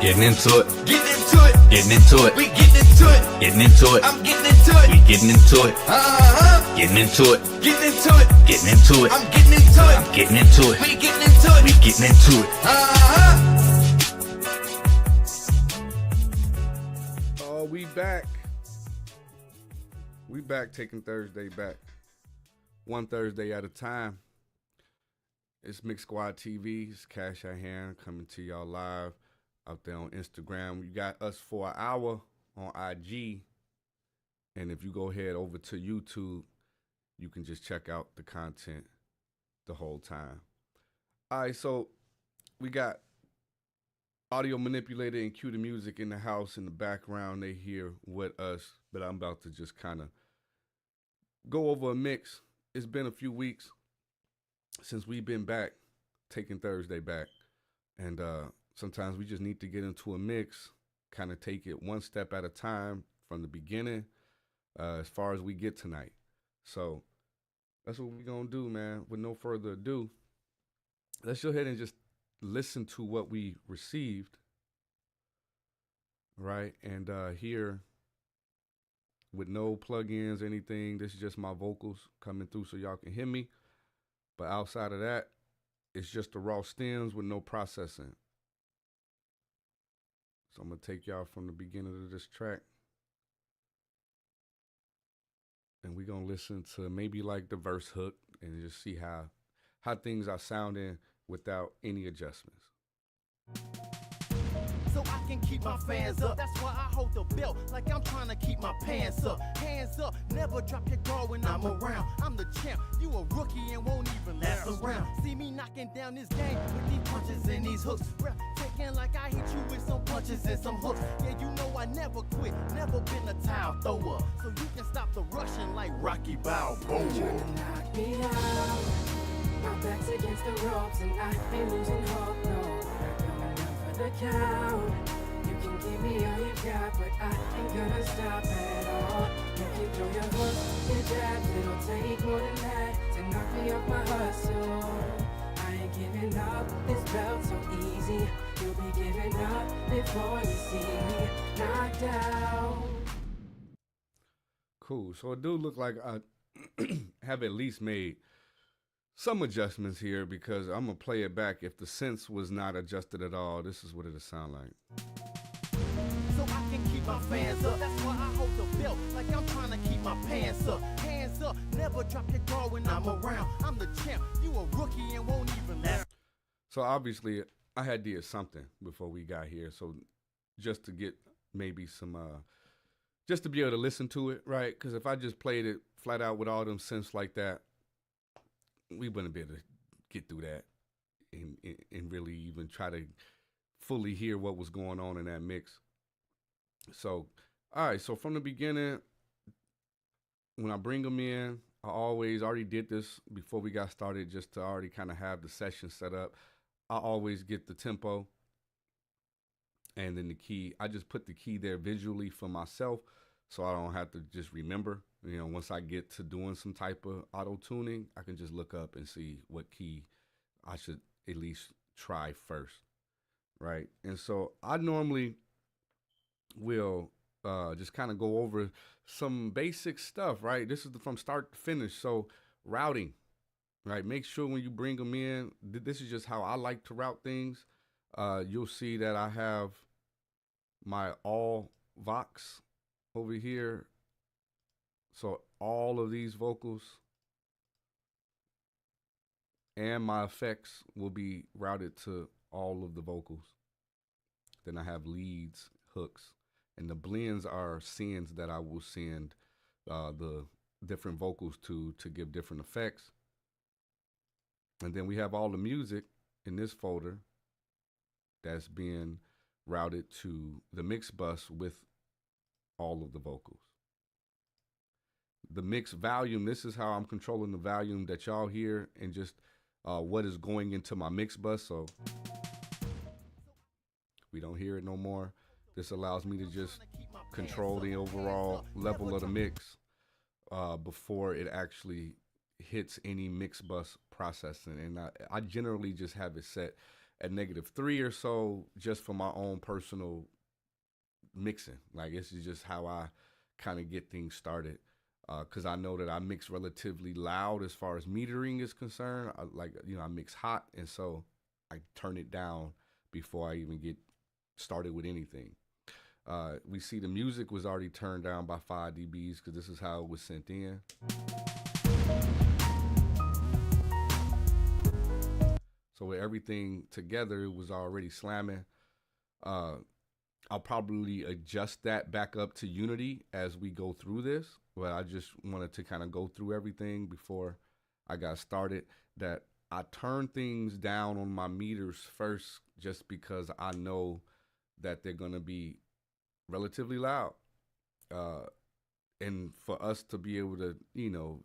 Getting into it. Getting into it. Getting into it. We getting into it. Getting into it. I'm getting into it. We getting into it. Getting into it. Getting into it. Getting into it. I'm getting into it. I'm getting into it. We getting into it. We getting into it. Oh, we back. We back, taking Thursday back. One Thursday at a time. It's Mix Squad TV. It's Cash at Hand coming to y'all live out there on Instagram. You got us for an hour on IG. And if you go ahead over to YouTube, you can just check out the content the whole time. All right, so we got audio manipulator and cue the music in the house in the background. They here with us, but I'm about to just kind of go over a mix. It's been a few weeks since we've been back, taking Thursday back. And sometimes we just need to get into a mix, kind of take it one step at a time from the beginning as far as we get tonight. So that's what we're going to do, man. With no further ado, let's go ahead and just listen to what we received, right? And here, with no plugins or anything, this is just my vocals coming through so y'all can hear me. But outside of that, it's just the raw stems with no processing. So I'm going to take y'all from the beginning of this track. And we're going to listen to maybe like the verse hook and just see how things are sounding without any adjustments. So I can keep my fans up. That's why I hold the belt like I'm trying to keep my pants up. Hands up, never drop your guard when I'm around. I'm the champ, you a rookie and won't even last around. See me knocking down this game with these punches and these hooks. Taking like I hit you with some punches and some hooks. Yeah, you know I never quit, never been a towel thrower. So you can stop the rushing like Rocky Balboa. Trying to knock me out. My back's against the ropes and I ain't losing hope, no. The count. You can give me all you got, but I ain't gonna stop at all. You can throw your hooks, your jabs, it'll take more than that to knock me off my hustle. I ain't giving up, this belt's so easy. You'll be giving up before you see me knocked out. Cool. So it do look like I have at least made some adjustments here because I'm going to play it back. If the synths was not adjusted at all, this is what it'll sound like. So I can keep my fans up. That's why I hold the belt like I'm trying to keep my pants up. Hands up, never drop your guard when I'm around. I'm the champ, you a rookie and won't even last. So obviously I had did something before we got here. So just to get maybe some, just to be able to listen to it, right? Because if I just played it flat out with all them synths like that, we wouldn't be able to get through that and really even try to fully hear what was going on in that mix. So, all right. So from the beginning, when I bring them in, I already did this before we got started just to already kind of have the session set up. I always get the tempo and then the key. I just put the key there visually for myself so I don't have to just remember. You know, once I get to doing some type of auto tuning, I can just look up and see what key I should at least try first, right? And so I normally will just kind of go over some basic stuff, right? This is from start to finish. So routing, right? Make sure when you bring them in, this is just how I like to route things. You'll see that I have my all Vox over here. So all of these vocals and my effects will be routed to all of the vocals. Then I have leads, hooks, and the blends are sends that I will send the different vocals to give different effects. And then we have all the music in this folder that's being routed to the mix bus with all of the vocals. The mix volume, this is how I'm controlling the volume that y'all hear and just what is going into my mix bus. So we don't hear it no more. This allows me to just control the overall level of the mix before it actually hits any mix bus processing. And I generally just have it set at -3 or so, just for my own personal mixing. Like, this is just how I kind of get things started. Because I know that I mix relatively loud as far as metering is concerned. I mix hot, and so I turn it down before I even get started with anything. We see the music was already turned down by 5 dBs because this is how it was sent in. So with everything together, it was already slamming. I'll probably adjust that back up to unity as we go through this, but I just wanted to kind of go through everything before I got started. That I turn things down on my meters first just because I know that they're going to be relatively loud. And for us to be able to,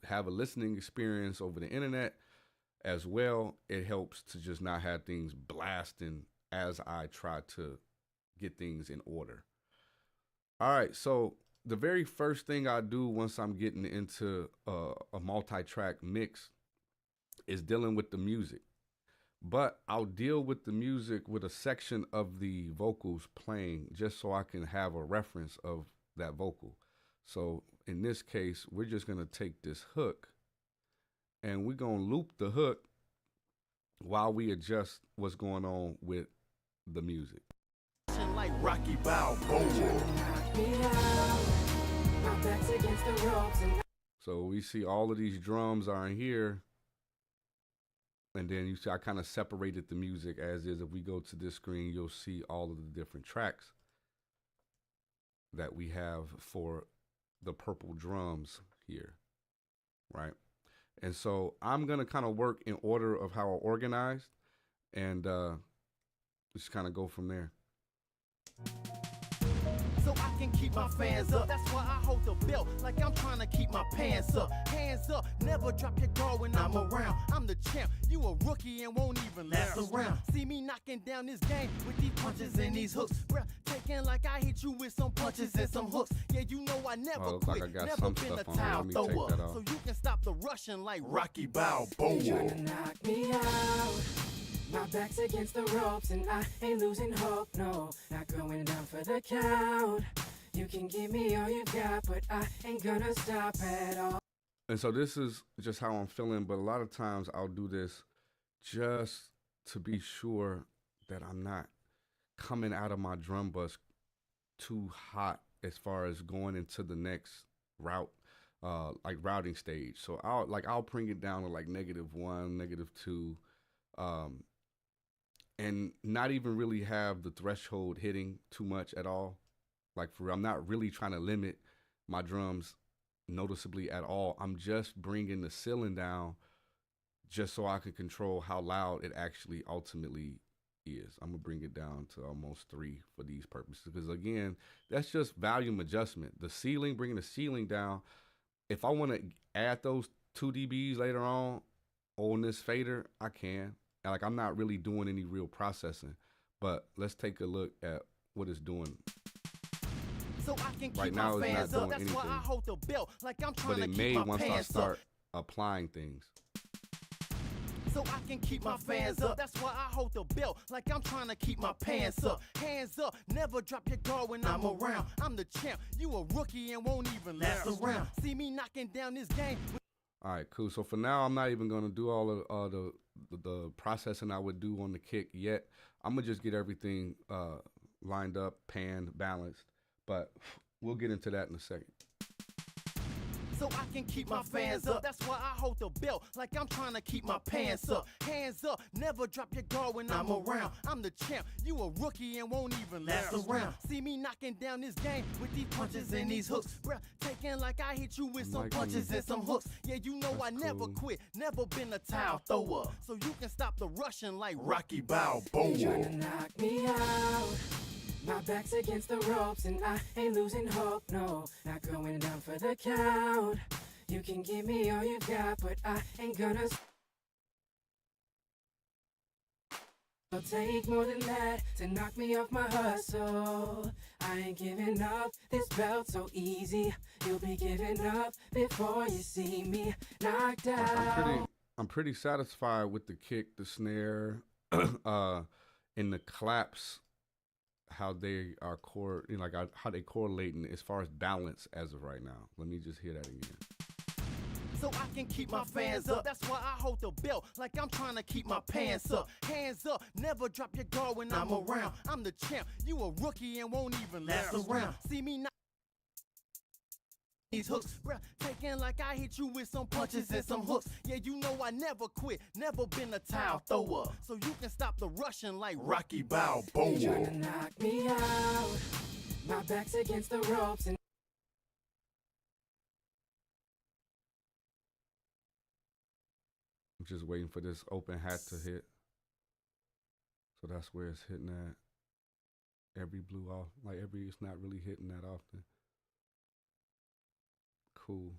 have a listening experience over the internet as well, it helps to just not have things blasting as I try to get things in order. All right, so the very first thing I do once I'm getting into a multi-track mix is dealing with the music. But I'll deal with the music with a section of the vocals playing just so I can have a reference of that vocal. So in this case, we're just going to take this hook and we're going to loop the hook while we adjust what's going on with the music. Like Rocky Balboa. So we see all of these drums are in here. And then you see I kind of separated the music as is. If we go to this screen, you'll see all of the different tracks that we have for the purple drums here, right? And so I'm going to kind of work in order of how I organized and just kind of go from there. So I can keep my fans up. That's why I hold the belt like I'm trying to keep my pants up. Hands up, never drop your guard when I'm around. I'm the champ, you a rookie and won't even last around. See me knocking down this game with these punches and these hooks. Bruh, taking like I hit you with some punches and some hooks. Yeah, you know I never quit, like I got never some been a stuff on towel here. Let me take thrower. that off. So you can stop the Russian like Rocky Balboa. Tryna knock me out. My back's against the ropes and I ain't losing hope, no. Not going down for the count. You can give me all you got, but I ain't gonna stop at all. And so this is just how I'm feeling, but a lot of times I'll do this just to be sure that I'm not coming out of my drum bus too hot as far as going into the next route, like routing stage. So I'll bring it down to like -1, -2, and not even really have the threshold hitting too much at all. Like I'm not really trying to limit my drums noticeably at all. I'm just bringing the ceiling down just so I can control how loud it actually ultimately is. I'm gonna bring it down to almost 3 for these purposes, because again, that's just volume adjustment. The ceiling, bringing the ceiling down. If I want to add those 2 dBs later on this fader, I can. And like I'm not really doing any real processing, but let's take a look at what it's doing. So I can keep Right now my it's not fans up. doing That's why I anything. hold the belt like I'm But trying to it keep may my once I pants up. start applying things. So I can keep my fans up. That's why I hold the belt like I'm trying to keep my pants up. Hands up, never drop your guard when I'm around. I'm the champ, you a rookie and won't even last around. See me knocking down this game. All right, cool. So for now, I'm not even gonna do all of the processing I would do on the kick yet. I'm gonna just get everything lined up, panned, balanced. But we'll get into that in a second. So I can keep my fans up. That's why I hold the belt like I'm trying to keep my pants up. Hands up, never drop your guard when I'm around. I'm the champ, you a rookie and won't even last around. See me knocking down this game with these punches and these hooks. Bruh, taking like I hit you with some punches and some hooks. Yeah, you know I never quit, never been a towel thrower. So you can stop the Russian like Rocky Balboa. Tryna knock me out. My back's against the ropes and I ain't losing hope, no. Not going down for the count. You can give me all you got, but I ain't gonna. It'll take more than that to knock me off my hustle. I ain't giving up this belt so easy. You'll be giving up before you see me knocked out. I'm pretty satisfied with the kick, the snare, in the claps, how they are how they correlating as far as balance as of right now. Let me just hear that again. So I can keep my fans up. That's why I hold the belt like I'm trying to keep my pants up. Hands up, never drop your guard when I'm around. I'm the champ, you a rookie and won't even last around. See me not these hooks, taking like I hit you with some punches and some hooks. Yeah, you know I never quit, never been a towel thrower. So you can stop the rushing like Rocky Balboa. You trying to knock me out. My back's against the ropes and I'm just waiting for this open hat to hit. So that's where it's hitting at. Every blew off. It's not really hitting that often. Cool.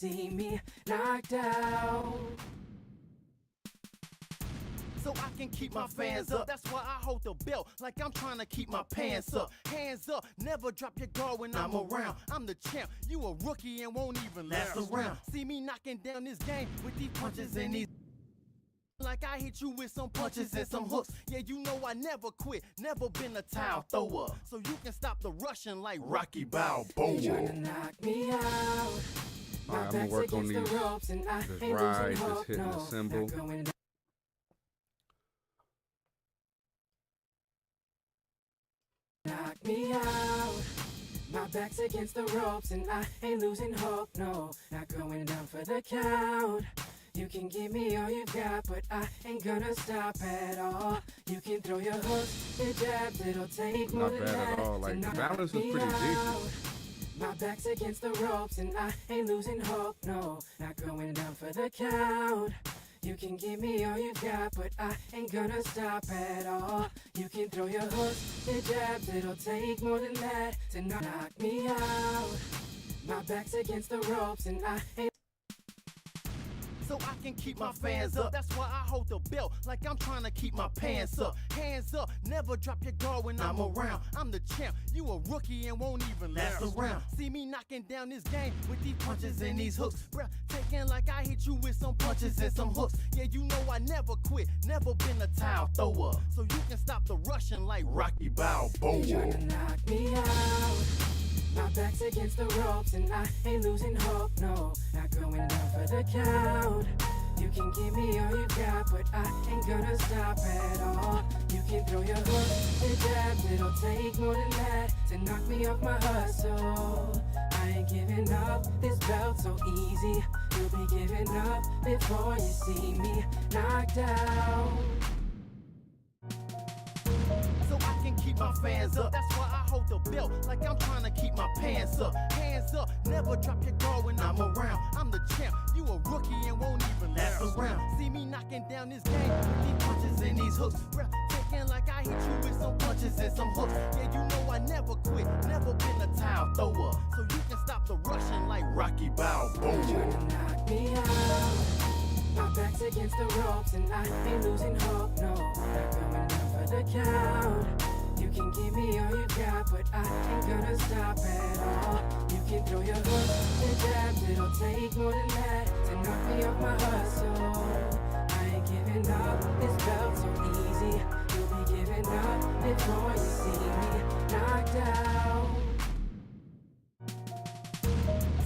see me knocked out. So I can keep my fans up. That's why I hold the belt like I'm trying to keep my pants up. Hands up, never drop your guard when I'm around. I'm the champ, you a rookie and won't even last around. See me knocking down this game with these punches and these like I hit you with some punches and some hooks. Yeah, you know I never quit, never been a towel thrower. So you can stop the rushing like Rocky Balboa. You trying to knock me out. All right, I'm gonna work on these. Just ride, just hitting the cymbal. Knock me out. My back's against the ropes and I ain't losing hope, no. Not going down for the count. You can give me all you got, but I ain't gonna stop at all. You can throw your hooks, your jabs, it'll take more than that. Not bad at all. Like, the balance is pretty decent. My back's against the ropes and I ain't losing hope, no. Not going down for the count. You can give me all you got, but I ain't gonna stop at all. You can throw your hooks, your jabs, it'll take more than that to knock me out. My back's against the ropes and I ain't so I can keep my fans up. That's why I hold the belt like I'm trying to keep my pants up. Hands up, never drop your guard when I'm around. I'm the champ, you a rookie and won't even last around. See me knocking down this game with these punches and these hooks. Taking like I hit you with some punches and some hooks. Yeah, you know I never quit, never been a towel thrower. So you can stop the rushing like Rocky Balboa. You trying to knock me out. My back's against the ropes and I ain't losing hope, no. Not going down for the count. You can give me all you got, but I ain't gonna stop at all. You can throw your hooks, your jabs, it'll take more than that to knock me off my hustle. I ain't giving up, this belt's so easy. You'll be giving up before you see me knocked out. So I can keep my fans up. That's why I hold the belt like I'm trying to keep my pants up. Hands up, never drop your guard when I'm around. I'm the champ, you a rookie and won't even last around. See me knocking down this game with these punches and these hooks. Taking like I hit you with some punches and some hooks. Yeah, you know I never quit, never been a towel thrower. So you can stop the rushing like Rocky Balboa. You trying to knock me out. My back's against the ropes and I ain't losing hope, no. Not going down for the count. You can give me all you got, but I ain't gonna stop at all. You can throw your hooks, your jabs, it'll take more than that to knock me off my hustle. I ain't giving up, this belt's so easy. You'll be giving up before you see me knocked out.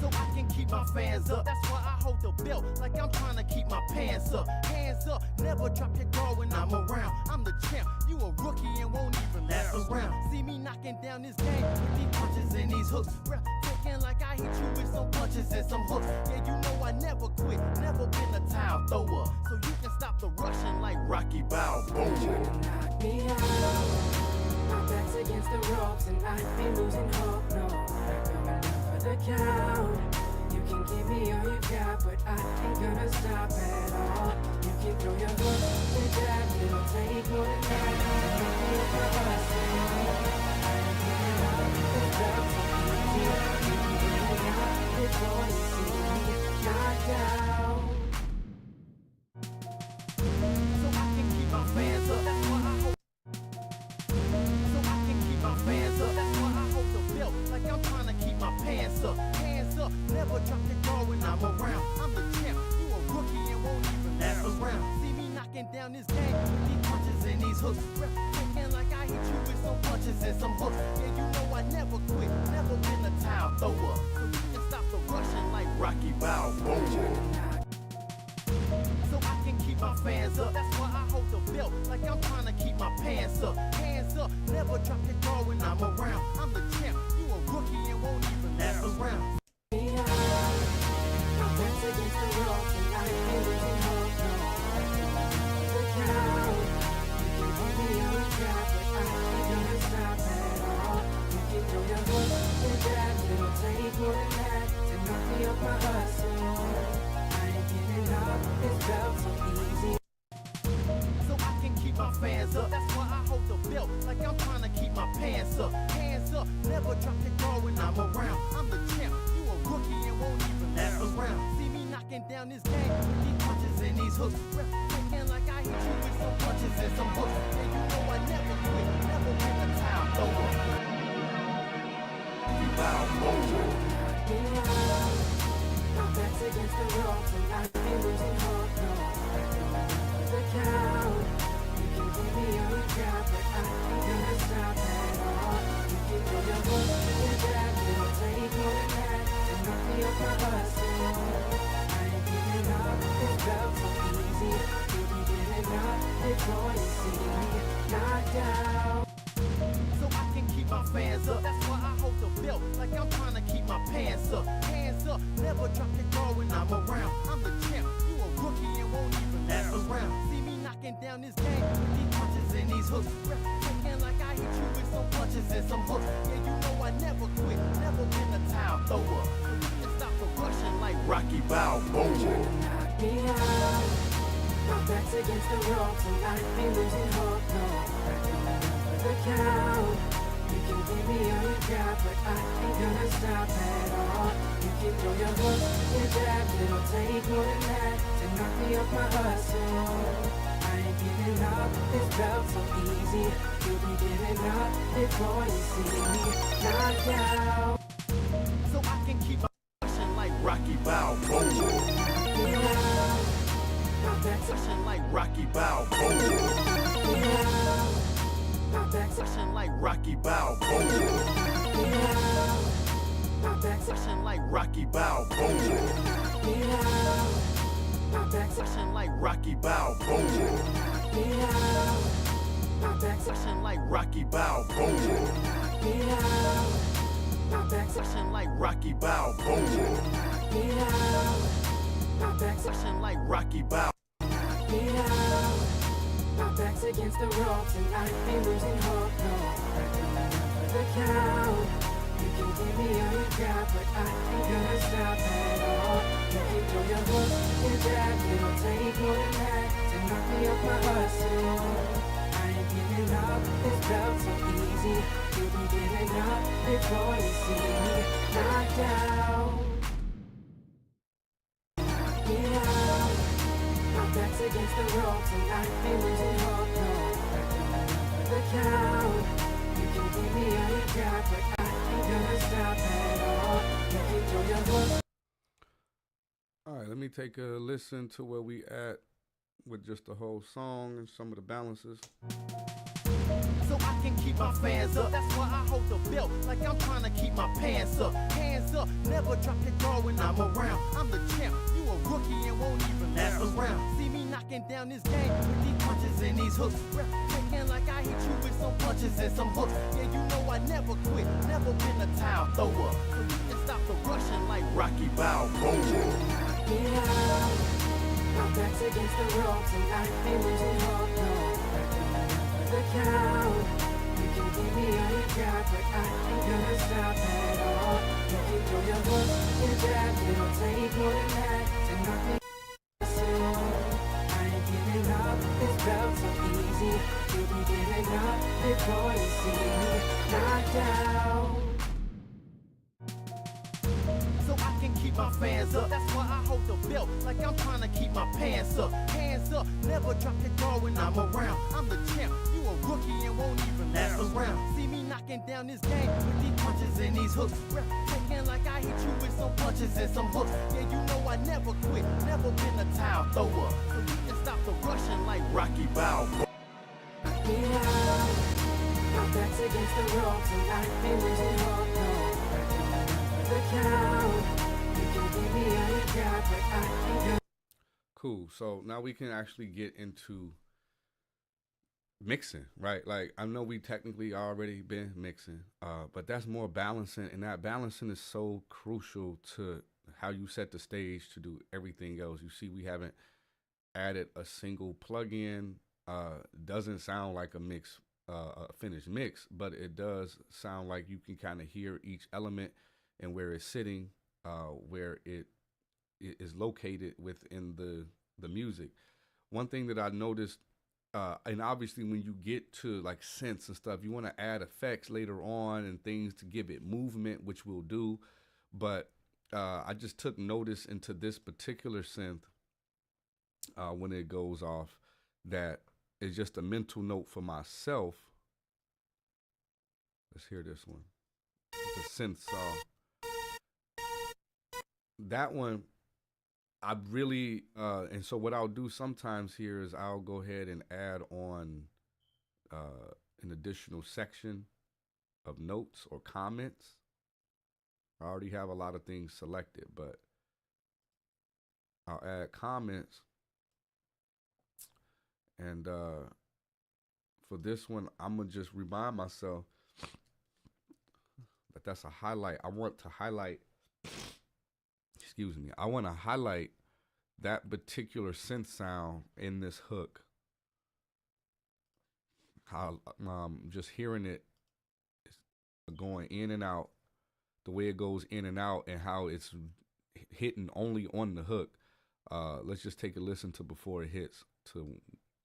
So I can keep my fans up. That's why I hold the belt like I'm trying to keep my pants up. Hands up, never drop your guard when I'm around. I'm the champ, you a rookie and won't even last around. See me knocking down this game with these punches and these hooks. Taking like I hit you with some punches and some hooks. Yeah, you know I never quit, never been a towel thrower. So you can stop the rushing like Rocky Balboa. You trying to knock me out. My back's against the ropes and I ain't losing hope, no. Not going down for the count. You can give me all you got, but I ain't gonna stop at all. You can throw your hooks, your jabs, it'll take more than that to knock me off my hustle. I ain't giving up, this belt's so easy. You can give it up before you see me knocked out. So I can keep my fans up. That's why I hold. So I can keep my fans up. That's why I hold the belt like I'm trying to keep my pants up. Hands up, never drop your guard when I'm around. I'm the champ, you a rookie and won't even last around. See me knocking down this game with these pants up, hands up. Never drop your guard when I'm around. I'm the champ, you a rookie and won't even last around. My back's against the ropes and I ain't losing hope, no. The crowd, you can give me all you got, but I ain't gonna stop at all. You can throw your hook and jab, it'll take more than that to knock me off my hustle. I ain't giving up, this belt so easy. So I can keep my fans up. That's why I hold the belt like I'm trying to keep my pants up. Hands up, never drop your guard when I'm around. I'm the champ, you a rookie and won't even last around. See me knocking down this game with these punches and these hooks. Taking like I hit you with some punches and some hooks. Yeah, you know I never quit, never been a time thrower. My back's against the ropes and I ain't losing hope, no. The count, you can give me all you got, but I ain't gonna stop at all. You can throw your hook and jab, it'll take more than that to knock me off my hustle. I ain't giving up, this belt so easy. You'll be giving up before you see me knocked out. So I can keep my fans up. That's why I hold the belt like I'm trying to keep my pants up. Hands up, never drop your guard when I'm around. I'm the champ, you a rookie and won't even last around. See me knocking down this game with these punches and these hooks. Taking like I hit you with some punches and some hooks. Yeah, you know I never quit, never been a time thrower. So you can stop the rushing like Rocky Balboa. Knock me out. My back's against the ropes and I ain't losing hope, no. The count, you can give me all you got, but I ain't gonna stop at all. You can throw your hook and jab, it'll take more than that to knock me off my hustle. I ain't giving up, this belt so easy. You'll be giving up before you see me knocked out. So I can keep my rushing like Rocky Balboa. My back's Rushing like Rocky Balboa. my back's Rushing like Rocky Balboa. my back's Rushing like Rocky Balboa. my back's Rushing like Rocky Balboa. my back's Rushing like Rocky Balboa. my back's Rushing like Rocky Balboa. my back's Rushing like Rocky Balboa. my back's against the ropes and I ain't losing hope, no. The count, you can give me all you got, but I ain't gonna stop at all. You can throw your hook and jab, it'll take more than that to knock me off my hustle. I ain't giving up, this belt so easy. You'll be giving up before you see me knocked out. My back's against the ropes and I ain't losing hope, no. The count, you can give me all you got, but I ain't gonna stop at all. You can throw your hook. All right, let me take a listen to where we at with just the whole song and some of the balances. So I can keep my fans up. That's why I hold the belt like I'm trying to keep my pants up. Hands up, never drop your guard when I'm around. I'm the champ, you a rookie and won't even last around. See me knocking down this game with these punches and these hooks. Taking like I hit you with some punches and some hooks. Yeah, you know I never quit, never been a time thrower. So you can stop the rushing like Rocky Balboa. My back's against the ropes and I ain't losing hope, no. The count, you can give me all you got, but I ain't gonna stop at all. You can throw your hook and jab, it'll take more than that to knock me off. I ain't giving up, this belt so easy. You'll be giving up before you see me knocked out. So I can keep my fans up. That's why I hold the belt like I'm trying to keep my pants up. Hands up, never drop your guard when I'm around. I'm the champ, you a rookie and won't even last around. See me knocking down this game with these punches and these hooks. Taking like I hit you with some punches and some hooks. Yeah, you know I never quit, never been a time thrower. So you can stop the rushing like Rocky Balboa. My back's against the ropes and I ain't losing hope, no. The count, you can give me all you got, but I ain't gonna. Cool. So now we can actually get into mixing, right? Like I know we technically already been mixing, but that's more balancing, and that balancing is so crucial to how you set the stage to do everything else. You see, we haven't added a single plug-in. Doesn't sound like a mix, a finished mix, but it does sound like you can kind of hear each element and where it's sitting, where it is located within the music. One thing that I noticed, and obviously when you get to like synths and stuff, you want to add effects later on and things to give it movement, which we'll do. But I just took notice into this particular synth when it goes off, that is just a mental note for myself. Let's hear this one. The synth saw. That one, I really, and so what I'll do sometimes here is I'll go ahead and add on an additional section of notes or comments. I already have a lot of things selected, but I'll add comments. And for this one, I'm going to just remind myself that that's a highlight. I want to highlight, I want to highlight that particular synth sound in this hook. How just hearing it going in and out, the way it goes in and out, and how it's hitting only on the hook. Let's just take a listen to before it hits to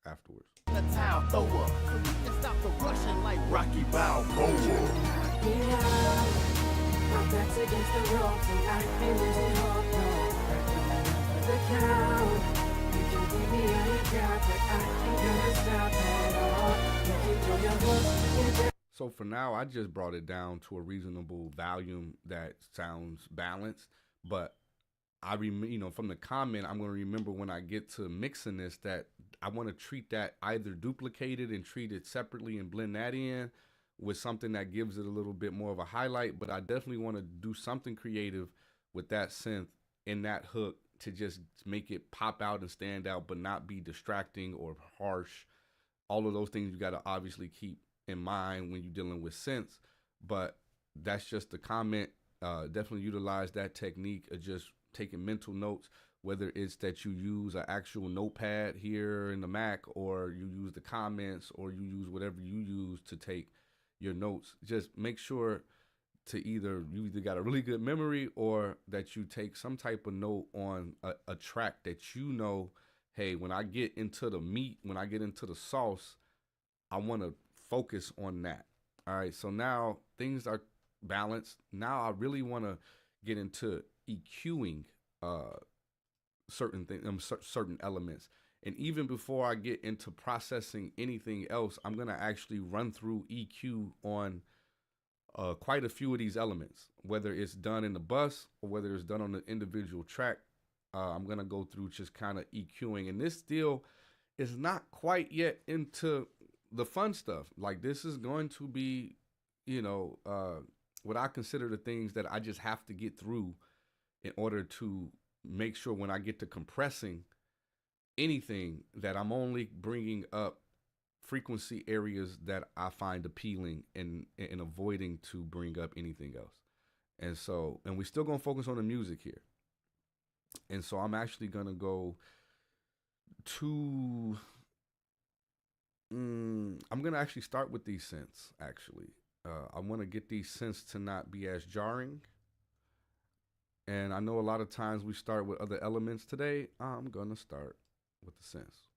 afterwards. The town thrower, so you can stop the rushing like Rocky Balboa. Yeah, my back's against the ropes and I ain't losing hope, no. For the count, you can give me all you got, but I ain't gonna stop at all. You can throw your hooks. So for now, I just brought it down to a reasonable volume that sounds balanced. But I from the comment, I'm going to remember when I get to mixing this that I want to treat that either duplicated and treat it separately and blend that in with something that gives it a little bit more of a highlight. But I definitely want to do something creative with that synth in that hook to just make it pop out and stand out, but not be distracting or harsh. All of those things you got to obviously keep in mind when you're dealing with synths, but that's just a comment. Definitely utilize that technique of just taking mental notes, whether it's that you use an actual notepad here in the Mac, or you use the comments, or you use whatever you use to take your notes. Just make sure to you either got a really good memory, or that you take some type of note on a track that you know, hey, when I get into the meat, when I get into the sauce, I want to focus on that. All right, so now things are balanced. Now I really want to get into EQing certain things, certain elements. And even before I get into processing anything else, I'm gonna actually run through EQ on quite a few of these elements, whether it's done in the bus or whether it's done on the individual track. I'm gonna go through just kind of EQing, and this still is not quite yet into the fun stuff. Like, this is going to be, what I consider the things that I just have to get through in order to make sure when I get to compressing anything that I'm only bringing up frequency areas that I find appealing, and avoiding to bring up anything else. And we're still going to focus on the music here. And so I'm actually going to go to, I'm going to actually start with these synths, actually. I want to get these synths to not be as jarring. And I know a lot of times we start with other elements. Today, I'm going to start with the synths.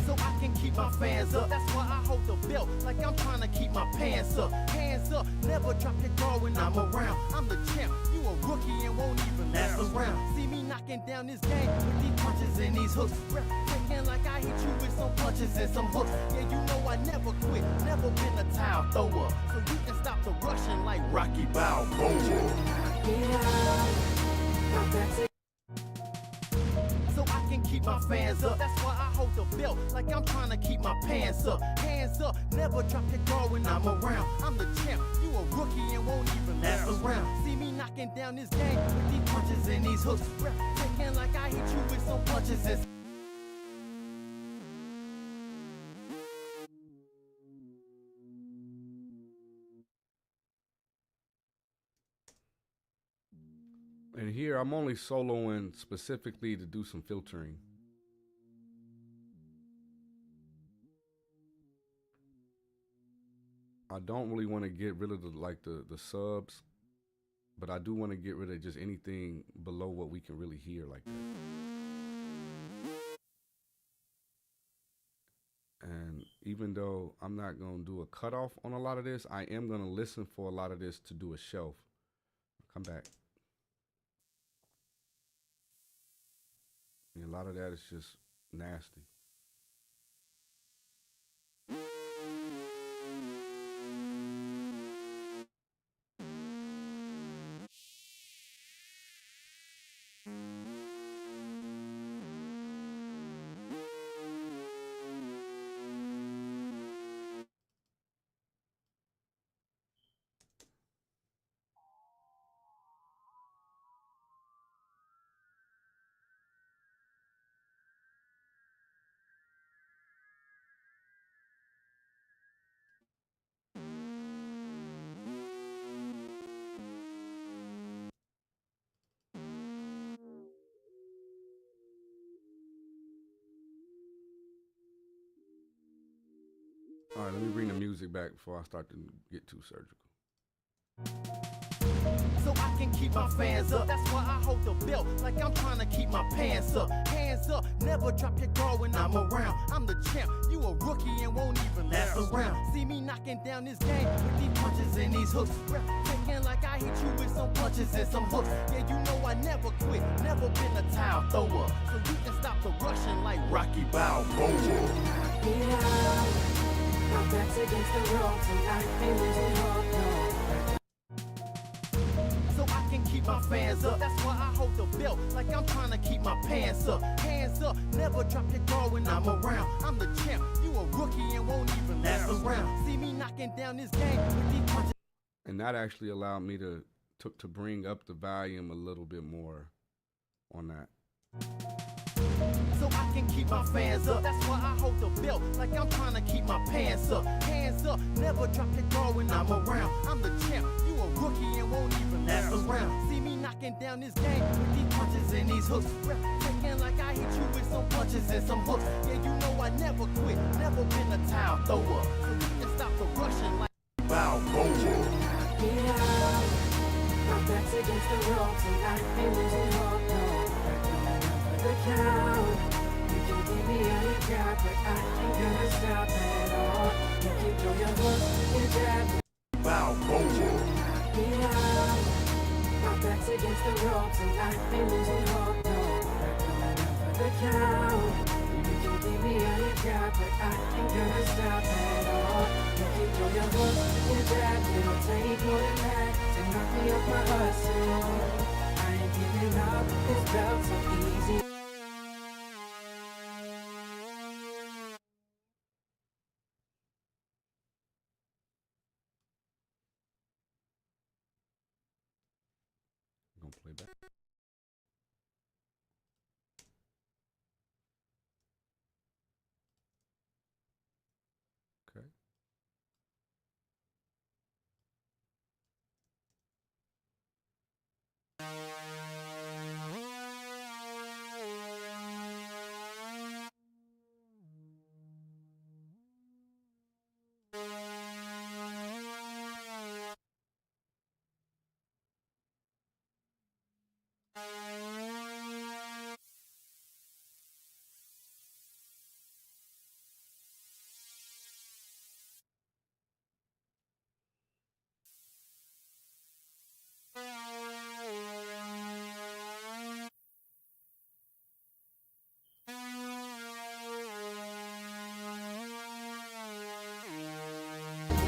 So I can keep my fans up. That's why I hold the belt like I'm trying to keep my pants up. Hands up, never drop your guard when I'm around. I'm the champ, you a rookie and won't even mess around. See me knocking down this game with these punches and these hooks. Thinking like I hit you with some punches and some hooks. Yeah, you know I never quit, never been a towel thrower. So you can stop the rushing like Rocky Balboa. So I can keep my fans up. That's why I hold the belt like I'm trying to keep my pants up. Hands up, never drop your guard when I'm around. I'm the champ, you a rookie and won't even mess around. See me knocking down this game with these punches and these hooks. Thinking like I hit you with some punches and And here I'm only soloing specifically to do some filtering. I don't really want to get rid of the subs, but I do want to get rid of just anything below what we can really hear like that. And even though I'm not going to do a cutoff on a lot of this, I am going to listen for a lot of this to do a shelf. Come back. And a lot of that is just nasty. All right, let me bring the music back before I start to get too surgical. So I can keep my fans up. That's why I hold the belt like I'm trying to keep my pants up. Hands up, never drop your guard when I'm around. I'm the champ, you a rookie and won't even last around. See me knocking down this game with these punches and these hooks. Thinking like I hit you with some punches and some hooks. Yeah, you know I never quit, never been a towel thrower. So you can stop the rushing like Rocky Balboa. Yeah, my back's against the ropes and I ain't losing hope, no. So I can keep my fans up. That's why I hold the belt like I'm trying to keep my pants up. Hands up, never drop your guard when I'm around. I'm the champ, you a rookie and won't even last around. See me knocking down this game with these punches. And that actually allowed me to bring up the volume a little bit more on that. So I can keep my fans up. That's why I hold the belt like I'm trying to keep my pants up. Hands up, never drop your guard when I'm around. I'm the champ, you a rookie and won't even last around. See me knocking down this game with these punches and these hooks. Thinking like I hit you with some punches and some hooks. Yeah, you know I never quit, never been a towel thrower. So you can stop the rushing like Balboa. Yeah, my back's against the ropes and I ain't losing hope, no. For the count, you can give me all you got, but I ain't gonna stop at all. You can throw your hook, your jab, Balboa. yeah, my back's against the ropes and I ain't losing hope, no. For the count, you can give me all you got, but I ain't gonna stop at all. You can throw your hook, your jab, it'll take more than that to knock me off my hustle. I ain't giving up, this belt's so easy. I'm gonna play back. Okay.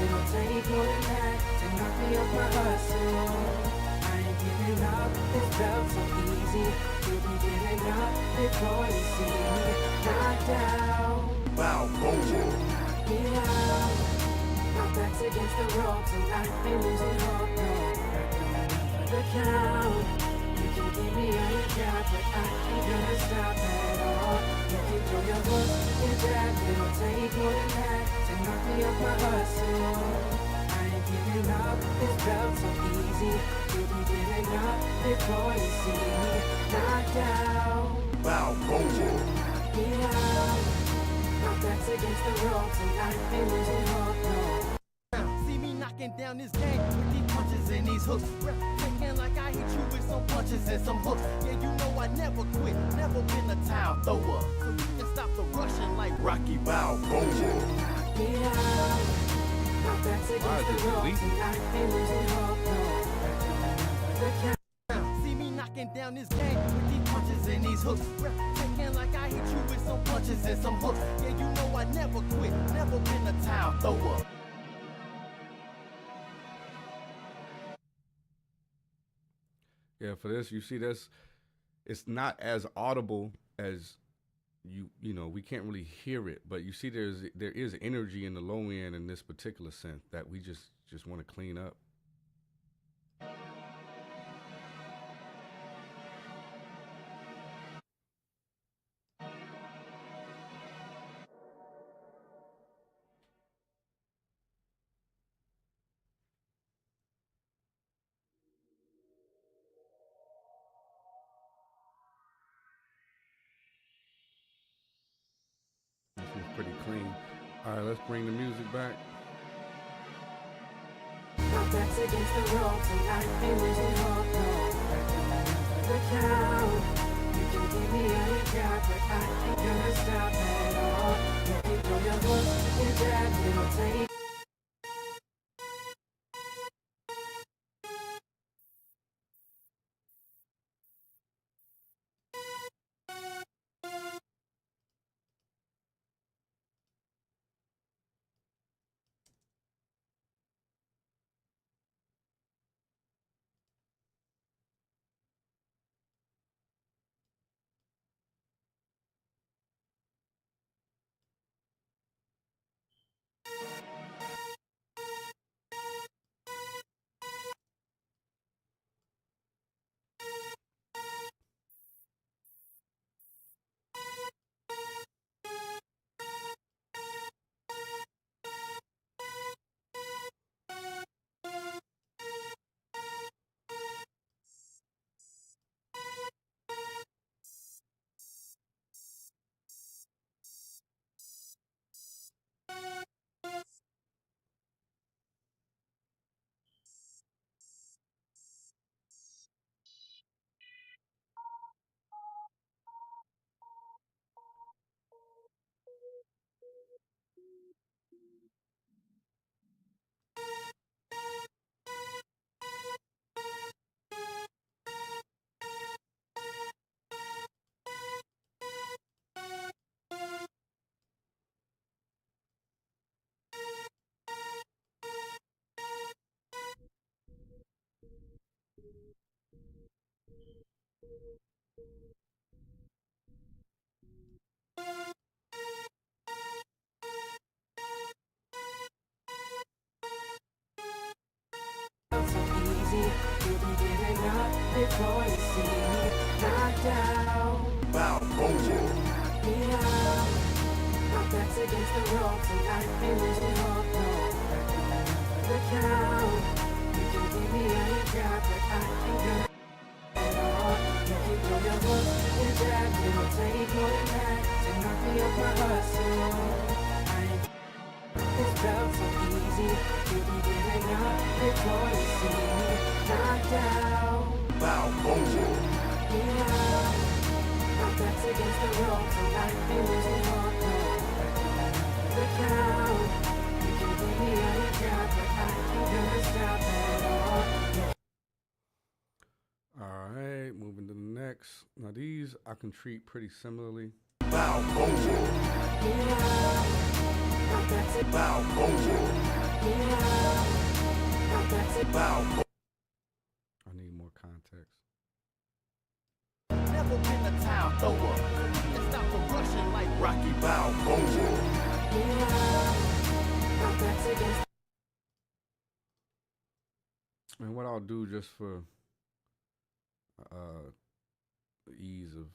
It'll take more than that to knock me off my hustle. I ain't giving up, this belt's so easy. You'll be giving up before you see me knocked out. Balboa. Yeah, my back's against the ropes and I ain't losing hope, no. For the count, you can give me all you got, but I ain't gonna stop at all. You can throw your hook, your jab, it'll take more than that to knock me off my hustle. I ain't ain't giving up, this felt so easy. You'll be giving up before you see me knocked out. Knock me out. My back's against the ropes and I ain't losing hope, no. See me knocking down this game with these punches and these hooks. Thinking like I hit you with some punches and some hooks. Yeah, you know I never quit, never been a towel thrower. So you can stop the rushing like Rocky Balboa. Knock me out. My back's against the ropes and I ain't losing hope, no. The count. See me knocking down this game with these punches and these hooks. Thinking like I hit you with some punches and some hooks. Yeah, you know I never quit, never been a towel thrower. Yeah, for this, you see this, it's not as audible as you know, we can't really hear it, but you see there is energy in the low end in this particular synth that we just want to clean up. This one's pretty clean. All right, let's bring the music back. My back's against the ropes and I ain't losing hope, no. The count. You can give me all you got, but I ain't gonna stop at all. You can throw your hooks, your jabs, it'll take. So easy, you'll be giving up before you see me knocked out. Knock me out. My back's against the ropes and I ain't losing hope, no. The count. You can give me all you got, but I ain't gonna at all. You can throw your hooks, your jabs, it'll take more than that to knock me off my hustle. This felt so easy, you'll be giving up before you see me knocked out. Knock me out. My back's against the ropes and I ain't losing hope, no. The count. You can give me all you got, but I ain't gonna stop at all. All right, moving to the next. Now these I can treat pretty similarly. Knock me out. My back's against I need more context. Never been a towel thrower. And stop the rushing like Rocky Balboa. my back's against. And what I'll do just for the ease of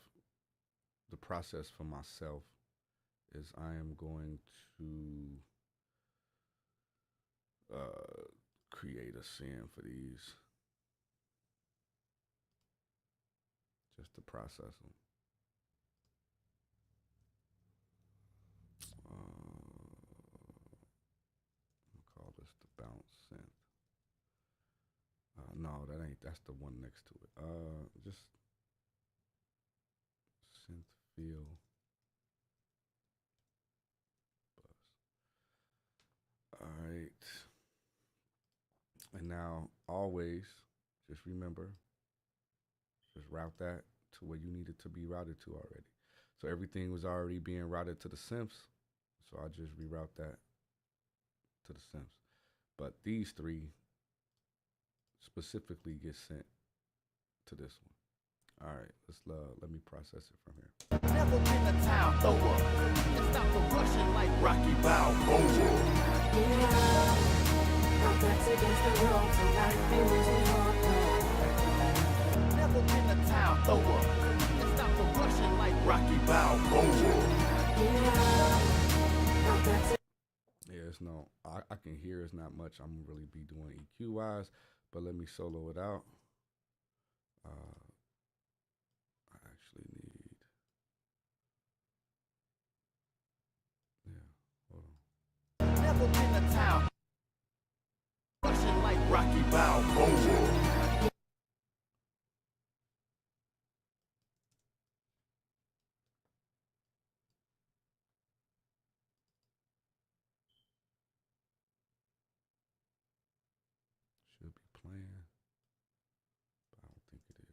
the process for myself is I am going to create a scene for these just to process them. I'll call this the bounce synth. No, that ain't. That's the one next to it. Just synth feel buzz. All right. And now, always, just remember, just route that to where you need it to be routed to already. So everything was already being routed to the synths. So I just reroute that to the synths. But these three specifically get sent to this one. All right, let me process it from here. Never been a town thrower. And stop the rushing like Rocky Balboa. My back's against the ropes and I've been losing hope. Never been a town thrower. And stop the rushing like Rocky Balboa. My back's Yeah, it's no, I can hear it's not much I'm really be doing EQ wise, but let me solo it out. I actually need, yeah, hold on. Never been a town rushing like Rocky Balboa. Should be playing, but I don't think it is.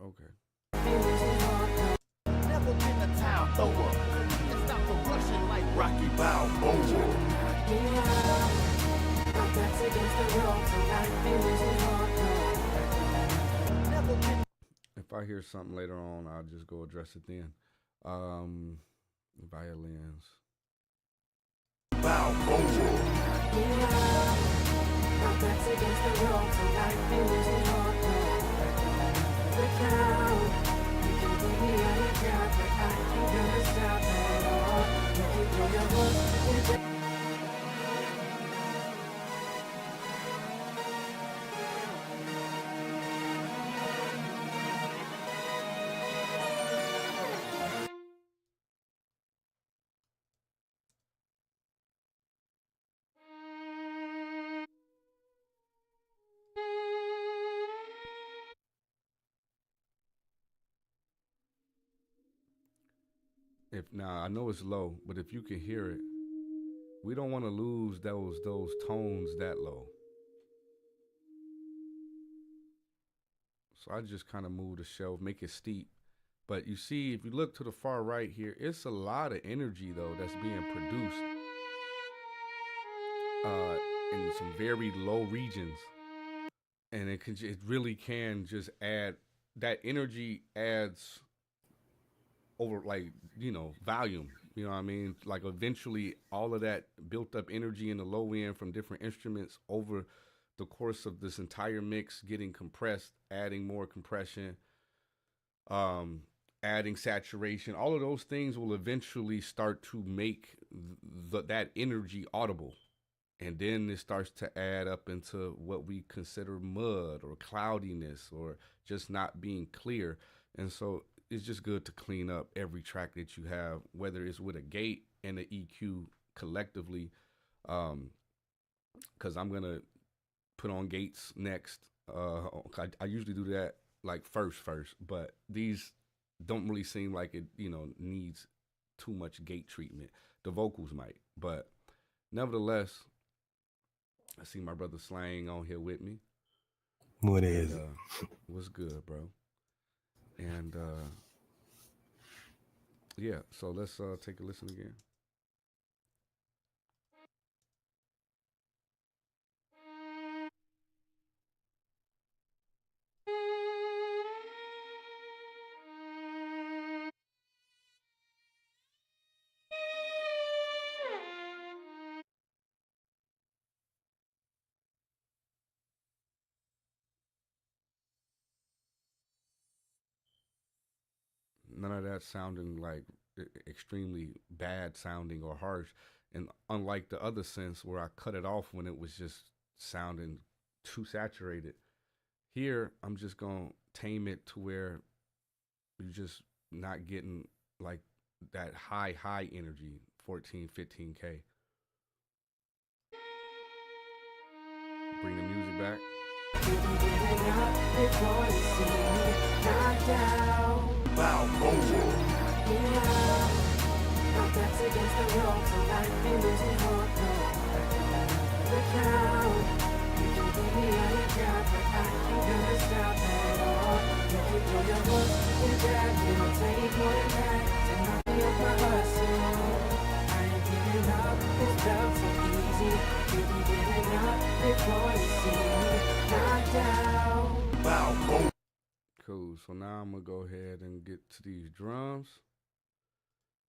Okay. Never been a town thrower. And stop the rushing like Rocky Balboa. My back's against the ropes and I've been losing hope. Never been If I hear something later on, I'll just go address it then. Violins. Balboa. My back's against the ropes and I've been losing hope. The count. You can give me all you got, but I ain't gonna stop at all. You can throw your voice into If now I know it's low, but if you can hear it, we don't want to lose those tones that low. So I just kind of move the shelf, make it steep. But you see, if you look to the far right here, it's a lot of energy though that's being produced in some very low regions, and it really can just add that energy adds over like volume. You know what I mean? Like eventually, all of that built up energy in the low end from different instruments over the course of this entire mix getting compressed, adding more compression, adding saturation, all of those things will eventually start to make that energy audible. And then it starts to add up into what we consider mud or cloudiness or just not being clear. And so it's just good to clean up every track that you have, whether it's with a gate and an EQ collectively. Because I'm going to put on gates next. I usually do that like first, but these don't really seem like it, needs too much gate treatment. The vocals might, but nevertheless, I see my brother Slang on here with me. What is it? What's good, bro? And yeah, so let's take a listen again. None of that sounding like extremely bad sounding or harsh. And unlike the other synths where I cut it off when it was just sounding too saturated, here I'm just gonna tame it to where you're just not getting like that high energy, 14, 15K. Bring the music back. Bow over. My back's against the ropes and I've been losing hope. No, the count. You can give me all you got, but I ain't gonna stop at all. You can throw your hopes and that it'll take more than that to knock me off my hustle. I ain't giving up. This felt so easy. You'll be giving up before you see me knocked out. Bow over. Cool. So now I'm gonna go ahead and get to these drums.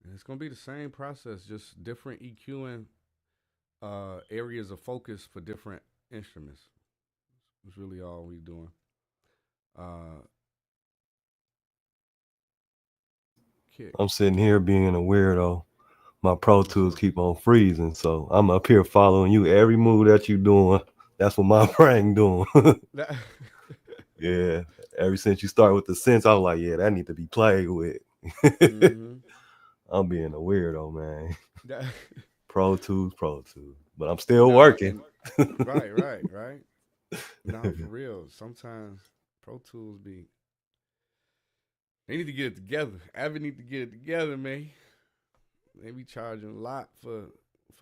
And it's gonna be the same process, just different EQing areas of focus for different instruments. That's really all we doing. Kick. I'm sitting here being a weirdo. My Pro Tools keep on freezing, so I'm up here following you. Every move that you doing, that's what my brain doing. Yeah. Ever since you start with the synths, I was like, yeah, that need to be played with. Mhm. I'm being a weirdo, man. That- Pro Tools. But I'm still Nah, working. right. Nah, for real. Sometimes Pro Tools they need to get it together. Avid need to get it together, man. They be charging a lot for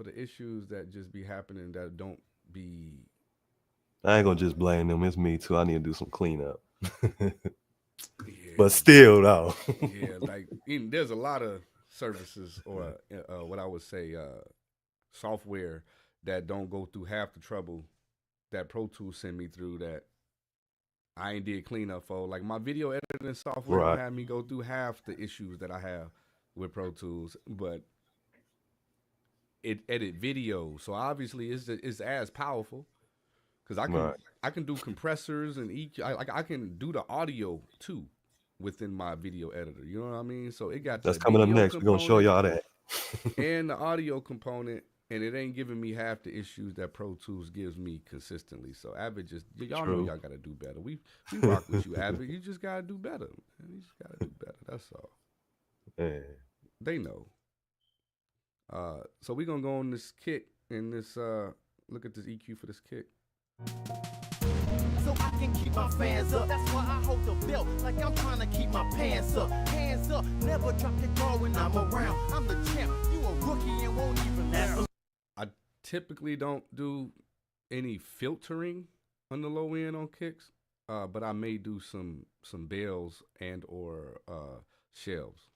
the issues that just be happening that don't be. I ain't gonna just blame them. It's me too. I need to do some cleanup. Yeah, But still, though. yeah, like there's a lot of services or what I would say software that don't go through half the trouble that Pro Tools send me through that I ain't did cleanup for. Like my video editing software Right. don't have me go through half the issues that I have with Pro Tools, but it edit video, so obviously it's as powerful because I can do compressors and EQ. I can do the audio too within my video editor. You know what I mean? So it got That's the coming up video next. We're gonna show component y'all that. and the audio component, and it ain't giving me half the issues that Pro Tools gives me consistently. So Avid y'all know True. y'all gotta do better. We rock with you, Avid. You just gotta do better. Man. You just gotta do better. That's all. Yeah. They know. So we're gonna go on this kick and this look at this EQ for this kick. So I can keep my fans up. That's why I hold the belt like I'm trying to keep my pants up. Hands up, never drop your guard when I'm around. I'm the champ, you a rookie and won't even learn. I typically don't do any filtering on the low end on kicks, but I may do some bells and or shells.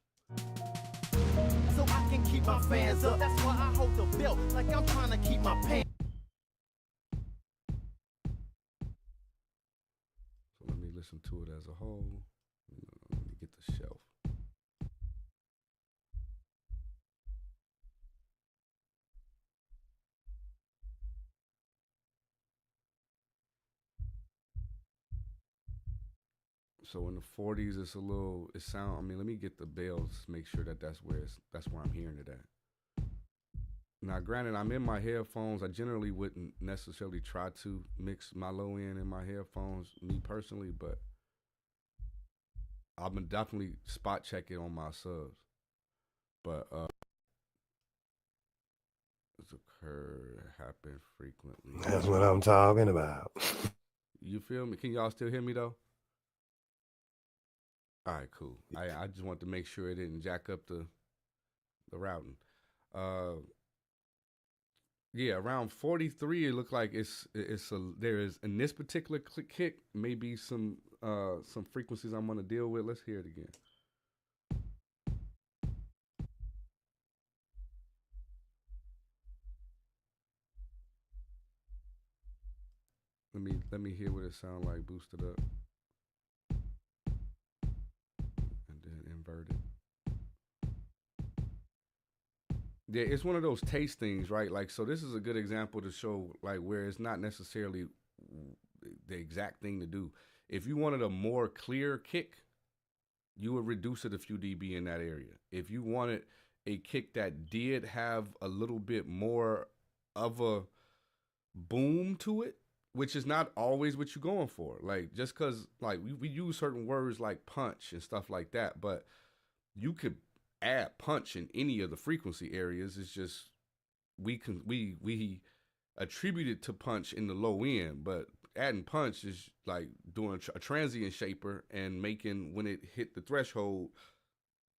So I can keep my fans up. That's why I hold the belt like I'm trying to keep my pants. So let me listen to it as a whole. Let me get the shelf. So in the 40s, it sound. I mean, let me get the bells, make sure that's where I'm hearing it at. Now, granted, I'm in my headphones. I generally wouldn't necessarily try to mix my low end in my headphones, me personally, but I'm gonna definitely spot check it on my subs. But this happen frequently. That's what I'm talking about. You feel me? Can y'all still hear me though? All right, cool. I just want to make sure it didn't jack up the routing. Yeah, around 43, it looked like there is in this particular kick maybe some frequencies I'm gonna deal with. Let's hear it again. Let me hear what it sounds like boosted up. And then inverted. Yeah, it's one of those taste things, right? Like, so this is a good example to show like where it's not necessarily the exact thing to do. If you wanted a more clear kick, you would reduce it a few dB in that area. If you wanted a kick that did have a little bit more of a boom to it, which is not always what you're going for. Like, just because, like, we use certain words like punch and stuff like that, but you could add punch in any of the frequency areas. It's just we attribute it to punch in the low end, but adding punch is like doing a transient shaper and making, when it hit the threshold,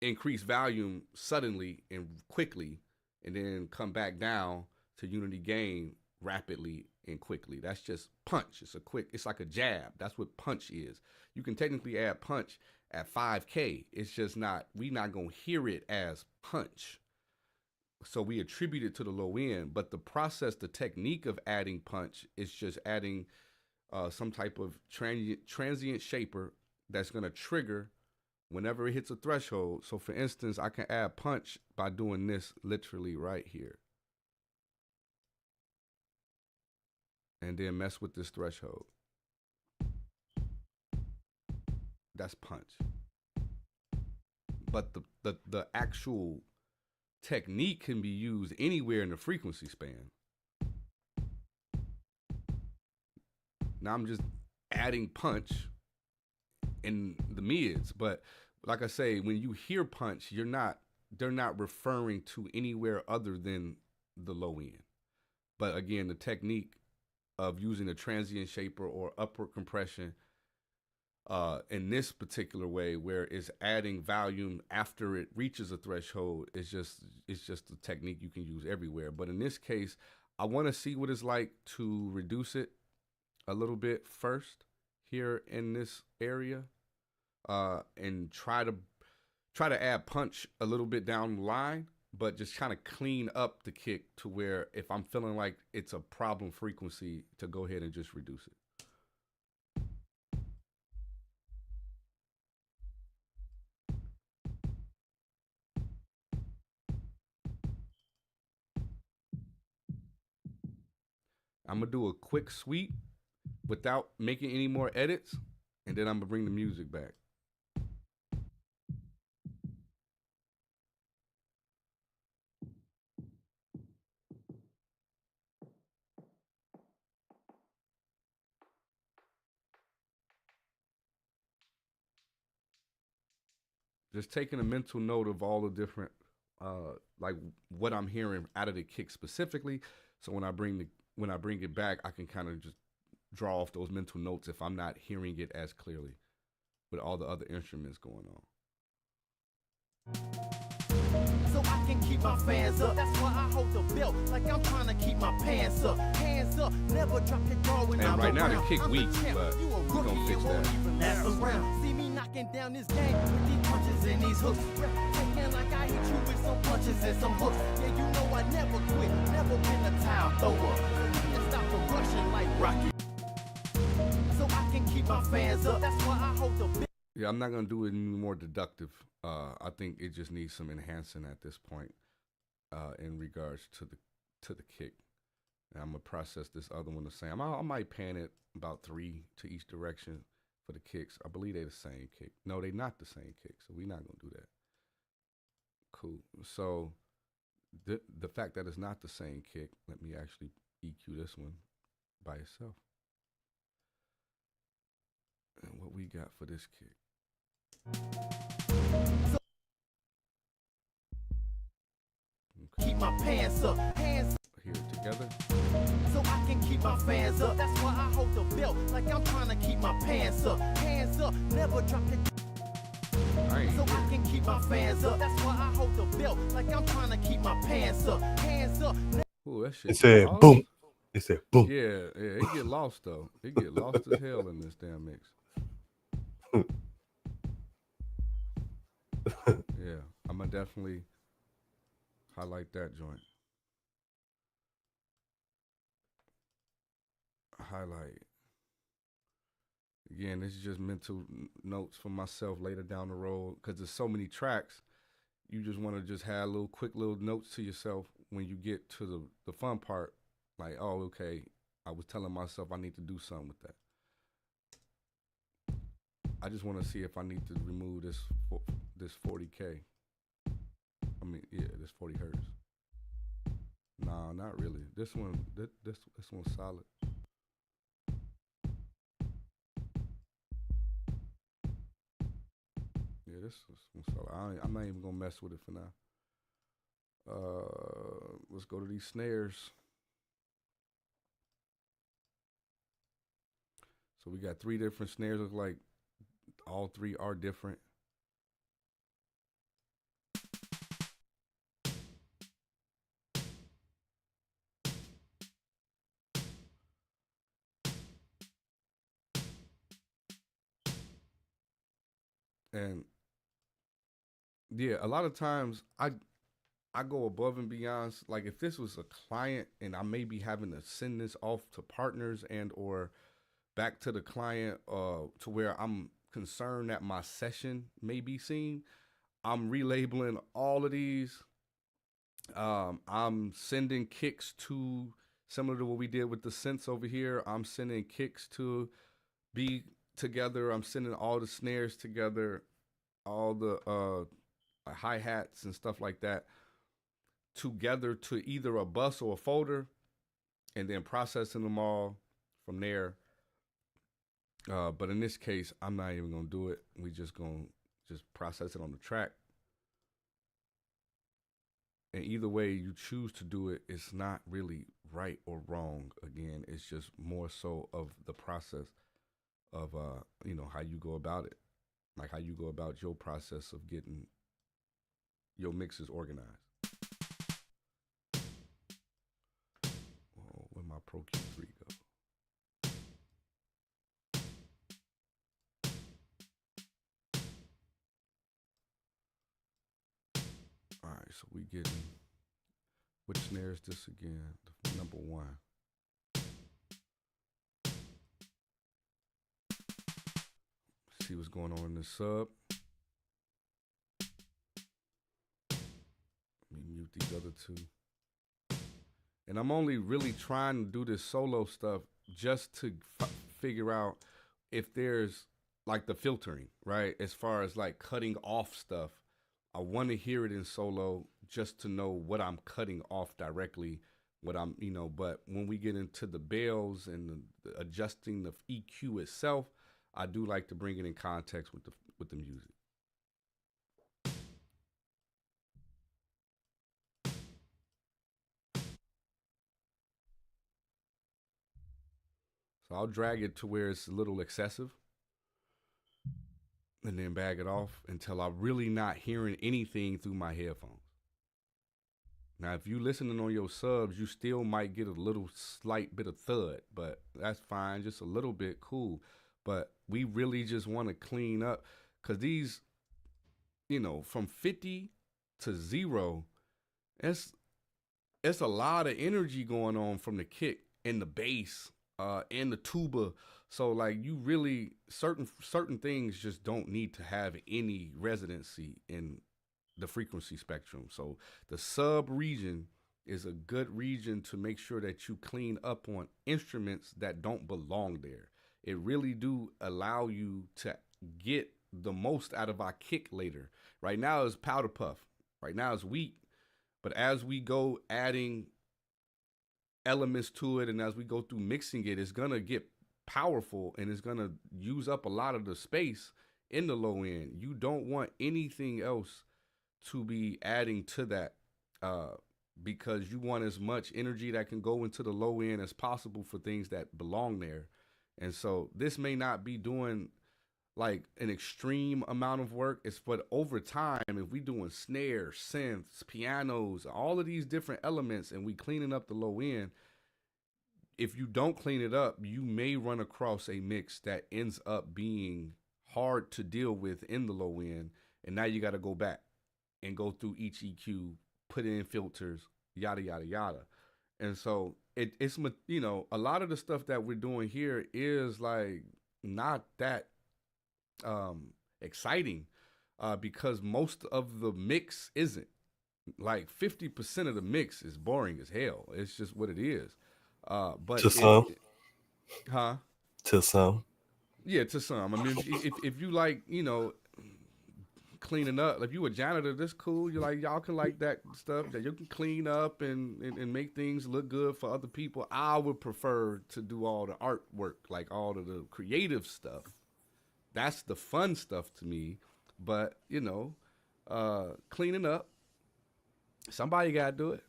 increase volume suddenly and quickly, and then come back down to unity gain rapidly and quickly. That's just punch. It's like a jab. That's what punch is. You can technically add punch at 5K. It's just not, we not gonna hear it as punch. So we attribute it to the low end, but the process, the technique of adding punch is just adding some type of transient shaper that's gonna trigger whenever it hits a threshold. So for instance, I can add punch by doing this literally right here. And then mess with this threshold. That's punch. But the actual technique can be used anywhere in the frequency span. Now I'm just adding punch in the mids, but like I say, when you hear punch, they're not referring to anywhere other than the low end. But again, the technique of using a transient shaper or upward compression in this particular way, where it's adding volume after it reaches a threshold, it's just a technique you can use everywhere. But in this case, I want to see what it's like to reduce it a little bit first here in this area, and try to add punch a little bit down the line, but just kind of clean up the kick to where if I'm feeling like it's a problem frequency, to go ahead and just reduce it. I'm gonna do a quick sweep without making any more edits, and then I'm gonna bring the music back. Just taking a mental note of all the different, like what I'm hearing out of the kick specifically. So when I bring it back, I can kind of just draw off those mental notes if I'm not hearing it as clearly with all the other instruments going on. So I can keep my fans up. That's why I hold the belt like I'm trying to keep my pants up. Hands up, never drop your guard when And I'm right now around. the kick I'm weak, champ. but You a we rookie gonna fix and won't that. even last around. See me knocking down this game with these punches and these hooks. Taking like I hit you with some punches and some hooks. Yeah, you know I never quit, never been a towel thrower. And stop the rushing like Rocky. So I can keep my fans up. That's why I hold the belt. Yeah, I'm not gonna do it any more deductive. I think it just needs some enhancing at this point, in regards to the kick. And I'm gonna process this other one the same. I might pan it about 3 to each direction for the kicks. I believe they're the same kick. No, they're not the same kick, so we're not gonna do that. Cool. So the fact that it's not the same kick, let me actually EQ this one by itself. And what we got for this kick? Keep my pants up, hands Here together. so I can keep my fans up. That's why I hold the belt like I'm trying to keep my pants up. Hands up, never drop your. I ain't So hear I it. can keep my fans up. That's why I hold the belt like I'm trying to keep my pants up. Hands up. Ooh, that shit. It said lost. boom. It said boom. Yeah, it get lost though. It get lost as hell in this damn mix. Yeah, I'm gonna definitely highlight that joint. Highlight. Again, this is just mental notes for myself later down the road, because there's so many tracks. You just want to just have quick little notes to yourself when you get to the fun part. Like, oh, okay, I was telling myself I need to do something with that. I just want to see if I need to remove this 40K. I mean, yeah, this 40 hertz. Nah, not really. This one's solid. Yeah, this one's solid. I'm not even gonna mess with it for now. Let's go to these snares. So we got 3 different snares. Look like all 3 are different. And yeah, a lot of times I go above and beyond. Like if this was a client and I may be having to send this off to partners and or back to the client to where I'm concerned that my session may be seen, I'm relabeling all of these. I'm sending kicks to, similar to what we did with the synths over here. I'm sending kicks to be together. I'm sending all the snares together, all the hi-hats and stuff like that together to either a bus or a folder, and then processing them all from there. But in this case, I'm not even gonna do it. We just gonna process it on the track. And either way you choose to do it, it's not really right or wrong. Again, it's just more so of the process of how you go about it, like how you go about your process of getting your mixes organized. Oh, where my Pro Q3 go? All right, so we getting, which snare is this again? The number 1. See what's going on in the sub. Let me mute these other 2. And I'm only really trying to do this solo stuff just to figure out if there's like the filtering, right? As far as like cutting off stuff, I want to hear it in solo just to know what I'm cutting off directly, what I'm, but when we get into the bells and the adjusting the EQ itself, I do like to bring it in context with the music. So I'll drag it to where it's a little excessive and then bag it off until I'm really not hearing anything through my headphones. Now, if you listening on your subs, you still might get a little slight bit of thud, but that's fine. Just a little bit, cool. But we really just want to clean up, because these, from 50 to 0, it's a lot of energy going on from the kick and the bass and the tuba. So like you really, certain things just don't need to have any residency in the frequency spectrum. So the sub region is a good region to make sure that you clean up on instruments that don't belong there. It really do allow you to get the most out of our kick later. Right now is powder puff. Right now is wheat. But as we go adding elements to it and as we go through mixing it, it's going to get powerful and it's going to use up a lot of the space in the low end. You don't want anything else to be adding to that because you want as much energy that can go into the low end as possible for things that belong there. And so this may not be doing like an extreme amount of work. It's but over time, if we doing snares, synths, pianos, all of these different elements, and we cleaning up the low end, if you don't clean it up, you may run across a mix that ends up being hard to deal with in the low end. And now you got to go back and go through each EQ, put in filters, yada, yada, yada. And so it's, a lot of the stuff that we're doing here is like not that exciting because most of the mix isn't. Like 50% of the mix is boring as hell. It's just what it is. But to some, huh? to some. Yeah, to some. I mean, if you like, cleaning up. If you a janitor, that's cool. You like y'all can like that stuff that you can clean up and make things look good for other people. I would prefer to do all the artwork, like all of the creative stuff. That's the fun stuff to me. But cleaning up, somebody got to do it.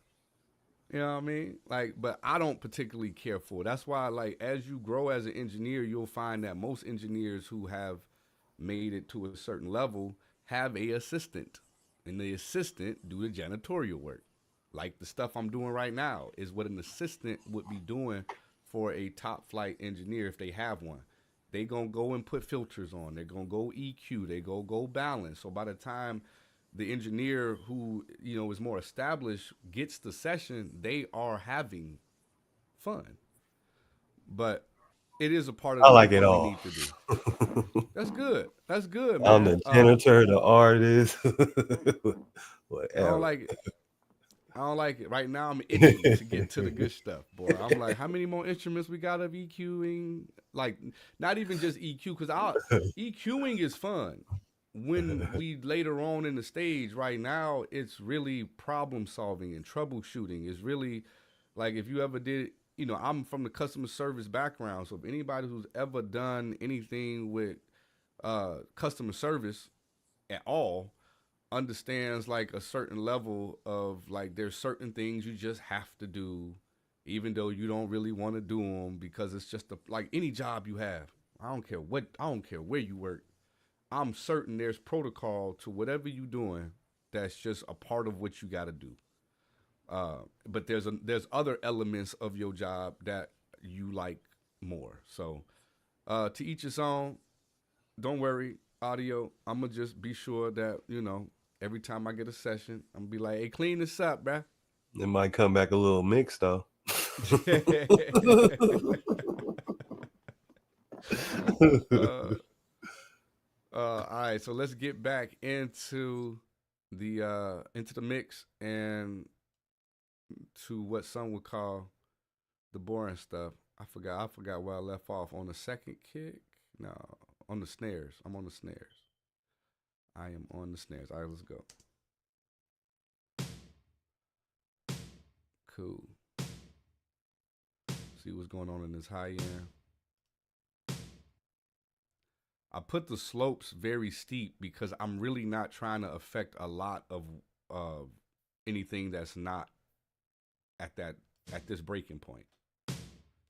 You know what I mean? Like, but I don't particularly care for it. That's why, like, as you grow as an engineer, you'll find that most engineers who have made it to a certain level have a assistant, and the assistant do the janitorial work. Like the stuff I'm doing right now is what an assistant would be doing for a top flight engineer if they have one. They gonna go and put filters on. They're gonna go EQ. They go balance. So by the time the engineer who is more established gets the session, they are having fun. But it is a part of I the like work it that we all. need to do. That's good. That's good, I'm man. the janitor, the artist, I don't whatever. like it. I don't like it. Right now, I'm itching to get to the good stuff, boy. I'm like, how many more instruments we got of EQing? Like, not even just EQ, because EQing is fun. When we later on in the stage, right now, it's really problem solving and troubleshooting. It's really like if you ever did, I'm from the customer service background, so if anybody who's ever done anything with customer service at all understands like a certain level of like there's certain things you just have to do even though you don't really want to do them because it's just like any job you have. I don't care where you work. I'm certain there's protocol to whatever you're doing that's just a part of what you got to do. But there's other elements of your job that you like more. So to each his own. Don't worry, audio. I'm gonna just be sure that every time I get a session, I'm gonna be like, "Hey, clean this up, bruh." It might come back a little mixed though. uh, all right, so let's get back into the mix and to what some would call the boring stuff. I forgot where I left off on the second kick. No, on the snares. I'm on the snares. I am on the snares. All right, let's go. Cool. See what's going on in this high end. I put the slopes very steep because I'm really not trying to affect a lot of anything that's not at this breaking point.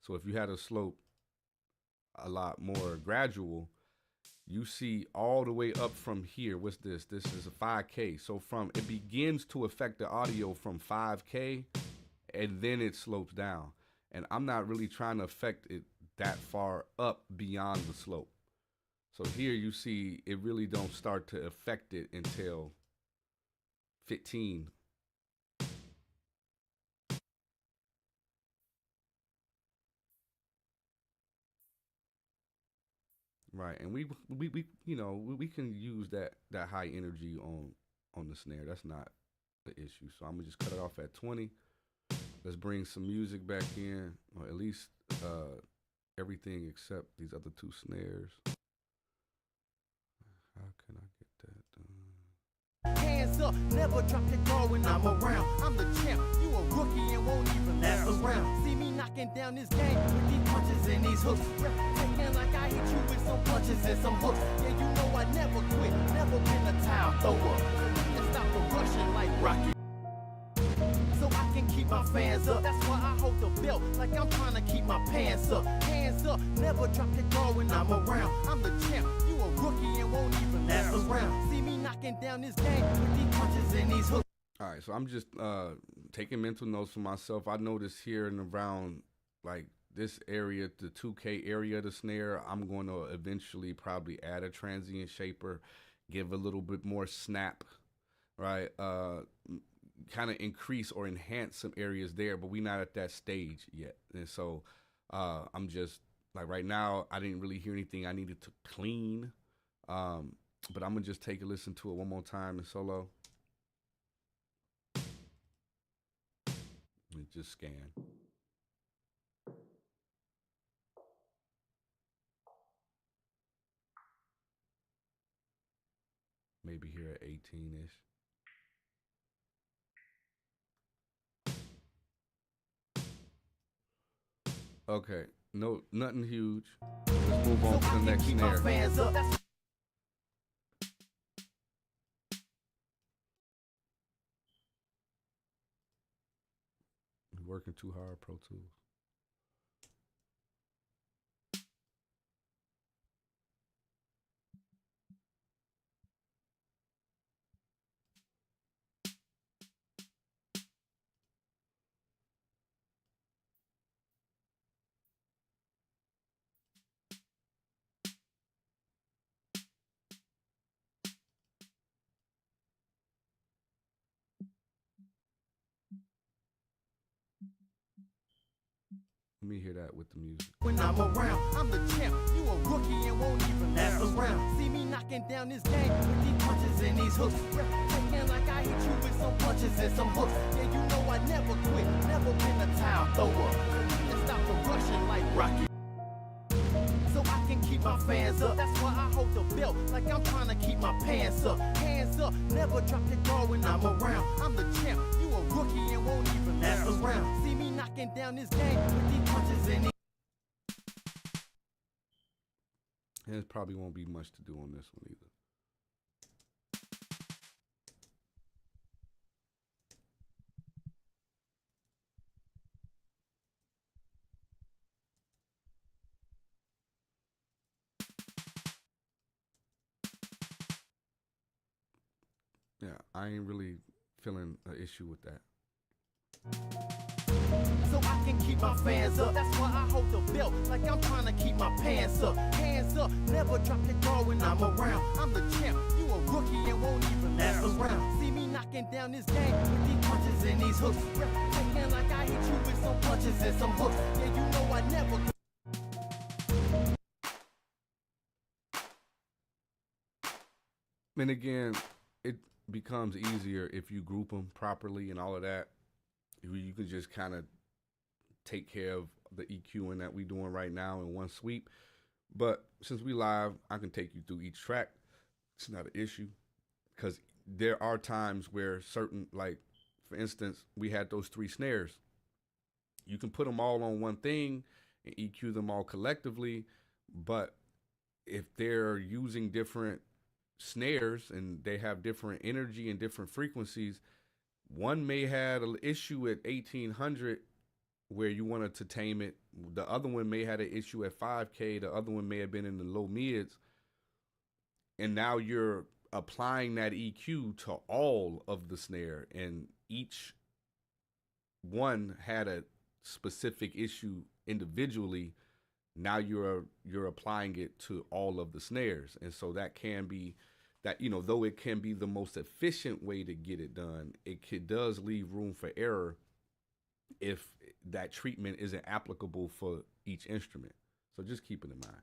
So if you had a slope a lot more gradual, you see all the way up from here. What's this? This is a 5K. So it begins to affect the audio from 5K, and then it slopes down. And I'm not really trying to affect it that far up beyond the slope. So here you see it really don't start to affect it until 15. Right, and we can use that high energy on the snare. That's not the issue. So I'm gonna just cut it off at 20. Let's bring some music back in, or at least everything except these other two snares. How can I get that done? Hands up, never drop your guard when I'm around. I'm the champ, you a rookie and won't even last around. See me knocking down this game with these punches and these hooks. Taking like I hit you with some punches and some hooks. Yeah, you know I never quit, never been a towel thrower. And stop the rushing like Rocky. So I can keep my fans up. That's why I hold the belt like I'm trying to keep my pants up. Hands up, never drop your guard when I'm around. I'm the champ, you a rookie and won't even last around. See me knocking down this game with these punches and these hooks. All right, so I'm just taking mental notes for myself. I noticed here and around like this area, the 2K area of the snare, I'm going to eventually probably add a transient shaper, give a little bit more snap, right? Kind of increase or enhance some areas there, but we're not at that stage yet. And so I'm just like right now, I didn't really hear anything I needed to clean. But I'm gonna just take a listen to it one more time in solo. And just scan. I maybe here at 18-ish. Okay, no, nothing huge. Let's move on to the next snare. Working too hard, Pro Tools. Let me hear that with the music. When I'm around, I'm the champ. You a rookie and won't even mess around. See me knocking down this game with these punches and these hooks. Taking like I hit you with some punches and some hooks. Yeah, you know I never quit, never been a towel thrower. And stop the rushing like Rocky. So I can keep my fans up. That's why I hold the belt like I'm trying to keep my pants up. Hands up, never drop your guard when I'm around. I'm the champ. You a rookie and won't even mess around. See me knocking down this game with these punches and these. And it probably won't be much to do on this one either. Yeah, I ain't really feeling an issue with that. So I can keep my fans up. That's why I hold the belt like I'm trying to keep my pants up. Hands up, never drop your guard when I'm around. I'm the champ. You a rookie and won't even mess around. See me knocking down this game with these punches and these hooks. Taking like I hit you with some punches and some hooks. Yeah, you know I never. And again, it becomes easier if you group them properly and all of that. You can just kind of take care of the EQing that we doing right now in one sweep. But since we live, I can take you through each track. It's not an issue because there are times where certain, like for instance, we had those 3 snares. You can put them all on one thing and EQ them all collectively, but if they're using different snares and they have different energy and different frequencies, one may have an issue at 1800 where you wanted to tame it. The other one may have an issue at 5K. The other one may have been in the low mids. And now you're applying that EQ to all of the snare, and each one had a specific issue individually. Now you're applying it to all of the snares. And so that can be that, you know, though it can be the most efficient way to get it done, it does leave room for error if that treatment isn't applicable for each instrument. So just keep it in mind.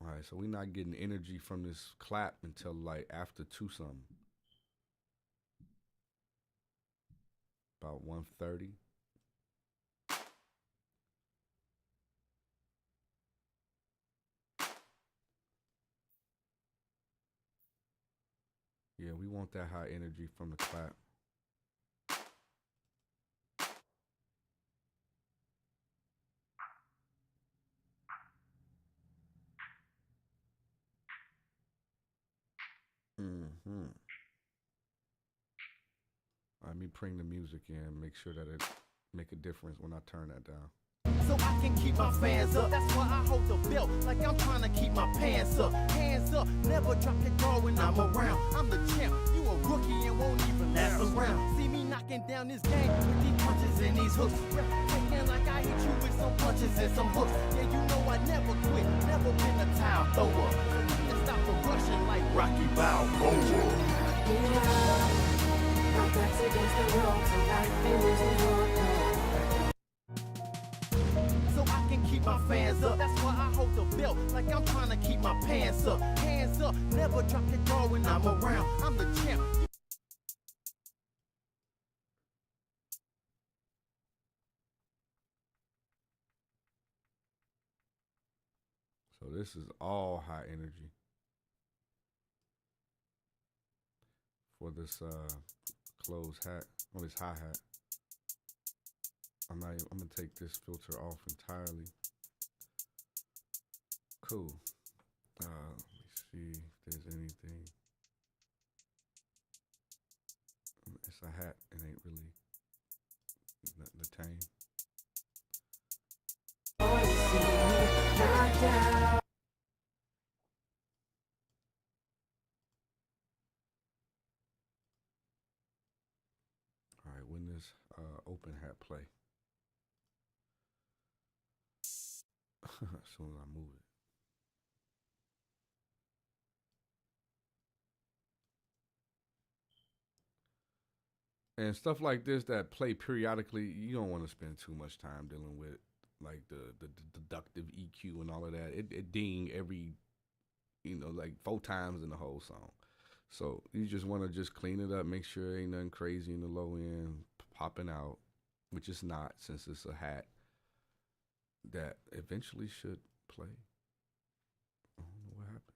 All right, so we're not getting energy from this clap until like after 2 something. About 1:30. Yeah, we want that high energy from the clap. Let me bring the music in, make sure that it make a difference when I turn that down. So I can keep my fans up. That's why I hold the belt like I'm trying to keep my pants up. Hands up, never drop your guard when I'm around. I'm the champ. You a rookie and won't even mess around. See me knocking down this game with these punches and these hooks. Taking like I hit you with some punches and some hooks. Yeah, you know I never quit, never been a towel thrower. And stop the rushing like Rocky Balboa. My back's against the ropes and I ain't losing hope, no. So I can keep my fans up. That's why I hold the belt like I'm trying to keep my pants up. Hands up, never drop your guard when I'm around. I'm the champ. this is all high energy for this closed hat or this hi-hat. I'm gonna take this filter off entirely. Cool. Let me see if there's anything. It's a hat. It ain't really nothing to tame. All right, when this open hat play. As soon as I move it. And stuff like this that play periodically, you don't want to spend too much time dealing with, like the deductive EQ and all of that. It ding every, like 4 times in the whole song. So you just want to just clean it up, make sure there ain't nothing crazy in the low end popping out, which it's not since it's a hat that eventually should play. I don't know what happened.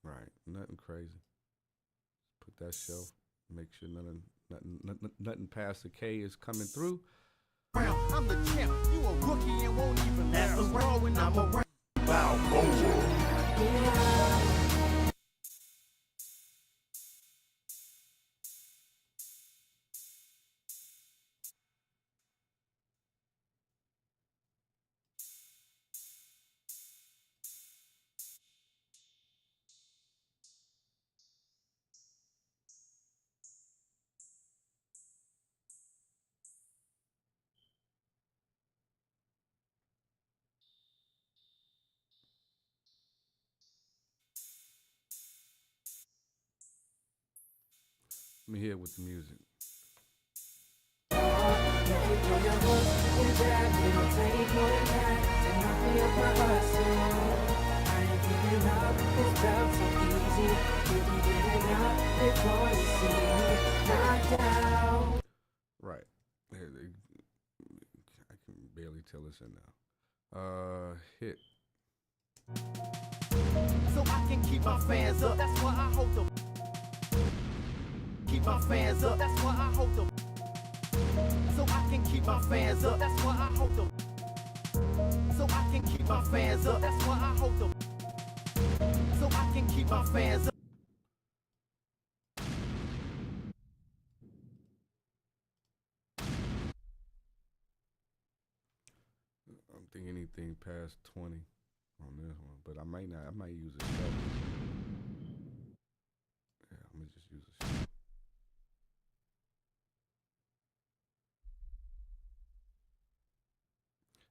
Right, nothing crazy. Put that shelf, make sure nothing past the K is coming through. I'm the champ, you a rookie and won't even last around when I'm around. Let me hear it with the music. Right. I can barely tell this in now. Hit. So I can keep my fans up. That's why I hold the. Keep my fans up. That's why I hold the. So I can keep my fans up. That's why I hold the. So I can keep my fans up. That's why I hold the. So I can keep my fans up. I don't think anything past 20 on this one, but I might not. I might use a shelf. Yeah, I'm gonna just use a shelf.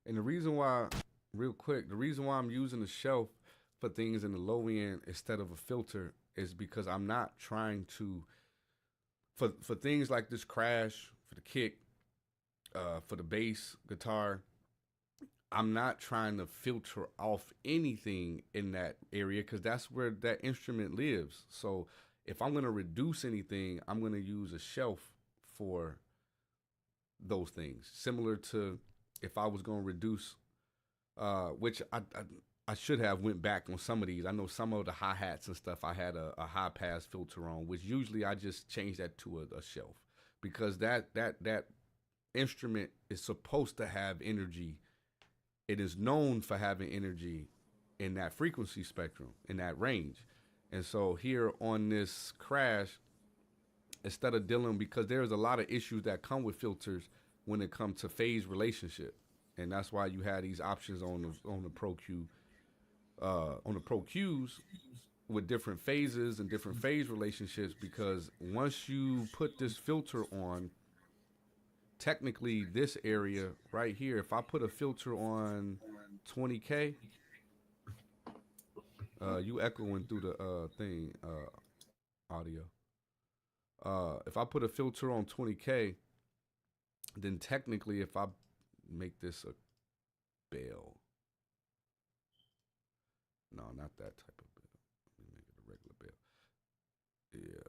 And the reason why, real quick, the reason why I'm using a shelf for things in the low end instead of a filter is because I'm not trying to, for things like this crash, for the kick, for the bass guitar, I'm not trying to filter off anything in that area because that's where that instrument lives. So if I'm going to reduce anything, I'm going to use a shelf for those things. Similar to if I was going to reduce, which I should have went back on some of these. I know some of the hi-hats and stuff I had a high pass filter on, which usually I just change that to a shelf because that instrument is supposed to have energy. It is known for having energy in that frequency spectrum, in that range. And so here on this crash, instead of dealing, because there's a lot of issues that come with filters when it comes to phase relationship. And that's why you have these options on the Pro Q, on the Pro Qs with different phases and different phase relationships, because once you put this filter on, technically this area right here, if I put a filter on 20K, you echoing through the thing, audio. If I put a filter on 20K, then technically if I make this a bell, no, not that type of bell. Let me make it a regular bell. Yeah.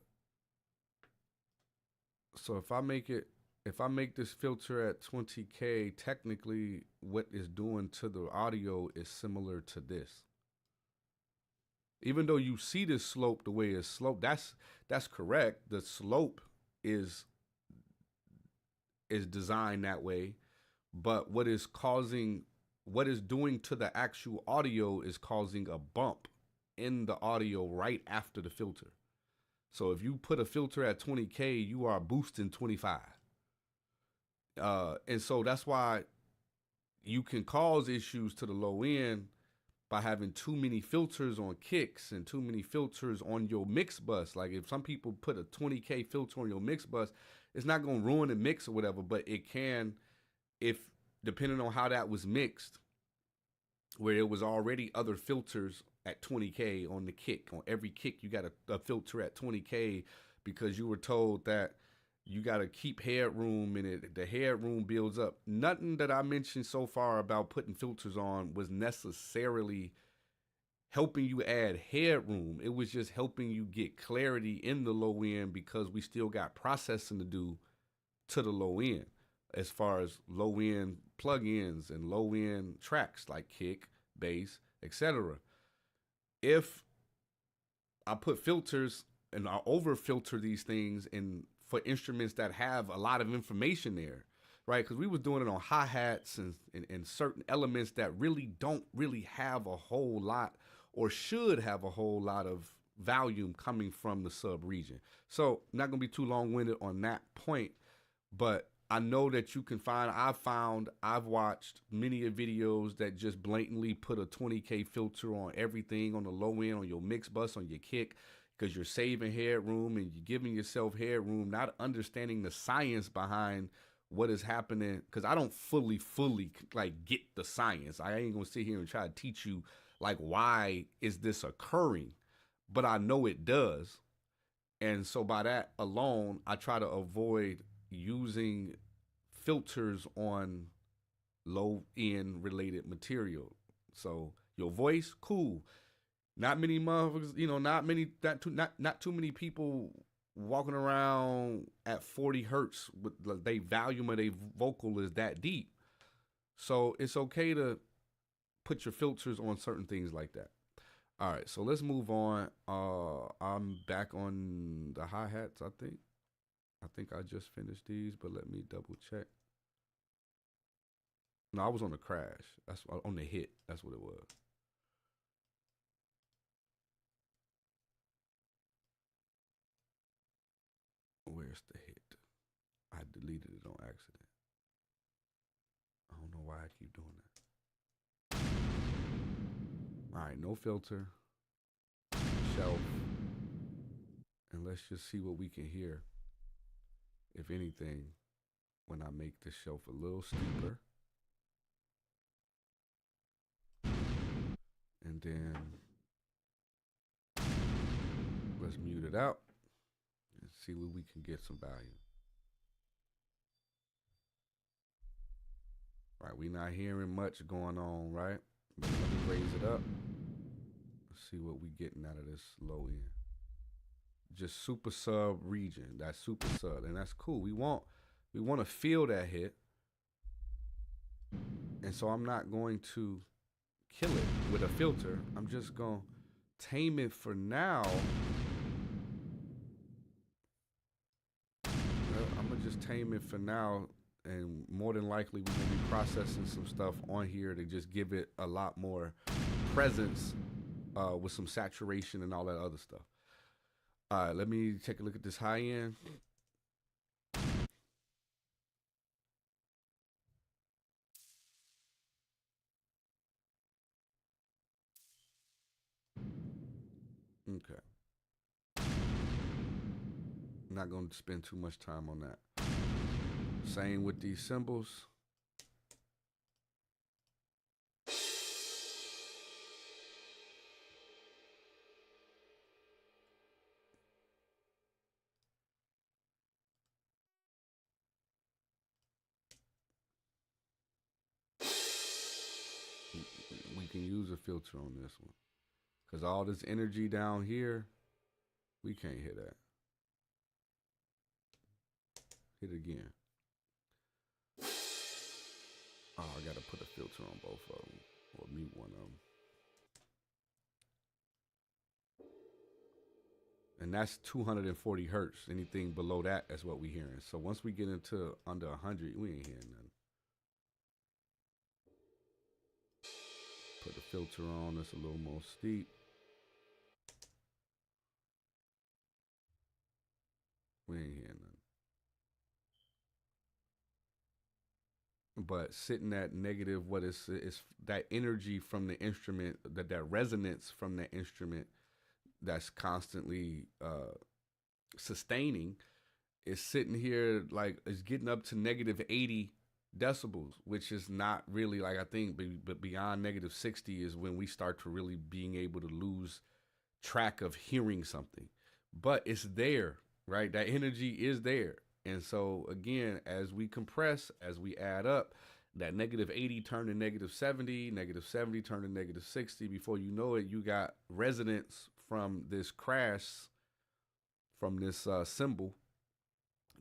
So if I make it if I make this filter at 20K, technically what it's doing to the audio is similar to this. Even though you see this slope the way it's sloped, that's correct. The slope is designed that way, but what is doing to the actual audio is causing a bump in the audio right after the filter. So if you put a filter at 20K, you are boosting 25. And so that's why you can cause issues to the low end by having too many filters on kicks and too many filters on your mix bus. Like if some people put a 20K filter on your mix bus, it's not going to ruin the mix or whatever, but it can, if depending on how that was mixed, where it was already other filters at 20K on the kick. On every kick, you got a filter at 20K because you were told that you got to keep headroom and the headroom builds up. Nothing that I mentioned so far about putting filters on was necessarily helping you add headroom. It was just helping you get clarity in the low end because we still got processing to do to the low end as far as low end plugins and low end tracks like kick, bass, etc. If I put filters and I over filter these things for instruments that have a lot of information there, right? Because we was doing it on hi-hats and certain elements that really don't really have a whole lot or should have a whole lot of volume coming from the sub region. So not gonna be too long-winded on that point, but I know that you can find, I've watched many videos that just blatantly put a 20K filter on everything on the low end, on your mix bus, on your kick, because you're saving headroom and you're giving yourself headroom, not understanding the science behind what is happening. Because I don't fully like get the science. I ain't gonna sit here and try to teach you like why is this occurring, but I know it does. And so by that alone, I try to avoid using filters on low end related material. So your voice, cool. Not many motherfuckers, not too many people walking around at 40 hertz with they volume of their vocal is that deep. So it's okay to put your filters on certain things like that. All right, so let's move on. I'm back on the hi-hats, I think. I think I just finished these, but let me double check. No, I was on the crash. That's on the hit. That's what it was. Where's the hit? I deleted it on accident. I don't know why I keep doing that. All right, no filter. Shelf. And let's just see what we can hear. If anything, when I make the shelf a little steeper. And then let's mute it out and see where we can get some value. Right, we're not hearing much going on, right? But let me raise it up. Let's see what we getting out of this low end. Just super sub region. That's super sub, and that's cool. We want to feel that hit, and so I'm not going to kill it with a filter. I'm just gonna tame it for now. I'm gonna just tame it for now, and more than likely we're gonna be processing some stuff on here to just give it a lot more presence with some saturation and all that other stuff. All right, let me take a look at this high end. Okay. Not going to spend too much time on that. Same with these cymbals. We can use a filter on this one. Because all this energy down here, we can't hear that. Hit it again. Oh, I gotta put a filter on both of them or mute one of them. And that's 240 hertz. Anything below that is what we hearing. So once we get into under 100, we ain't hearing nothing. Put the filter on. It's a little more steep. We ain't hearing nothing. But sitting at negative, what is that energy from the instrument, that resonance from the instrument that's constantly sustaining, is sitting here like it's getting up to negative 80 decibels, which is not really, like, I think, but beyond negative 60 is when we start to really being able to lose track of hearing something. But it's there, right? That energy is there. And so again, as we compress, as we add up, that negative 80 turn to negative 70 turn to negative 60. Before you know it, you got resonance from this crash, from this cymbal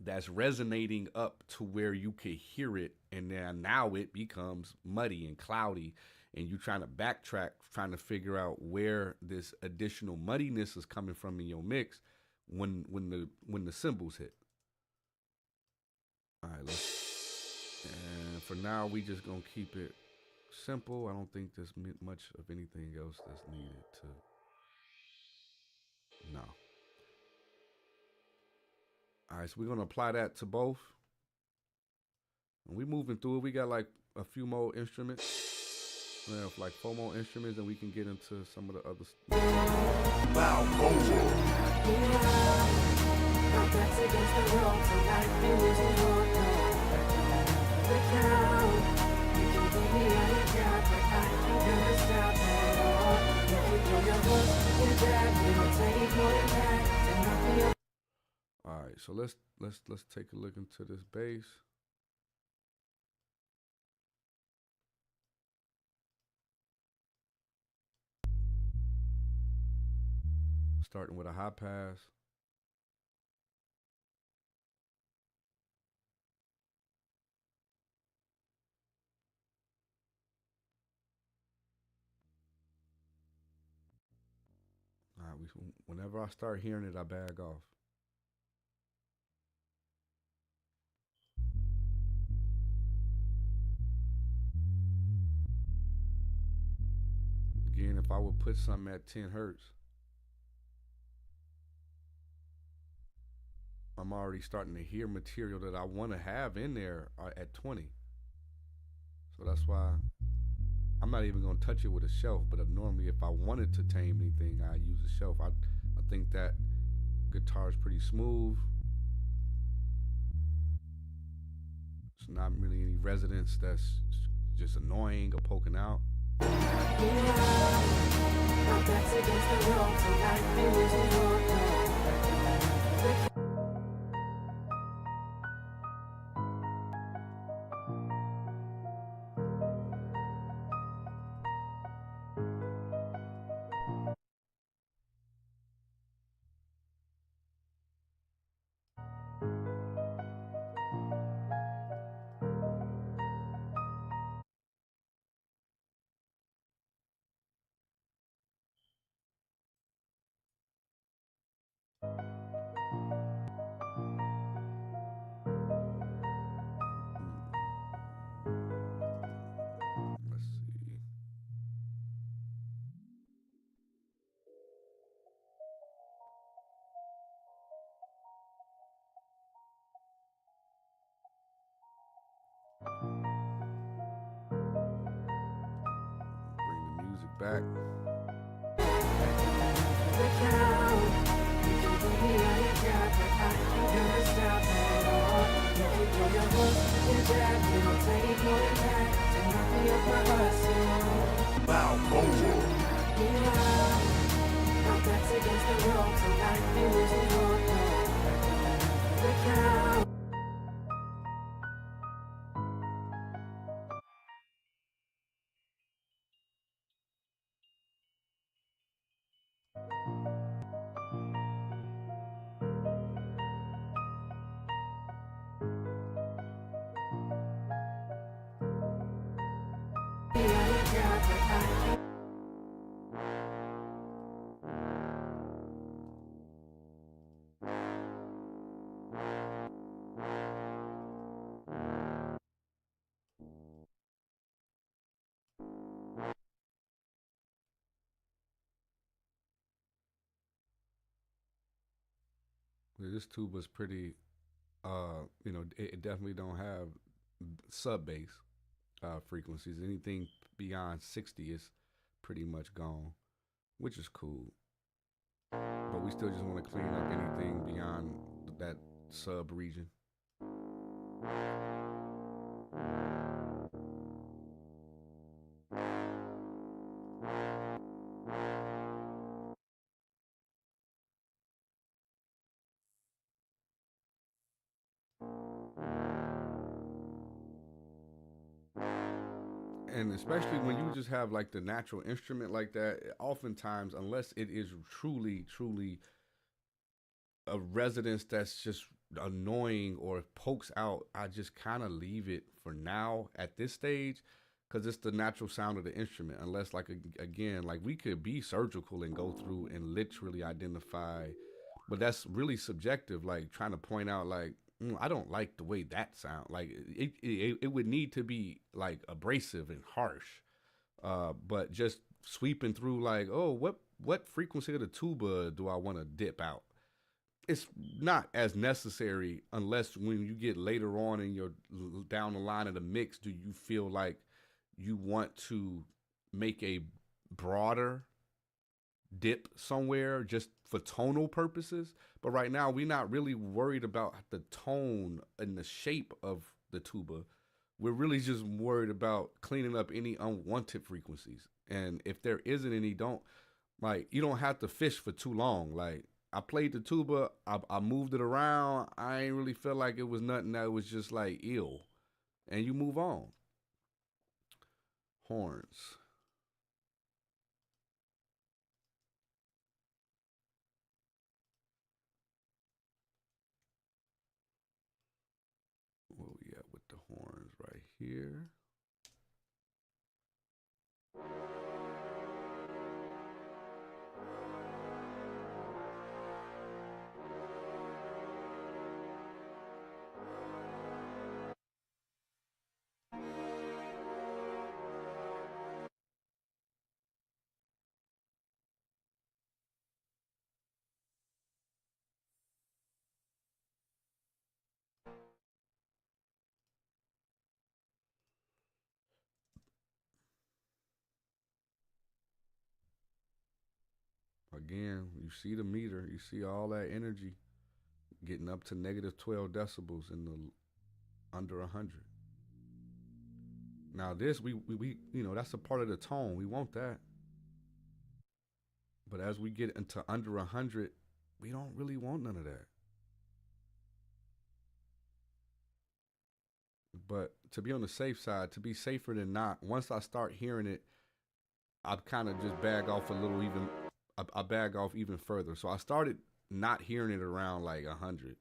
that's resonating up to where you could hear it. And then now it becomes muddy and cloudy, and you trying to backtrack, trying to figure out where this additional muddiness is coming from in your mix when the cymbals hit. All right, and for now, we just gonna keep it simple. I don't think there's much of anything else that's needed to. No. All right, so we're gonna apply that to both. And we moving through it. We got like a few more instruments. We have like 4 more instruments, and we can get into some of the other stuff. Backs against the ropes and I've been losing hope. The count. You can give me all you got, but I ain't gonna stop at all. You can throw your hooks, your jab, it'll take more than that to knock me up. All right, so let's take a look into this bass. Starting with a high pass. All right, whenever I start hearing it, I bag off. Again, if I would put something at 10 hertz, I'm already starting to hear material that I want to have in there at 20. So that's why I'm not even going to touch it with a shelf. But normally, if I wanted to tame anything, I use a shelf. I think that guitar is pretty smooth. It's not really any resonance that's just annoying or poking out. My back's against the ropes and I've been losing hope. Let's see. Bring the music back. The count. You can give me all you got, but I ain't gonna stop at all. You can throw your hooks, your jab, it'll take more than that to knock me off my hustle. My back's against the ropes and I've been losing hope. The count. you got, but I can't. This tuba's pretty, it definitely don't have sub bass frequencies. Anything beyond 60 is pretty much gone, which is cool. But we still just want to clean up anything beyond that sub region. And especially when you just have like the natural instrument like that, oftentimes, unless it is truly, truly a resonance that's just annoying or pokes out, I just kind of leave it for now at this stage because it's the natural sound of the instrument. Unless, like, again, like we could be surgical and go through and literally identify, but that's really subjective. Like trying to point out, like, I don't like the way that sound. Like it would need to be like abrasive and harsh. But just sweeping through, like, oh, what frequency of the tuba do I want to dip out? It's not as necessary unless when you get later on in your down the line of the mix, do you feel like you want to make a broader dip somewhere just for tonal purposes. But right now we're not really worried about the tone and the shape of the tuba. We're really just worried about cleaning up any unwanted frequencies. And if there isn't any, you don't have to fish for too long. Like, I played the tuba, I moved it around. I ain't really feel like it was nothing that was just like ill. And you move on. Horns. Where we at with the horns right here? Again, you see the meter, you see all that energy getting up to negative 12 decibels in the under 100. Now this, we that's a part of the tone. We want that. But as we get into under 100, we don't really want none of that. But to be on the safe side, to be safer than not, once I start hearing it, I kind of just bag off a little even. I bag off even further. So I started not hearing it around like 100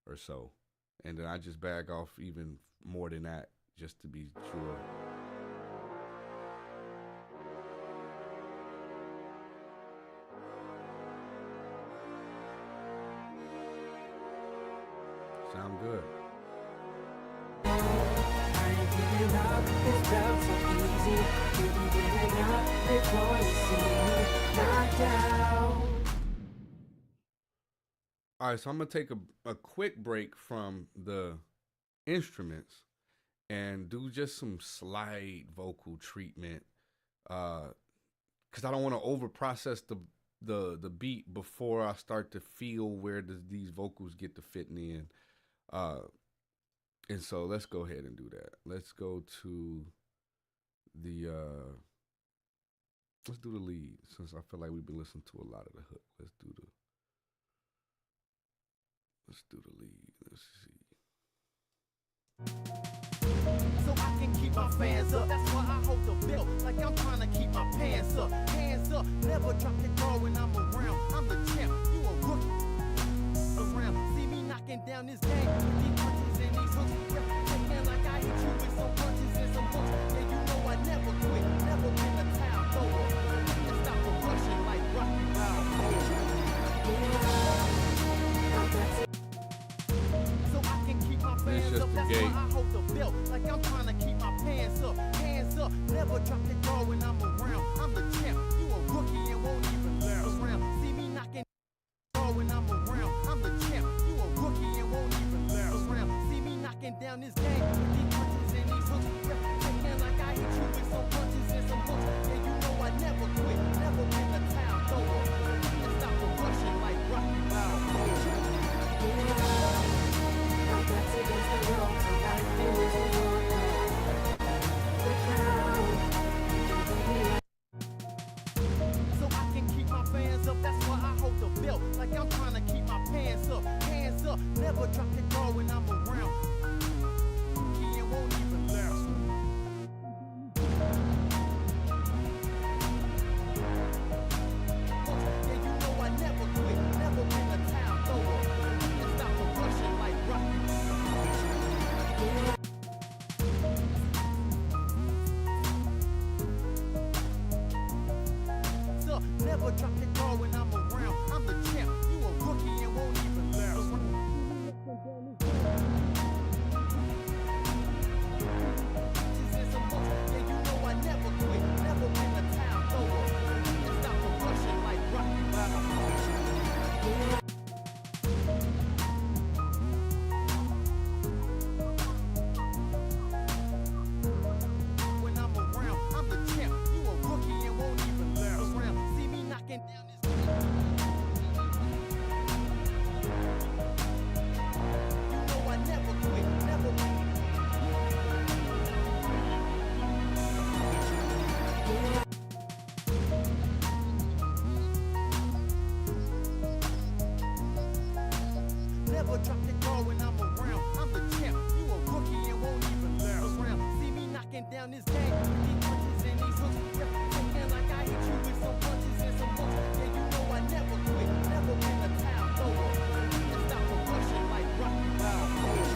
or so. And then I just bag off even more than that just to be sure. Sound good. I ain't giving up, it's felt so easy. You be giving up before you see me knocked out. All right, so I'm going to take a quick break from the instruments and do just some slight vocal treatment because I don't want to over-process the beat before I start to feel where these vocals get to fitting in. And so let's go ahead and do that. Let's go to the let's do the lead, since I feel like we've been listening to a lot of the hook. Let's do the lead. Let's see. So I can keep my fans up. That's why I hold the belt like I'm trying to keep my pants up. Hands up, never drop your guard when I'm around. I'm the champ, you a rookie. Around, see me knocking down this game with these punches and these hooks. Yeah, taking like I hit you with some punches and some hooks. Yeah, you know I I never quit, never been a towel thrower. You can stop the rushing like Rocky Balboa. So I can keep my fans just up, the that's gate. why I hold the belt like I'm trying to keep my pants up. Hands up, never drop the guard when I'm around. I'm the champ, you a rookie and won't even look around. See me knocking guard when I'm around. I'm the champ, you a rookie and won't even look around. See me knocking down this game with these punches and these hooks. Taking like I hit you with some punches and some hooks. Yeah, you know I never quit, never been a towel thrower. You can stop the rushing like Rocky Balboa. My back's against the ropes and I ain't losing hope, no. The crowd, you can give me So I can keep my fans up, that's why I hold the belt like I'm trying to keep my pants up. Hands up, never drop the guard when I'm around. He won't even last. Yeah, you know I never quit, never been a towel thrower. You can stop the rushing like Rocky. Up, never drop the guard when I'm around. I'm the champ, you a rookie and won't even last. Yeah, you know I never quit, never been a towel thrower. You can stop the rushing like Rocky Balboa. When I'm around, I'm the champ. You a rookie and won't even last around. See me knocking down this. You know I never quit, never. Never drop the guard when I'm around. I'm the champ. You a rookie and won't even last around. See me knocking down this game with these punches and these hooks. Taking like I hit you with some punches and some hooks. Yeah, you know I never quit, never been a towel thrower. You can stop the rushing like Rocky Balboa.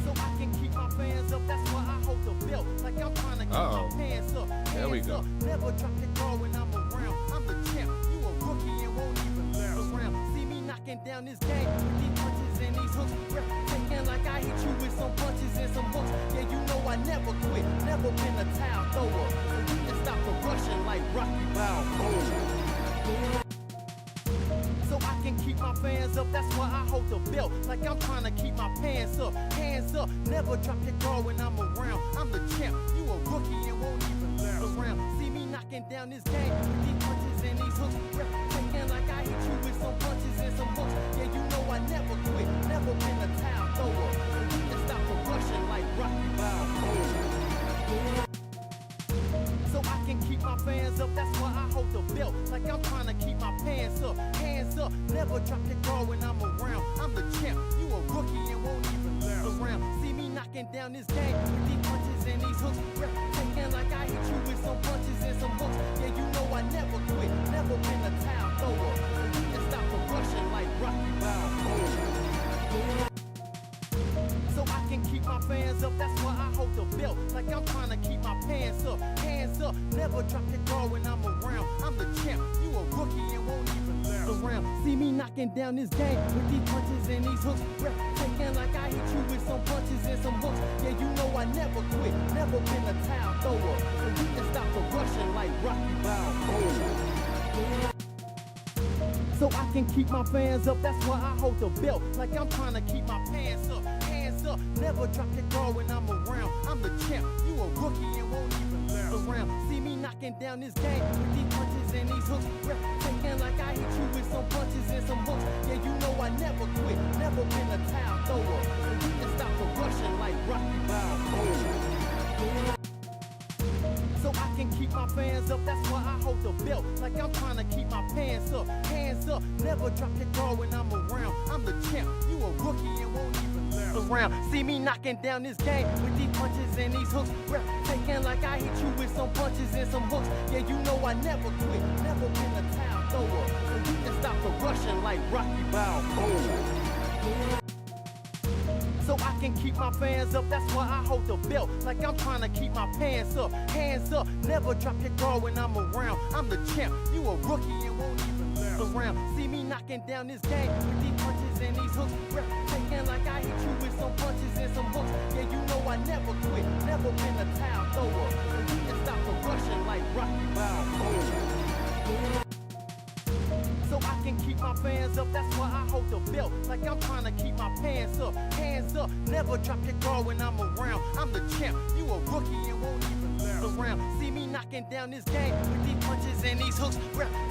So I can keep my fans up, that's why I hold the belt like I'm trying to keep my pants up. There we Hands go. up, never drop the guard when I'm around. I'm the champ, you a rookie and won't even last around. See me knocking down this game with these punches and these hooks. Taking like I hit you with some punches and some hooks. Yeah, you know I never quit, never been a towel thrower. So you can stop the rushing like Rocky Balboa. So I can keep my fans up, that's why I hold the belt like I'm trying to keep my pants up. Hands up, never drop the guard when I'm around. I'm the champ, you a rookie and won't even last around. See me knocking down this game with these punches and these hooks. Taking like I hit you with some punches and some hooks. Yeah, you know I never quit, never been a towel thrower. So you can stop the rushing like Rocky Balboa. So I can keep my fans up, that's why I hold the belt like I'm trying to keep my pants up. Hands up, never drop the guard when I'm around. I'm the champ, you a rookie and won't even last around. See me knocking down this game with these punches and these hooks. Taking like I hit you with some punches and some hooks. Yeah, you know I never quit, never been a towel thrower. So you can stop the rushing like Rocky Balboa. So I can keep my fans up, that's why I hold the belt like I'm trying to keep my pants up. Hands up, never drop the guard when I'm around. I'm the champ, you a rookie and won't even last around. See me knocking down this game with these punches and these hooks. Taking like I hit you with some punches and some hooks. Yeah, you know I never quit, never been a towel thrower. So you can stop the rushing like Rocky Balboa. So I can keep my fans up, that's why I hold the belt like I'm trying to keep my pants up. Hands up, never drop the guard when I'm around. I'm the champ, you a rookie and won't even last around. See me knocking down this game with these punches and these hooks. Taking like I hit you with some punches and some hooks. Yeah, you know I never quit, never been a towel thrower. So you can stop the rushing like Rocky Balboa. So I can keep my fans up, that's why I hold the belt like I'm trying to keep my pants up. Hands up, never drop the guard when I'm around. I'm the champ, you a rookie and won't even last around. See me knocking down this game with these punches and these hooks. Taking like I hit you with some punches and some hooks. Yeah, you know I never quit, never been a towel thrower. So you can stop the rushing like Rocky Balboa. so I can keep my fans up. That's why I hold the belt like I'm trying to keep my pants up. Hands up, never drop your guard when I'm around. I'm the champ, you a rookie and won't even mess around. See me knocking down this game with these punches and these hooks. Taking like I hit you with some punches and some hooks. Yeah, you know I never quit, never been a towel thrower. So you can stop the rushing like Rocky Balboa. So I can keep my fans up, that's why I hold the belt like I'm trying to keep my pants up. Hands up, never drop your guard when I'm around. I'm the champ, you a rookie and won't even mess around. See me knocking down this game with these punches and these hooks.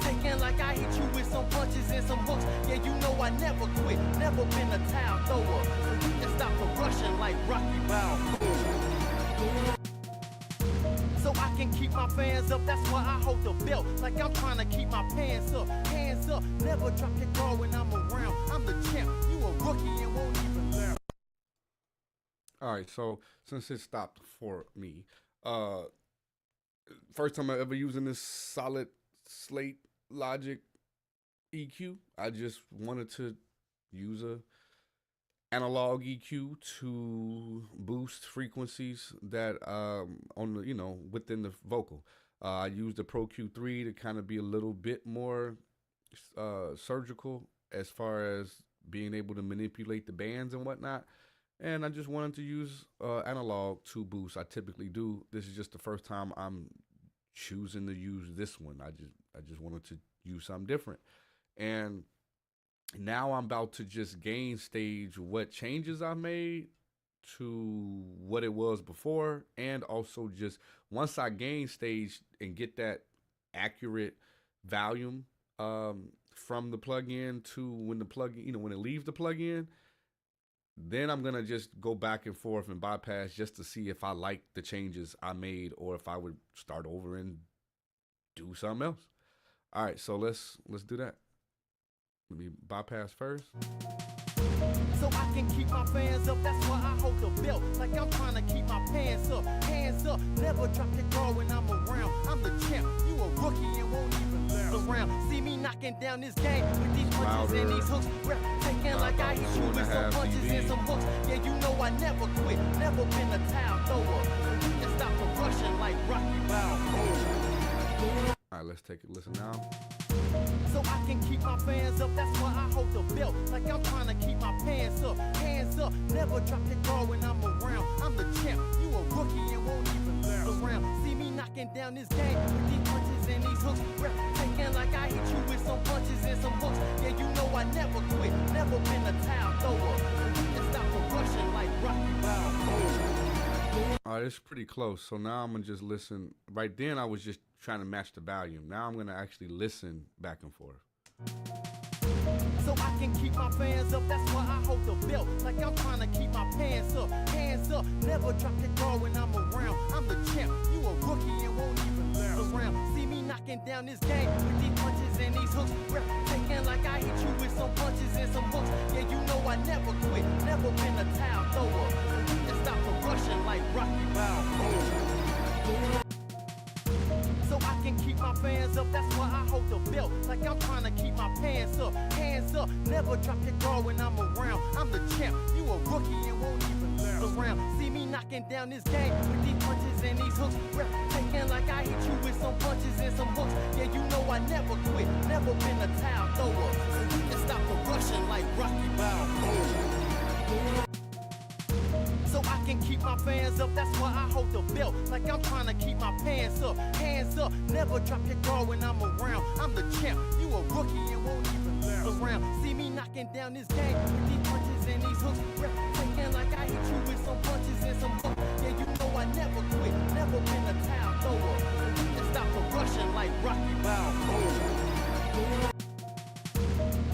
Taking like I hit you with some punches and some hooks. Yeah, you know I never quit, never been a towel thrower. So you can stop the rushing like Rocky Balboa. So I can keep my fans up, that's why I hold the belt like I'm trying to keep my pants up. Hands up, never drop your guard when I'm around. I'm the champ, you a rookie and won't even mess. All right, so since it stopped for me, first time I ever using this solid slate logic EQ, I just wanted to use a analog EQ to boost frequencies that on the within the vocal. I used the Pro Q3 to kind of be a little bit more surgical as far as being able to manipulate the bands and whatnot. And I just wanted to use analog to boost. I typically do. This is just the first time I'm choosing to use this one. I just wanted to use something different. And now I'm about to just gain stage what changes I made to what it was before, and also just once I gain stage and get that accurate volume from the plugin to when the plugin, when it leaves the plugin, then I'm gonna just go back and forth and bypass just to see if I like the changes I made or if I would start over and do something else. All right, so let's do that. Let me bypass first. So I can keep my fans up, that's why I hold the belt like I'm trying to keep my pants up. Hands up, never drop your guard when I'm around. I'm the champ, you a rookie and won't even mess around. See me knocking down this game with these punches and these hooks. Taking like I hit you with some punches and some hooks. Yeah, you know I never quit, never been a towel thrower. So you can stop the rushing like Rocky Balboa. All right, let's take a listen now. So I can keep my fans up, that's why I hold the belt like I'm trying to keep my pants up. Hands up, never drop your guard when I'm around. I'm the champ, you a rookie and won't even mess around. See me knocking down this game with these punches and these hooks. Taking like I hit you with some punches and some hooks. Yeah, you know I never quit, never been a towel thrower. So you can stop the rushing like Rocky Balboa. All right, it's pretty close. So now I'm gonna just listen. Right then I was just trying to match the volume. Now I'm gonna actually listen back and forth. So I can keep my fans up, that's why I hold the belt like I'm trying to keep my pants up. Hands up, never drop your guard when I'm around. I'm the champ, you a rookie and won't even mess around. See me knocking down this game with these punches and these hooks. Taking like I hit you with some punches and some hooks. Yeah, you know I never quit, never been a towel thrower. So you can stop the rushing like Rocky Balboa. So I can keep my fans up, that's why I hold the belt like I'm trying to keep my pants up. Hands up, never drop your guard when I'm around. I'm the champ, you a rookie and won't even mess around. See me knocking down this game with these punches and these hooks. Taking like I hit you with some punches and some hooks. Yeah, you know I never quit, never been a towel thrower. So you can stop the rushing like Rocky Balboa. So I can keep my fans up, that's why I hold the belt like I'm trying to keep my pants up. Hands up, never drop your guard when I'm around. I'm the champ, you a rookie and won't even mess around. See me knocking down this game with these punches and these hooks. Taking like I hit you with some punches and some hooks. Yeah, you know I never quit, never been a towel thrower. So you can stop the rushing like Rocky Balboa.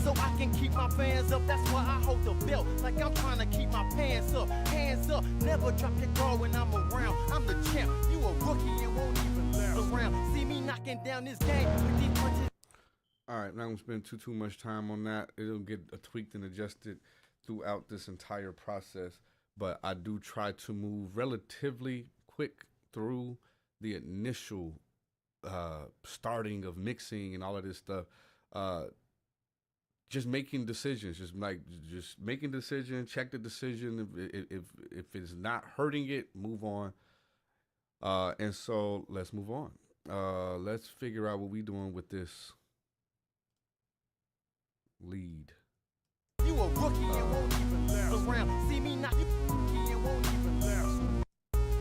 So I can keep my fans up, that's why I hold the belt like I'm trying to keep my pants up. Hands up, never drop your guard when I'm around. I'm the champ, you a rookie and won't even mess around. See me knocking down this game with these punches. All right, not gonna spend too much time on that. It'll get tweaked and adjusted throughout this entire process, but I do try to move relatively quick through the initial starting of mixing and all of this stuff. just making decisions, just making decisions. Check the decision. If it's not hurting it, move on. And so let's move on. Let's figure out what we doing with this lead. You a rookie and won't even last around. See me not you rookie and won't even last.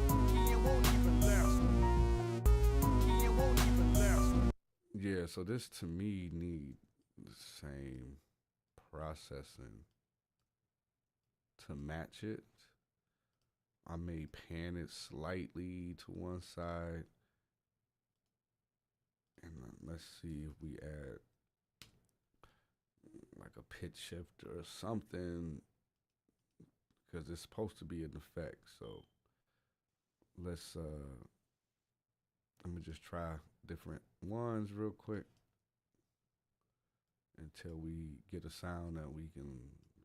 Rookie and won't even last. Rookie and won't even last. Yeah, so this to me need the same processing to match it. I may pan it slightly to one side. And let's see if we add like a pitch shifter or something, because it's supposed to be an effect. So let's I'm gonna just try different ones real quick until we get a sound that we can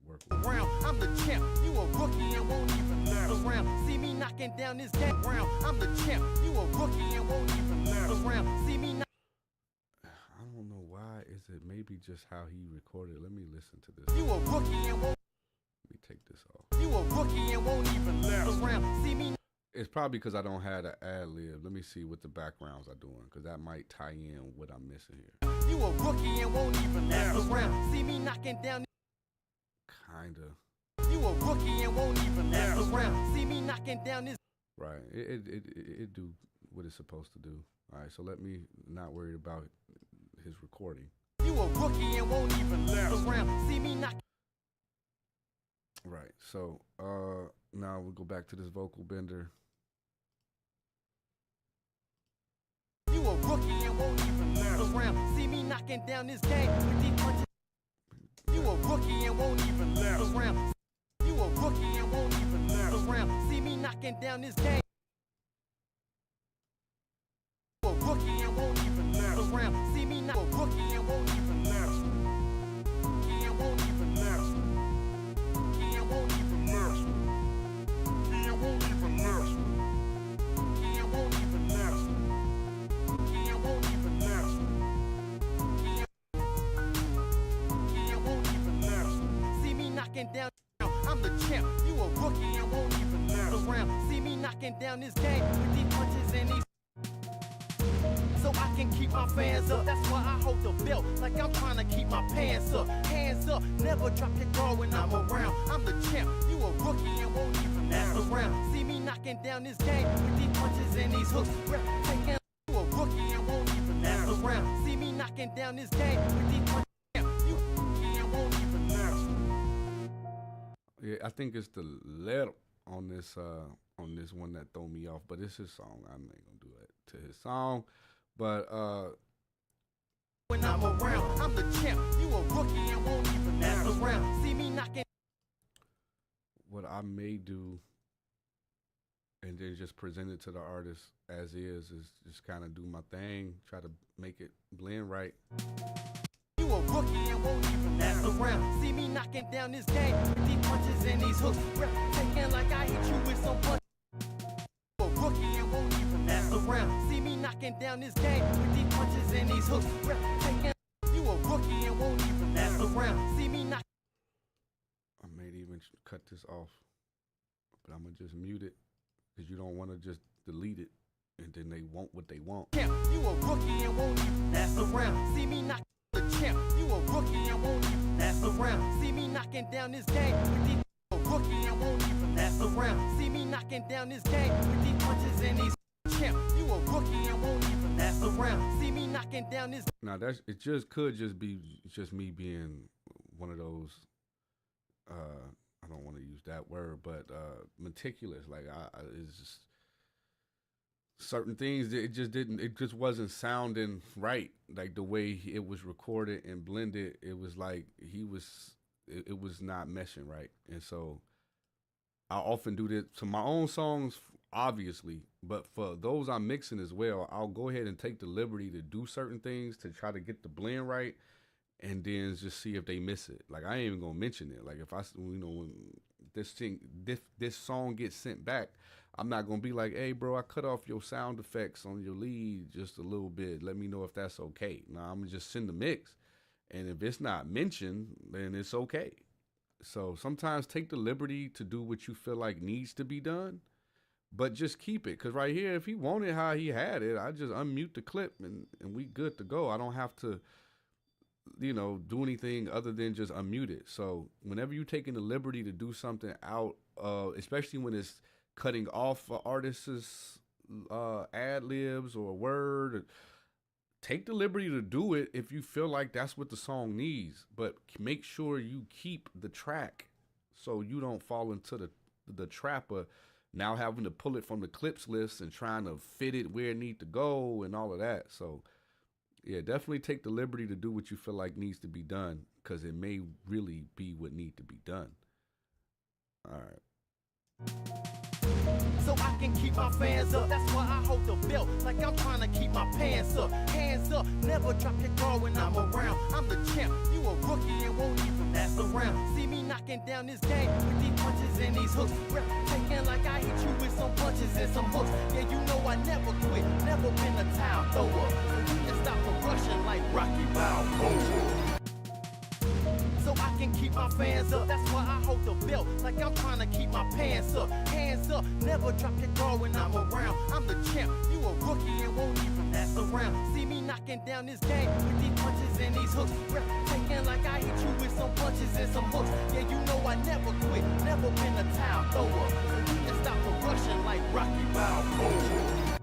work with. Round, I'm the champ. You a rookie and won't even last around. See me knocking down this game round. I'm the champ. You a rookie and won't even last around. See me. I don't know why. Is it maybe just how he recorded? Let me listen to this. You a rookie and won't. Let me take this off. You a rookie and won't even last around. See me. It's probably because I don't have an ad lib. Let me see what the backgrounds are doing, because that might tie in what I'm missing here. You a rookie and won't even last around. See me knocking down. Kinda. You a rookie and won't even last around. See me knocking down this. Right. It do what it's supposed to do. All right. So let me not worry about his recording. You a rookie and won't even last around. See me knocking. Right. So now we'll go back to this vocal bender. You a rookie and won't even last around. See me knocking down this game with these punches. You a rookie and won't even last around. You a rookie and won't even last around. See me knocking down this game. You a rookie and won't even last around. See me knock a rookie and won't even last. Rookie and won't even last. Rookie and won't even last. Rookie and won't even last. Rookie and won't even last. Rookie and won't even last. Knocking down, I'm the champ. You a rookie and won't even last around. See me knocking down this game with these punches and these. So I can keep my fans up. That's why I hold the belt like I'm trying to keep my pants up. Hands up, never drop your guard when I'm around. I'm the champ. You a rookie and won't even last around. See me knocking down this game with these punches and these hooks. Taking you a rookie and won't even last around. See me knocking down this game with these punches. You a rookie and won't even last. Yeah, I think it's the letter on this one that throw me off, but it's his song. I ain't gonna do that to his song. But when I'm around, I'm the champ. You a rookie and won't even last around. See me knocking. What I may do, and then just present it to the artist as is just kind of do my thing, try to make it blend right. You a rookie and won't even last around. See me knocking down this game with these punches and these hooks. Taking like I hit you with some punch. You a rookie and won't even last around. See me knocking down this game with these punches and these hooks. Taking you a rookie and won't even last around. See me knock. I may even cut this off, but I'm gonna just mute it because you don't want to just delete it and then they want what they want. You a rookie and won't even last around. See me knock. The champ, you a rookie and won't even last around. See me knocking down this game with these. A rookie and won't even last around. See me knocking down this game with these punches and these. Champ, you a rookie and won't even last around. See me knocking down this. Now it just could just be just me being one of those. I don't want to use that word, but meticulous. Like it's just certain things it just wasn't sounding right. Like the way it was recorded and blended, it was like it was not meshing right. And so I often do this to my own songs, obviously, but for those I'm mixing as well, I'll go ahead and take the liberty to do certain things to try to get the blend right, and then just see if they miss it. Like I ain't even gonna mention it. Like if when this song gets sent back, I'm not gonna be like, hey bro, I cut off your sound effects on your lead just a little bit. Let me know if that's okay. No, I'm gonna just send the mix, And if it's not mentioned, then it's okay. So sometimes take the liberty to do what you feel like needs to be done, but just keep it. Because right here, if he wanted how he had it, I just unmute the clip and we good to go. I don't have to, do anything other than just unmute it. So whenever you're taking the liberty to do something out, especially when it's cutting off an artist's ad libs or a word, take the liberty to do it if you feel like that's what the song needs, but make sure you keep the track so you don't fall into the trap of now having to pull it from the clips list and trying to fit it where it needs to go and all of that. So yeah, definitely take the liberty to do what you feel like needs to be done, because it may really be what need to be done. All right. So I can keep my fans up. That's why I hold the belt like I'm trying to keep my pants up. Hands up, never drop your guard when I'm around. I'm the champ, you a rookie and won't even last around. See me knocking down this game with these punches and these hooks. Taking like I hit you with some punches and some hooks. Yeah, you know I never quit, never been a towel thrower. So you can stop the rushing like Rocky Balboa. So I can keep my fans up. That's why I hold the belt like I'm trying to keep my pants up. Hands up, never drop your guard when I'm around. I'm the champ, you a rookie and won't even last around. See me knocking down this game with these punches and these hooks. Taking like I hit you with some punches and some hooks. Yeah, you know I never quit, never been a towel thrower. So you can stop the rushing like Rocky Balboa.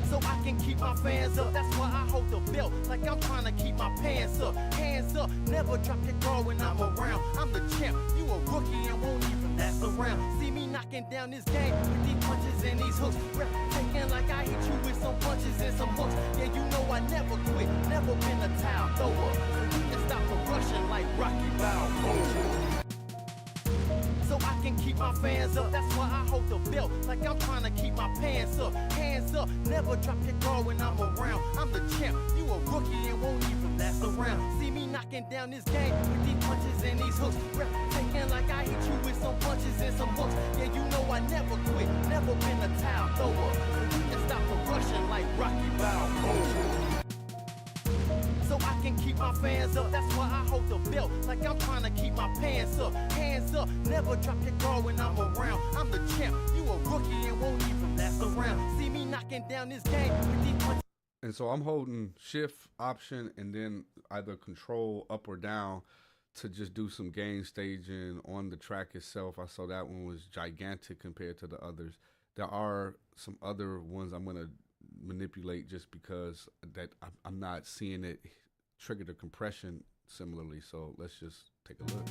So I can keep my fans up. That's why I hold the belt like I'm trying to keep my pants up. Hands up, never drop your guard when I'm around. I'm the champ, you a rookie and won't even last around. See me knocking down this game with these punches and these hooks. Taking like I hit you with some punches and some hooks. Yeah, you know I never quit, never been a towel thrower. So you can stop the rushing like Rocky Balboa. So I can keep my fans up. That's why I hold the belt like I'm trying to keep my pants up. Hands up, never drop your guard when I'm around. I'm the champ, you a rookie and won't even last around. See me knocking down this game with these punches and these hooks. Taking like I hit you with some punches and some hooks. Yeah, you know I never quit, never been a towel thrower. So you can stop the rushing like Rocky Balboa. So I can keep my fans up. That's why I hold the belt like I'm trying to keep my pants up. Hands up, never drop your guard when I'm around. I'm the champ, you a rookie and won't even last around. See me knocking down this game with these punches. And so I'm holding shift, option, and then either control up or down to just do some gain staging on the track itself. I saw that one was gigantic compared to the others. There are some other ones I'm going to manipulate just because that I'm not seeing it trigger the compression similarly. So let's just take a look.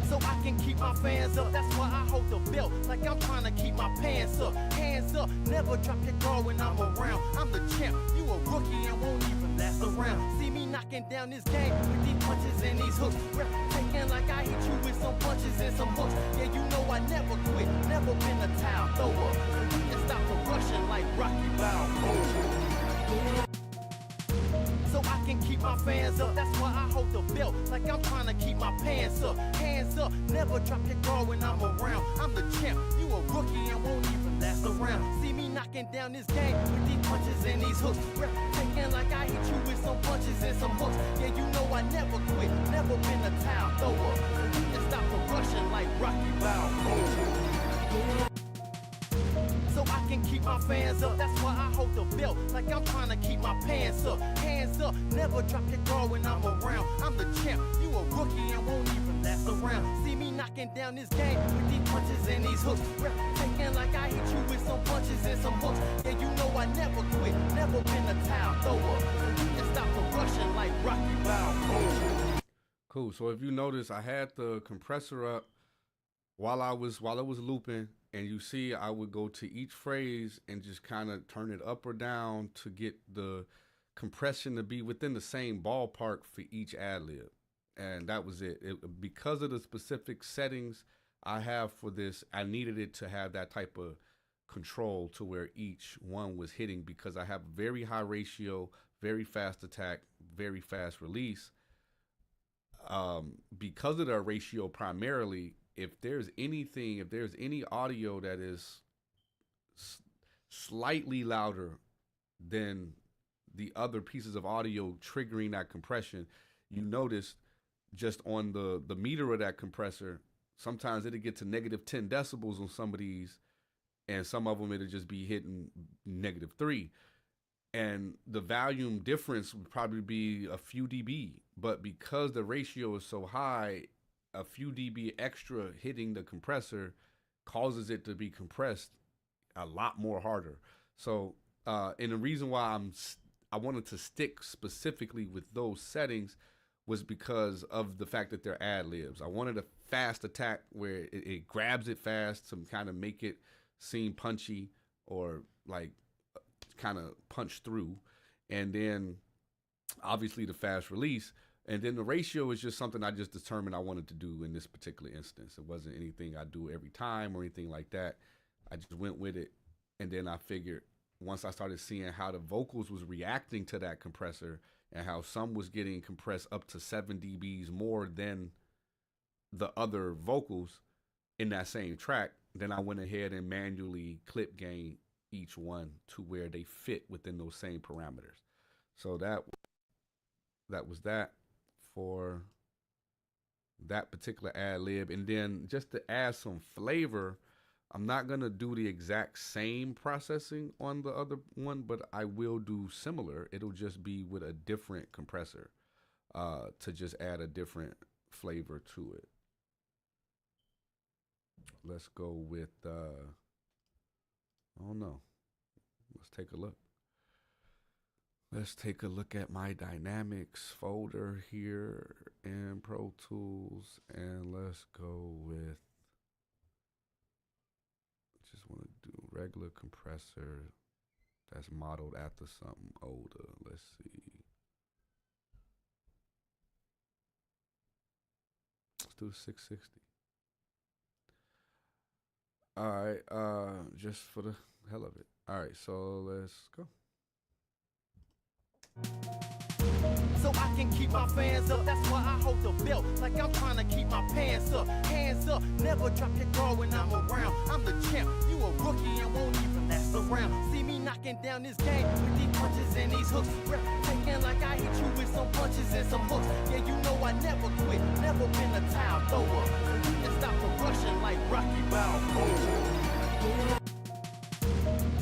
So I can keep my fans up. That's why I hold the belt like I'm trying to keep my pants up. Hands up, never drop your guard when I'm around. I'm the champ, you a rookie and won't even last around. See me knocking down this game with these punches and these hooks. Taking like I hit you with some punches and some hooks. Yeah, you know I never quit, never been a towel thrower. So you can stop the rushing like Rocky Balboa. So I can keep my fans up. That's why I hold the belt like I'm trying to keep my pants up. Hands up, never drop your guard when I'm around. I'm the champ, you a rookie and won't even last around. See me knocking down this game with these punches and these hooks. Taking like I hit you with some punches and some hooks. Yeah, you know I never quit, never been a towel thrower. So you can stop the rushing like Rocky Balboa. So I can keep my fans up. That's why I hold the belt like I'm trying to keep my pants up. Hands up, never drop your guard when I'm around. I'm the champ, you a rookie and won't even last around. See me knocking down this game with these punches and these hooks. Taking like I hit you with some punches and some hooks. Yeah, you know I never quit, never been a towel thrower. So you can stop the rushing like Rocky Balboa. Cool. So if you notice, I had the compressor up while I was looping. And you see, I would go to each phrase and just kind of turn it up or down to get the compression to be within the same ballpark for each ad lib. And that was it. Because of the specific settings I have for this, I needed it to have that type of control to where each one was hitting, because I have very high ratio, very fast attack, very fast release. Because of the ratio primarily, if there's any audio that is slightly louder than the other pieces of audio triggering that compression, you notice just on the meter of that compressor, sometimes it'll get to negative 10 decibels on some of these, and some of them it'll just be hitting negative 3. And the volume difference would probably be a few dB, but because the ratio is so high, a few dB extra hitting the compressor causes it to be compressed a lot more harder. So, and the reason why I wanted to stick specifically with those settings was because of the fact that they're ad libs. I wanted a fast attack where it grabs it fast to kind of make it seem punchy or like kind of punch through, and then obviously the fast release, and then the ratio is just something I just determined I wanted to do in this particular instance. It wasn't anything I do every time or anything like that. I just went with it, and then I figured once I started seeing how the vocals was reacting to that compressor and how some was getting compressed up to 7 dBs more than the other vocals in that same track, then I went ahead and manually clip gained each one to where they fit within those same parameters. So that was that for that particular ad lib. And then just to add some flavor, I'm not gonna do the exact same processing on the other one, but I will do similar. It'll just be with a different compressor to just add a different flavor to it. Let's go with I don't know. Let's take a look. Let's take a look at my dynamics folder here in Pro Tools, and let's go with, just want to do regular compressor that's modeled after something older. Let's see. Let's do 660. All right, just for the hell of it. All right, so let's go. So I can keep my fans up, that's why I hold the belt like I'm trying to keep my pants up. Hands up, never drop your guard when I'm around. I'm the champ, you a rookie and won't even last around. See me knocking down this game with these punches and these hooks. Rep taking like I hit you with some punches and some hooks. Yeah, you know I never quit, never been a towel thrower. So you can stop the rushing like Rocky Balboa.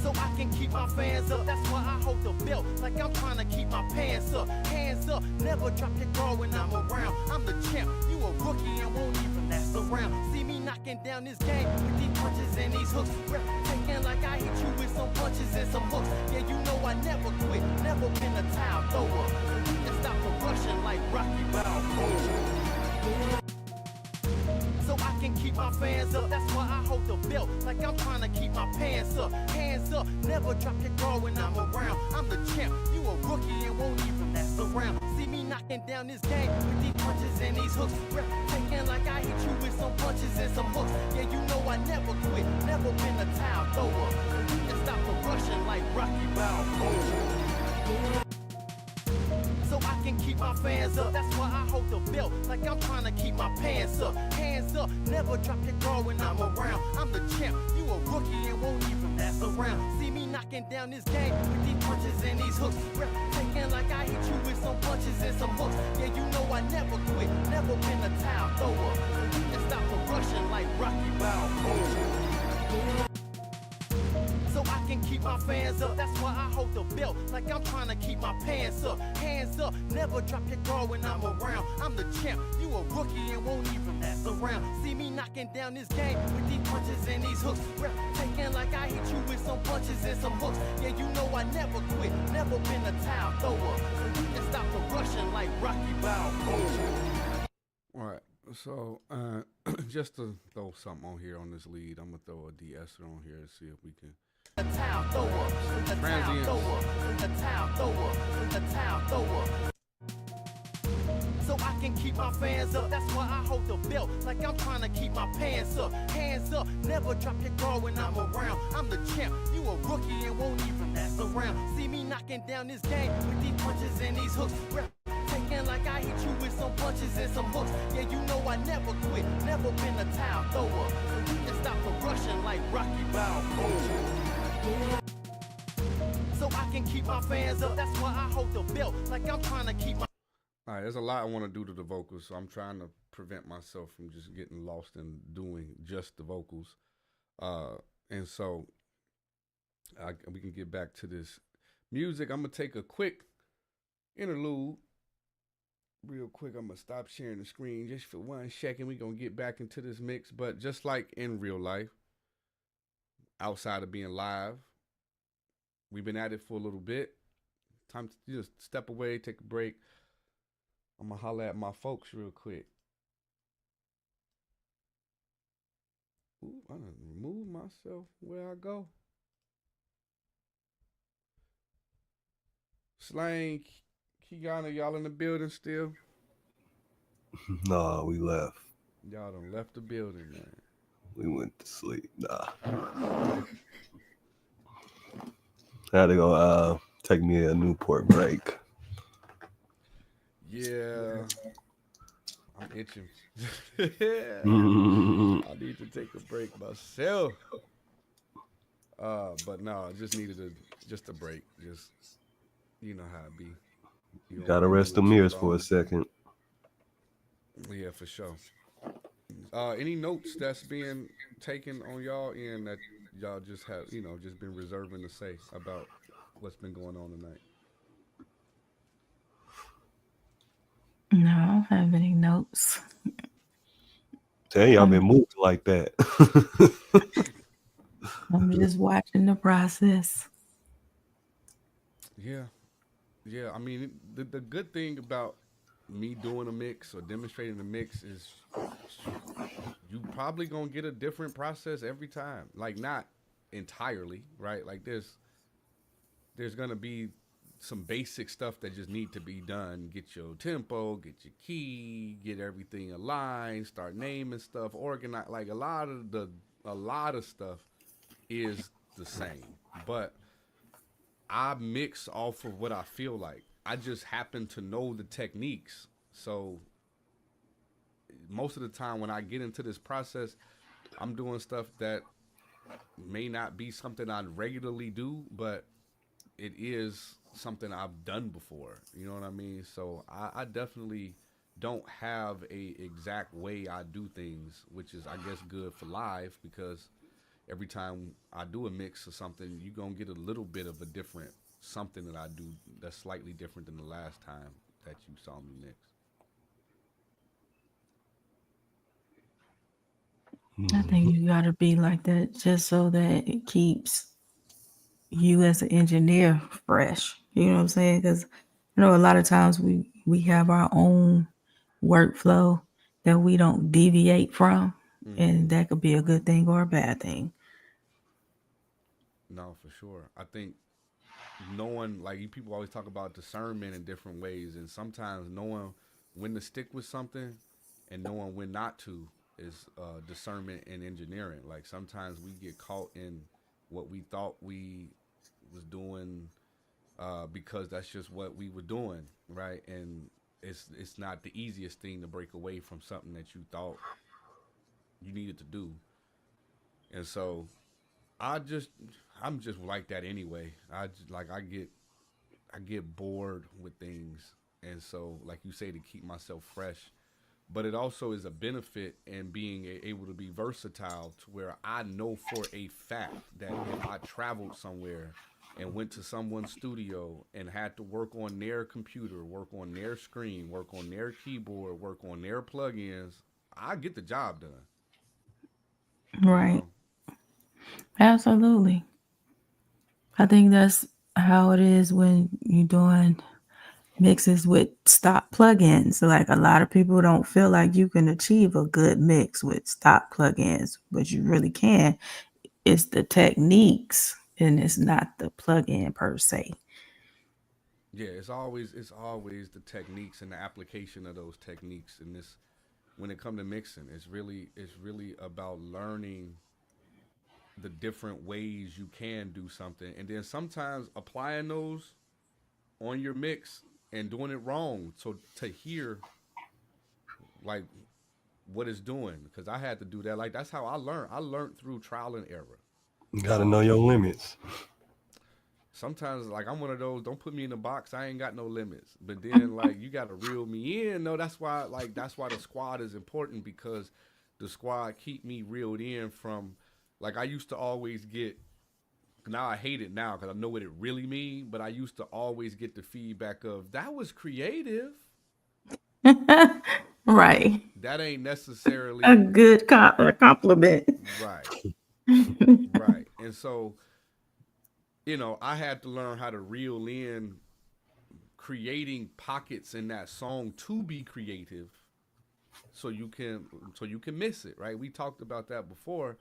So I can keep my fans up, that's why I hold the belt like I'm trying to keep my pants up. Hands up, never drop your guard when I'm around. I'm the champ, you a rookie and won't even last around. See me knocking down this game with these punches and these hooks. Rep taking like I hit you with some punches and some hooks. Yeah, you know I never quit, never been a towel thrower. So you can stop the rushing like Rocky Balboa. So I can keep my fans up, that's why I hold the belt like I'm trying to keep my pants up. Hands up, never drop your guard when I'm around. I'm the champ, you a rookie and won't even last around. See me knocking down this game with these punches and these hooks. Rep taking like I hit you with some punches and some hooks. Yeah, you know I never quit, never been a towel thrower. So you can stop the rushing like Rocky Balboa. So I can keep my fans up, that's why I hold the belt like I'm trying to keep my pants up. Hands up, never drop your guard when I'm around. I'm the champ, you a rookie and won't even last around. See me knocking down this game with these punches and these hooks. Rep taking like I hit you with some punches and some hooks. Yeah, you know I never quit, never been a towel thrower. So you can stop the rushing like Rocky Balboa. So I can keep my fans up, that's why I hold the belt like I'm trying to keep my pants up. Hands up, never drop your guard when I'm around. I'm the champ, you a rookie and won't even last around. See me knocking down this game with these punches and these hooks. Rep taking like I hit you with some punches and some hooks. Yeah, you know I never quit, never been a towel thrower. So you can stop the rushing like Rocky Balboa. All right, so just to throw something on here on this lead, I'm gonna throw a de-esser on here to see if we can. A towel thrower, a towel thrower, a towel thrower, a towel thrower. So I can keep my fans up, that's why I hold the belt like I'm trying to keep my pants up. Hands up, never drop your guard when I'm around. I'm the champ, you a rookie and won't even last around. See me knocking down this game with these punches and these hooks. Rep taking like I hit you with some punches and some hooks. Yeah, you know I never quit, never been a towel thrower. So you can stop the rushing like Rocky Balboa. So so I can keep my fans up. That's why I hold the belt like I'm trying to keep my. All right, there's a lot I want to do to the vocals, so I'm trying to prevent myself from just getting lost in doing just the vocals. And so we can get back to this music. I'm gonna take a quick interlude. Real quick, I'm gonna stop sharing the screen just for 1 second. We're gonna get back into this mix, but just like in real life, outside of being live, we've been at it for a little bit. Time to just step away, take a break. I'm gonna holler at my folks real quick. Ooh, I done remove myself where I go. Slang, Kiana, y'all in the building still? Nah, we left. Y'all done left the building, man. We went to sleep. Nah. I had to go take me a Newport break. Yeah. I'm itching. Mm-hmm. I need to take a break myself. But no, I just needed just a break. Just, you know how it be. You don't Gotta wanna rest do it them too ears for long. a second. Yeah, for sure. Any notes that's being taken on y'all end that y'all just have, just been reserving to say about what's been going on tonight? No, I don't have any notes. Tell y'all been moving like that. I'm just watching the process. Yeah. Yeah, I mean, the good thing about me doing a mix or demonstrating a mix is you probably gonna get a different process every time. Like, not entirely, right? Like there's gonna be some basic stuff that just need to be done. Get your tempo, get your key, get everything aligned, start naming stuff, organize. Like a lot of stuff is the same, but I mix off of what I feel like. I just happen to know the techniques. So most of the time when I get into this process, I'm doing stuff that may not be something I regularly do, but it is something I've done before. You know what I mean? So I definitely don't have a exact way I do things, which is, I guess, good for live, because every time I do a mix or something, you're going to get a little bit of a different something that I do that's slightly different than the last time that you saw me mix. I think you gotta be like that just so that it keeps you as an engineer fresh. You know what I'm saying? Because a lot of times we have our own workflow that we don't deviate from, and that could be a good thing or a bad thing. No, for sure. I think knowing, like, you people always talk about discernment in different ways, and sometimes knowing when to stick with something and knowing when not to is discernment in engineering. Like, sometimes we get caught in what we thought we was doing because that's just what we were doing, right? And it's not the easiest thing to break away from something that you thought you needed to do. And so I'm just like that anyway. I get bored with things, and so, like you say, to keep myself fresh. But it also is a benefit in being able to be versatile, to where I know for a fact that if I traveled somewhere and went to someone's studio and had to work on their computer, work on their screen, work on their keyboard, work on their plugins, I get the job done. Right. You know? Absolutely. I think that's how it is when you're doing mixes with stock plugins. So, like, a lot of people don't feel like you can achieve a good mix with stock plugins, but you really can. It's the techniques and it's not the plugin per se. Yeah, it's always the techniques and the application of those techniques. And this, when it comes to mixing, it's really about learning the different ways you can do something, and then sometimes applying those on your mix and doing it wrong, so to hear, like, what it's doing. Because I had to do that. Like, that's how I learned. I learned through trial and error. You gotta know your limits. sometimes like I'm one of those, don't put me in a box, I ain't got no limits. But then like you gotta reel me in. No, that's why the squad is important, because the squad keep me reeled in from, like, I used to always get, now I hate it now because I know what it really means, but I used to always get the feedback of, that was creative. Right. That ain't A necessarily good compliment. right. Right. And so, I had to learn how to reel in creating pockets in that song to be creative, so you can miss it, right? We talked about that before,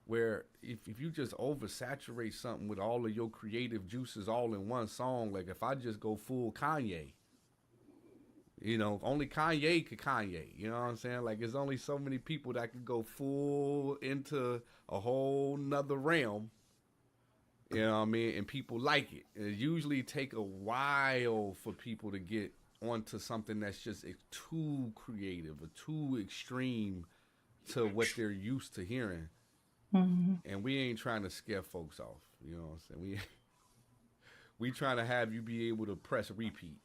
where if you just oversaturate something with all of your creative juices all in one song, like if I just go full Kanye, only Kanye could Kanye, you know what I'm saying? Like, there's only so many people that can go full into a whole nother realm, you know what I mean? And people like it. It usually take a while for people to get onto something that's just too creative or too extreme to what they're used to hearing. Mhm. And we ain't trying to scare folks off, you know what I'm saying? We trying to have you be able to press repeat.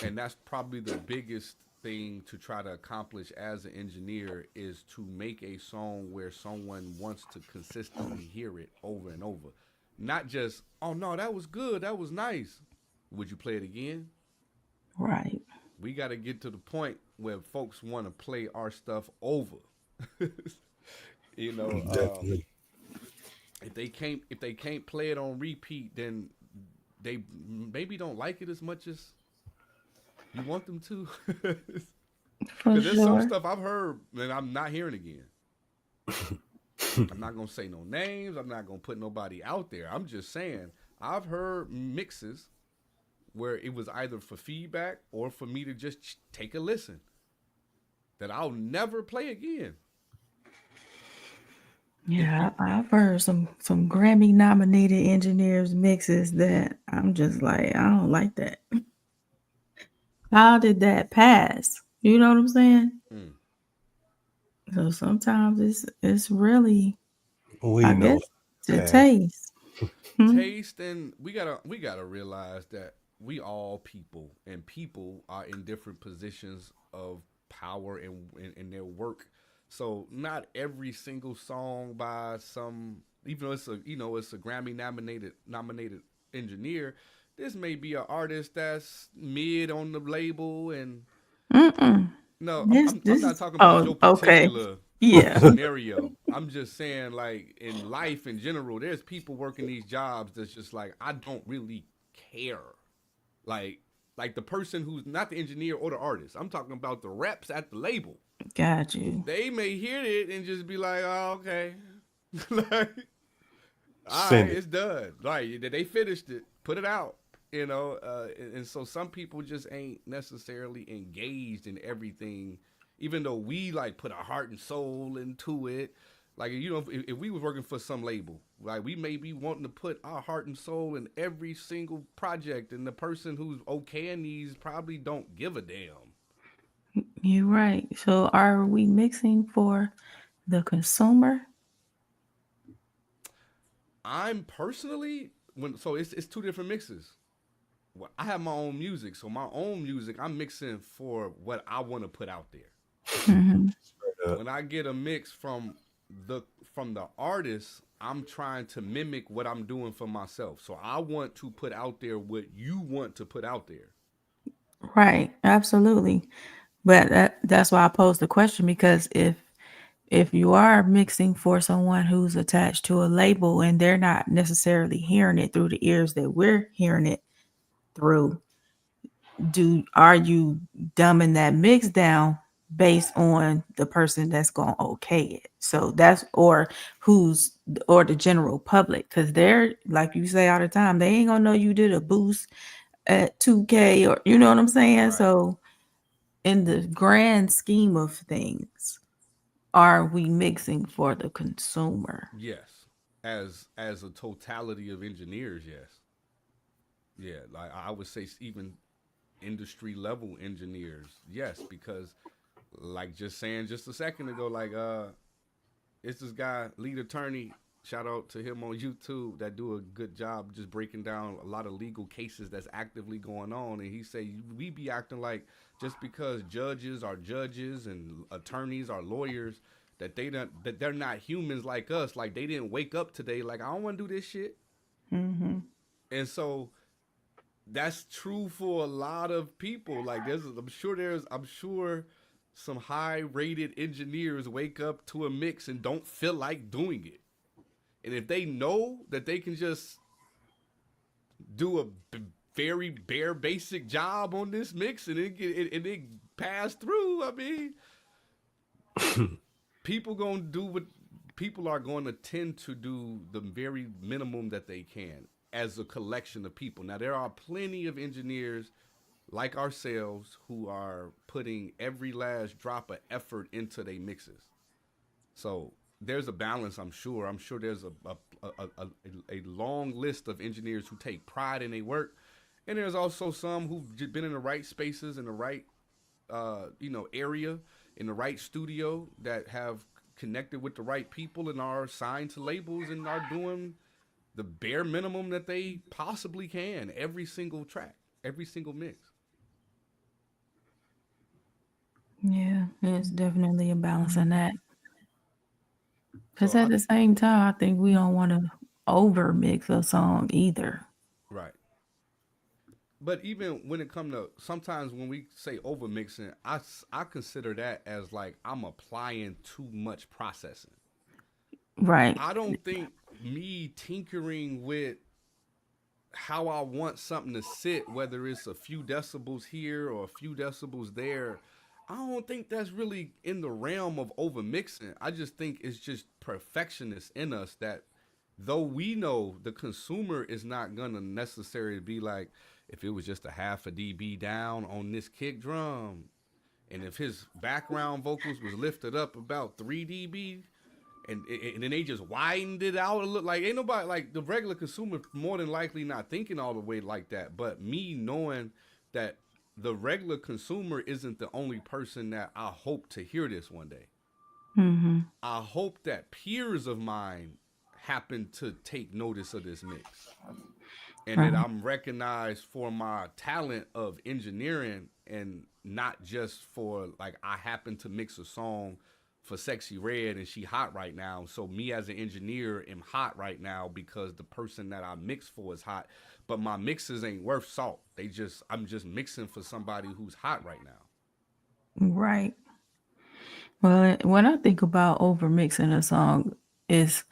And that's probably the biggest thing to try to accomplish as an engineer, is to make a song where someone wants to consistently hear it over and over. Not just, oh no, that was good, that was nice. Would you play it again? Right. We got to get to the point where folks want to play our stuff over. you know, uh, Definitely. if they can't play it on repeat, then they maybe don't like it as much as you want them to. For Because there's some sure. stuff I've heard and I'm not hearing again. I'm not gonna say no names. I'm not gonna put nobody out there. I'm just saying I've heard mixes where it was either for feedback or for me to just take a listen, that I'll never play again. Yeah, I've heard some Grammy nominated engineers mixes that I'm just like, I don't like that. How did that pass? You know what I'm saying? Mm. So sometimes it's really, We I know guess, to that. taste. Hmm. Taste, and we gotta realize that we all people, and people are in different positions of power in their work. So not every single song by some, even though it's a Grammy nominated engineer, this may be an artist that's mid on the label. And Mm-mm. no, This I'm this not is talking about oh your okay. particular Yeah. scenario. I'm just saying, like, in life in general, there's people working these jobs that's just like, I don't really care. Like, like the person who's not the engineer or the artist. I'm talking about the reps at the label. Got you. They may hear it and just be like, oh, okay. Like, all right, Send it. it's done. Like, they finished it, put it out. And so some people just ain't necessarily engaged in everything, even though we like put our heart and soul into it. Like, if we was working for some label, like, we may be wanting to put our heart and soul in every single project, and the person who's okaying these probably don't give a damn. You're right. So are we mixing for the consumer? I'm personally, it's two different mixes. Well, I have my own music, so my own music I'm mixing for what I want to put out there. Hmm. When I get a mix the from the artist, I'm trying to mimic what I'm doing for myself. So I want to put out there what you want to put out there. Right. Absolutely. But that's why I posed the question, because if you are mixing for someone who's attached to a label and they're not necessarily hearing it through the ears that we're hearing it through, are you dumbing that mix down based on the person that's going to okay it? So that's, or the general public, because they're, like you say all the time, they ain't gonna know you did a boost at 2K, or you know what I'm saying? Right. So in the grand scheme of things, are we mixing for the consumer? Yes. As a totality of engineers, yes. Yeah, like I would say even industry level engineers, yes, because like just saying just a second ago, like it's this guy, lead attorney, Shout out to him on YouTube that do a good job just breaking down a lot of legal cases that's actively going on. And he say we be acting like just because judges are judges and attorneys are lawyers that they're not humans like us. Like they didn't wake up today like I don't want to do this shit. Mm-hmm. And so that's true for a lot of people. Like I'm sure some high rated engineers wake up to a mix and don't feel like doing it. And if they know that they can just do a very bare basic job on this mix and it pass through, I mean, people are going to tend to do the very minimum that they can as a collection of people. Now there are plenty of engineers like ourselves who are putting every last drop of effort into their mixes. So there's a balance, I'm sure. I'm sure there's a long list of engineers who take pride in their work, and there's also some who've been in the right spaces in the right area in the right studio that have connected with the right people and are signed to labels and are doing the bare minimum that they possibly can every single track, every single mix. Yeah, it's definitely a balance in that. Because So at the same time, I think we don't want to over mix a song either. right. But even when it comes to sometimes when we say over mixing, I consider that as like I'm applying too much processing. Right. I don't think me tinkering with how I want something to sit, whether it's a few decibels here or a few decibels there, I don't think that's really in the realm of over mixing. I just think it's just perfectionists in us that though we know the consumer is not gonna necessarily be like, if it was just a half a dB down on this kick drum, and if his background vocals was lifted up about 3 dB, and then they just widened it out. It looked like ain't nobody like the regular consumer more than likely not thinking all the way like that. But me knowing that the regular consumer isn't the only person that I hope to hear this one day. Mm-hmm. I hope that peers of mine happen to take notice of this mix and that I'm recognized for my talent of engineering and not just for like I happen to mix a song for Sexy Red and she hot right now. So me as an engineer am hot right now because the person that I mix for is hot. But my mixes ain't worth salt. I'm just mixing for somebody who's hot right now. Right. Well, when I think about over mixing a song, it's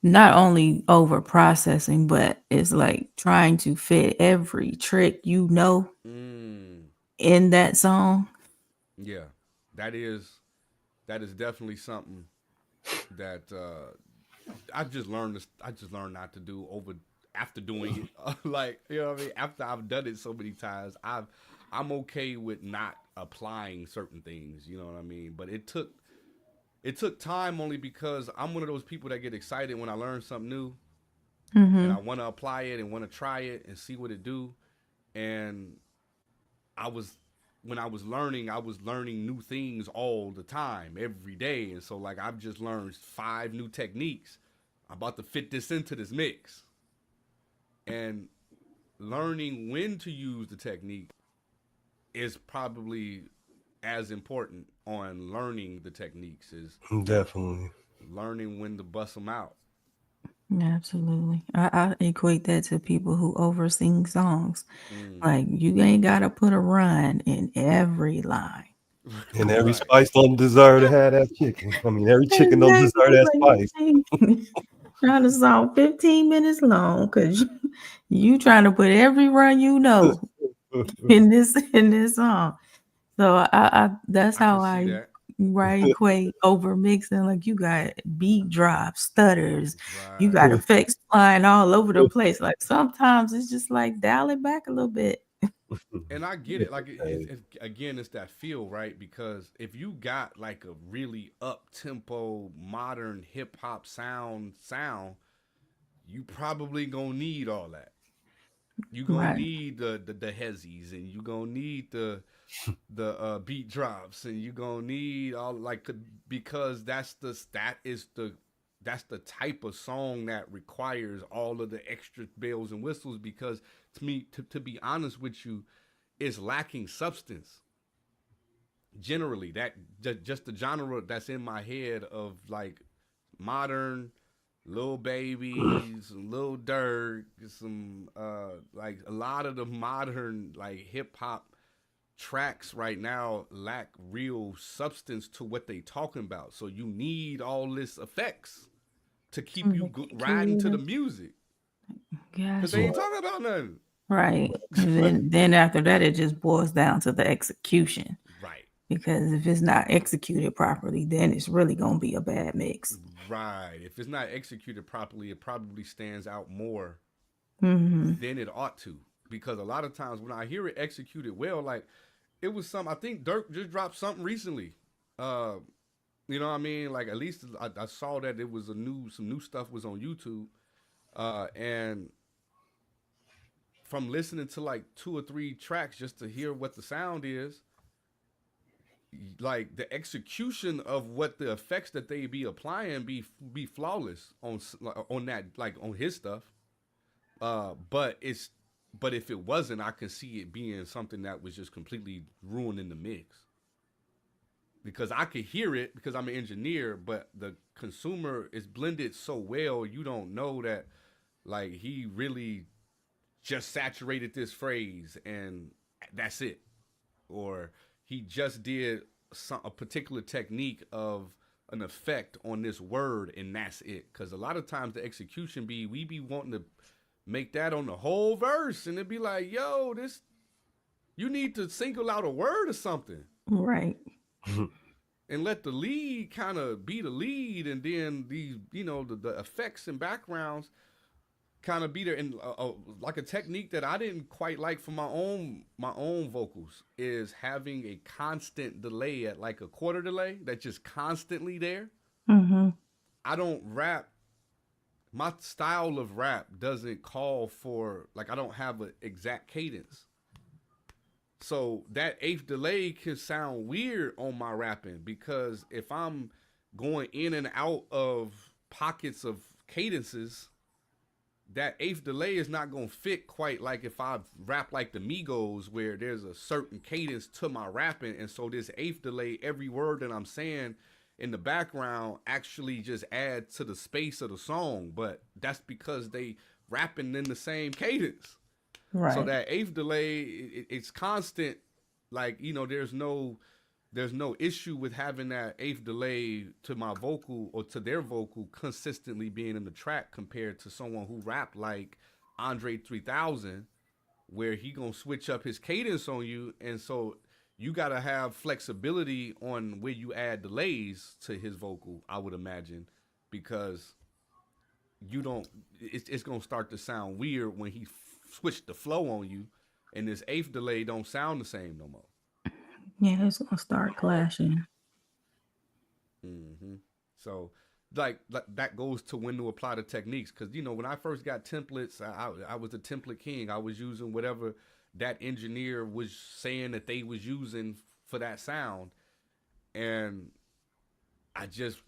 not only over processing, but it's like trying to fit every trick in that song. Yeah. That is definitely something that I just learned not to do over after doing it. Like, you know what I mean? After I've done it so many times, I'm okay with not applying certain things, you know what I mean? But it took time only because I'm one of those people that get excited when I learn something new and I want to apply it and want to try it and see what it do. And when I was learning new things all the time, every day. And so like I've just learned 5 new techniques. I'm about to fit this into this mix. And learning when to use the technique is probably as important on learning the techniques as Definitely. learning when to bust them out. Absolutely. I equate that to people who oversing songs. Like you ain't gotta put a run in every line. And every Right. spice don't deserve to have that chicken. I mean, every chicken don't Exactly. deserve that Like spice. you trying to song 15 minutes long because you trying to put every run in this song. So I that's I can how see I that. equate over mixing. Like you got beat drops, stutters, you got Right. effects flying all over the place. Like sometimes it's just like dial it back a little bit. And I get it. Like Hey, again, it's that feel, right? Because if you got like a really up tempo, modern hip hop sound, you probably gonna need all that. You gonna Right. need the hezzies, and you gonna need the beat drops, and you gonna need all like because that is the that's the type of song that requires all of the extra bells and whistles, because to me, to be honest with you, it's lacking substance. Generally, that just the genre that's in my head of like modern Lil Baby, some Lil Durk, some like a lot of the modern like hip hop tracks right now lack real substance to what they talking about. So you need all this effects to keep you riding to the music, because they Gotcha. ain't talking about nothing. Right. And then after that, it just boils down to the execution. Right. Because if it's not executed properly, then it's really gonna be a bad mix. Right. If it's not executed properly, it probably stands out more Mm-hmm. than it ought to. Because a lot of times when I hear it executed well, like it was some, I think Dirk just dropped something recently. You know what I mean? Like at least I saw that it was some new stuff was on YouTube. And from listening to like 2 or 3 tracks just to hear what the sound is, like the execution of what the effects that they be applying be flawless on that, like on his stuff. But if it wasn't, I could see it being something that was just completely ruining the mix. Because I could hear it because I'm an engineer, but the consumer is blended so well, you don't know that like he really just saturated this phrase and that's it, or he just did a particular technique of an effect on this word and that's it. Because a lot of times the execution we be wanting to make that on the whole verse, and it'd be like, yo, this, you need to single out a word or something, Right. and let the lead kind of be the lead, and then these, the effects and backgrounds kind of be there. And like a technique that I didn't quite like for my own vocals is having a constant delay at like a quarter delay that's just constantly there. Mm-hmm. I don't rap. My style of rap doesn't call for, like, I don't have an exact cadence. So that eighth delay can sound weird on my rapping, because if I'm going in and out of pockets of cadences, that eighth delay is not going to fit quite like if I rap like the Migos, where there's a certain cadence to my rapping. And so this eighth delay, every word that I'm saying in the background actually just adds to the space of the song. But that's because they rapping in the same cadence. Right. So that eighth delay, it's constant. Like, there's no issue with having that eighth delay to my vocal or to their vocal consistently being in the track, compared to someone who rap like Andre 3000, where he gonna switch up his cadence on you. And so you gotta have flexibility on where you add delays to his vocal, I would imagine, because it's gonna start to sound weird when he switched the flow on you, and this eighth delay don't sound the same no more. Yeah, it's gonna start clashing. Mm-hmm. So, like that goes to when to apply the techniques. Because when I first got templates, I was a template king. I was using whatever that engineer was saying that they was using for that sound, and I just,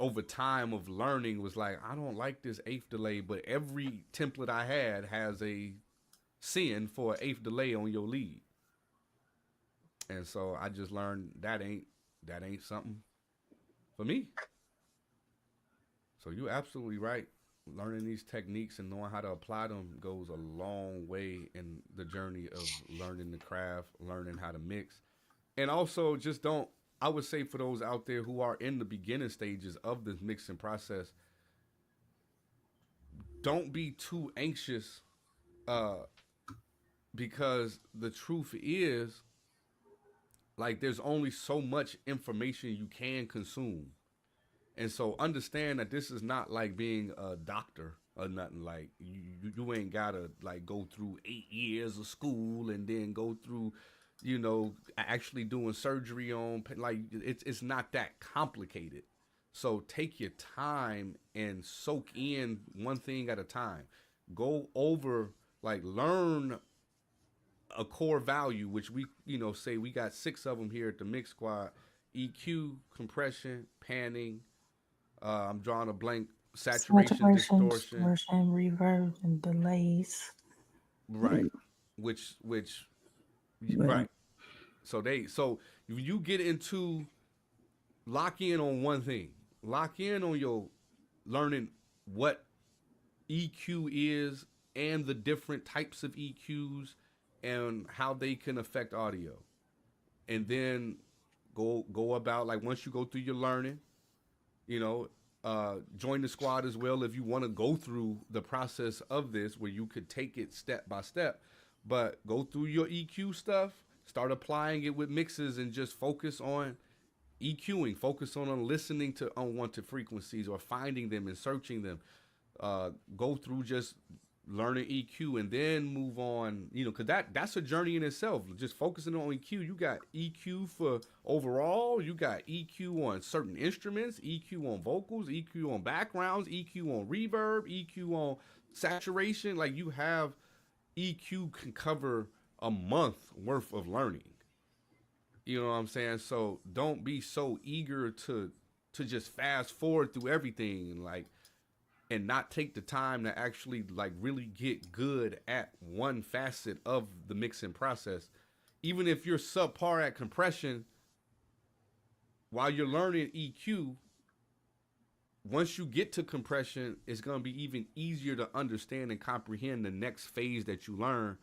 over time of learning, was like, I don't like this eighth delay, but every template I had has a sin for an eighth delay on your lead. And so I just learned that ain't something for me. So you're absolutely right. Learning these techniques and knowing how to apply them goes a long way in the journey of learning the craft, learning how to mix. And also, just don't, I would say, for those out there who are in the beginning stages of this mixing process, don't be too anxious, because the truth is, like, there's only so much information you can consume. And so understand that this is not like being a doctor or nothing. Like, you ain't gotta like go through 8 years of school and then go through, actually doing surgery on, like, it's not that complicated. So take your time and soak in one thing at a time. Go over, like, learn a core value, which we, say we got 6 of them here at the Mix Squad: EQ, compression, panning, I'm drawing a blank. Saturation, distortion, distortion, reverb, and delays. right? Which, But right. So if you get into lock in on one thing, lock in on your learning what EQ is and the different types of EQs and how they can affect audio, and then go about, like, once you go through your learning, you know, join the squad as well if you want to go through the process of this where you could take it step by step, but go through your EQ stuff, start applying it with mixes, and just focus on EQing, focus on listening to unwanted frequencies or finding them and searching them. Go through just learning EQ and then move on, because that's a journey in itself. Just focusing on EQ, you got EQ for overall, you got EQ on certain instruments, EQ on vocals, EQ on backgrounds, EQ on reverb, EQ on saturation. Like, you have EQ can cover a month worth of learning. You know what I'm saying? So don't be so eager to just fast forward through everything, like, and not take the time to actually, like, really get good at one facet of the mixing process. Even if you're subpar at compression, while you're learning EQ, once you get to compression, it's going to be even easier to understand and comprehend the next phase that you learn.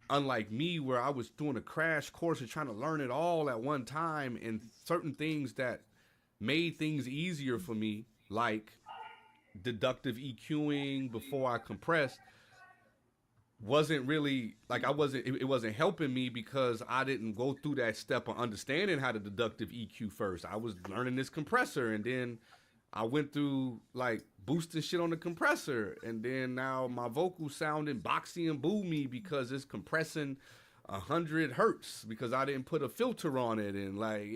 Unlike me, where I was doing a crash course and trying to learn it all at one time, and certain things that made things easier for me, like deductive EQing before I compressed, wasn't really, like, it wasn't helping me because I didn't go through that step of understanding how to deductive EQ first. I was learning this compressor, and then I went through, like, boosting shit on the compressor, and then now my vocals sounding boxy and boomy because it's compressing 100 hertz because I didn't put a filter on it, and, like,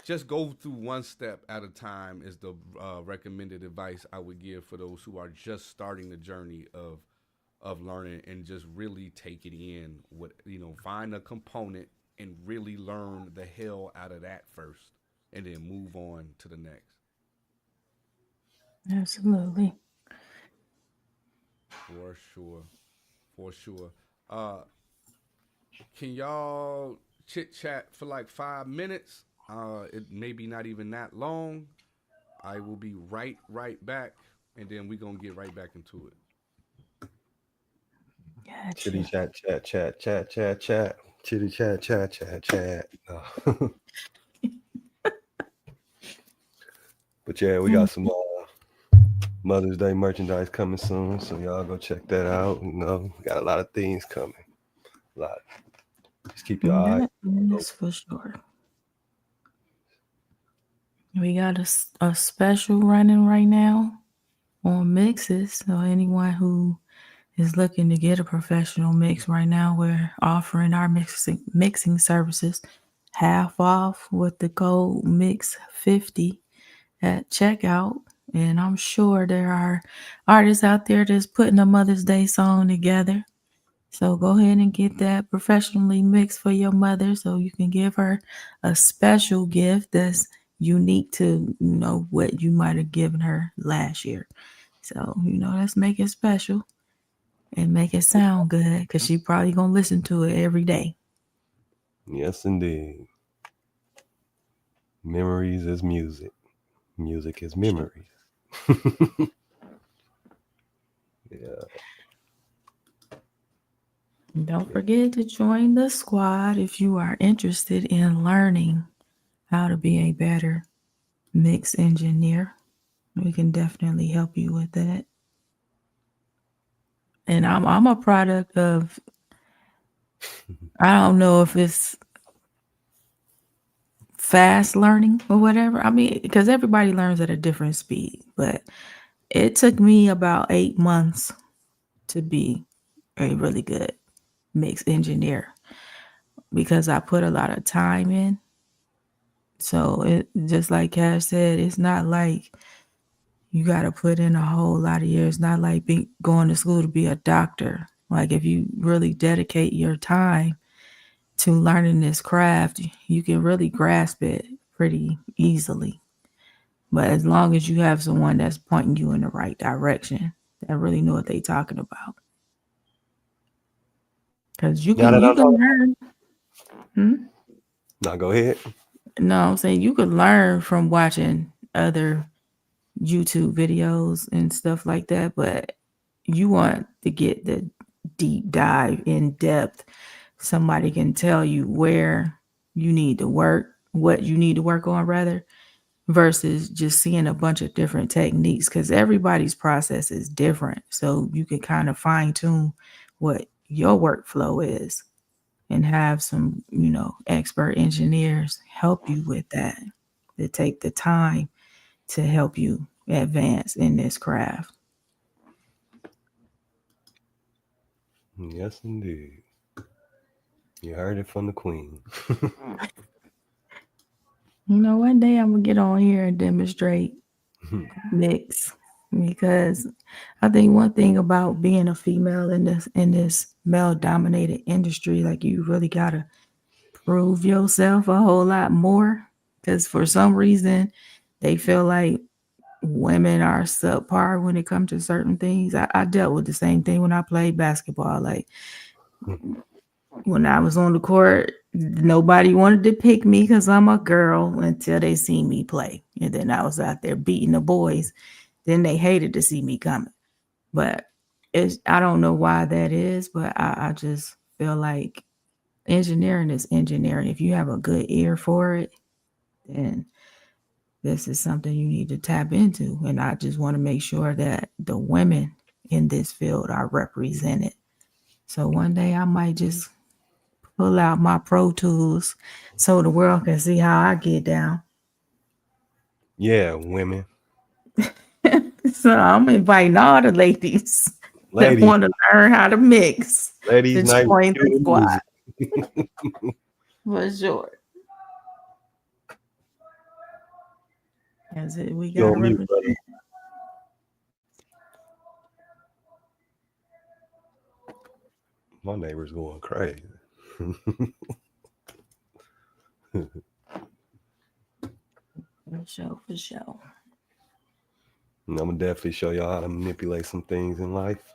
just go through one step at a time is the recommended advice I would give for those who are just starting the journey of learning, and just really take it in. Find a component and really learn the hell out of that first, and then move on to the next. absolutely. For sure. Can y'all chit chat for like 5 minutes? It may be not even that long. I will be right back, and then we're gonna get right back into it. Chitty Gotcha. chat. Chitty chat. No. But yeah, we got some Mother's Day merchandise coming soon, so y'all go check that out. We got a lot of things coming. A lot. Just keep your eye. That's for sure. We got a special running right now on mixes. So anyone who is looking to get a professional mix right now, we're offering our mixing services half off with the code MIX50 at checkout. And I'm sure there are artists out there that's putting a Mother's Day song together. So go ahead and get that professionally mixed for your mother so you can give her a special gift that's unique to, what you might have given her last year. So, let's make it special and make it sound good, because she probably going to listen to it every day. Yes, indeed. Memories is music. Music is memories. Yeah. Don't forget to join the squad if you are interested in learning how to be a better mix engineer. We can definitely help you with that. And I'm a product of, I don't know if it's fast learning or whatever. I mean, because everybody learns at a different speed, but it took me about 8 months to be a really good mix engineer because I put a lot of time in. So it, just like Cash said, it's not like you got to put in a whole lot of years. It's not like going to school to be a doctor. Like, if you really dedicate your time to learning this craft, you can really grasp it pretty easily. But as long as you have someone that's pointing you in the right direction, that really know what they talking about. Because you Now can that I'm talking, learn. Hmm? now go ahead. No, I'm saying you could learn from watching other YouTube videos and stuff like that, but you want to get the deep dive in depth. Somebody can tell you where you need to work, what you need to work on, rather, versus just seeing a bunch of different techniques because everybody's process is different. So you can kind of fine tune what your workflow is and have some, expert engineers help you with that, to take the time to help you advance in this craft. Yes, indeed. You heard it from the queen. One day I'm gonna get on here and demonstrate mix because I think one thing about being a female in this male dominated industry, like you really gotta prove yourself a whole lot more because for some reason they feel like women are subpar when it comes to certain things. I dealt with the same thing when I played basketball. Like when I was on the court, nobody wanted to pick me because I'm a girl until they see me play. And then I was out there beating the boys. Then they hated to see me coming. But I don't know why that is, but I just feel like engineering is engineering. If you have a good ear for it, then this is something you need to tap into. And I just want to make sure that the women in this field are represented. So one day I might just pull out my Pro Tools so the world can see how I get down. Yeah, women, So I'm inviting all the ladies that ladies, want to learn how to mix ladies to night join cue the the squad music. for sure. We You gotta on mute, brother. represent. My neighbor's going crazy. For sure. And I'm gonna definitely show y'all how to manipulate some things in life.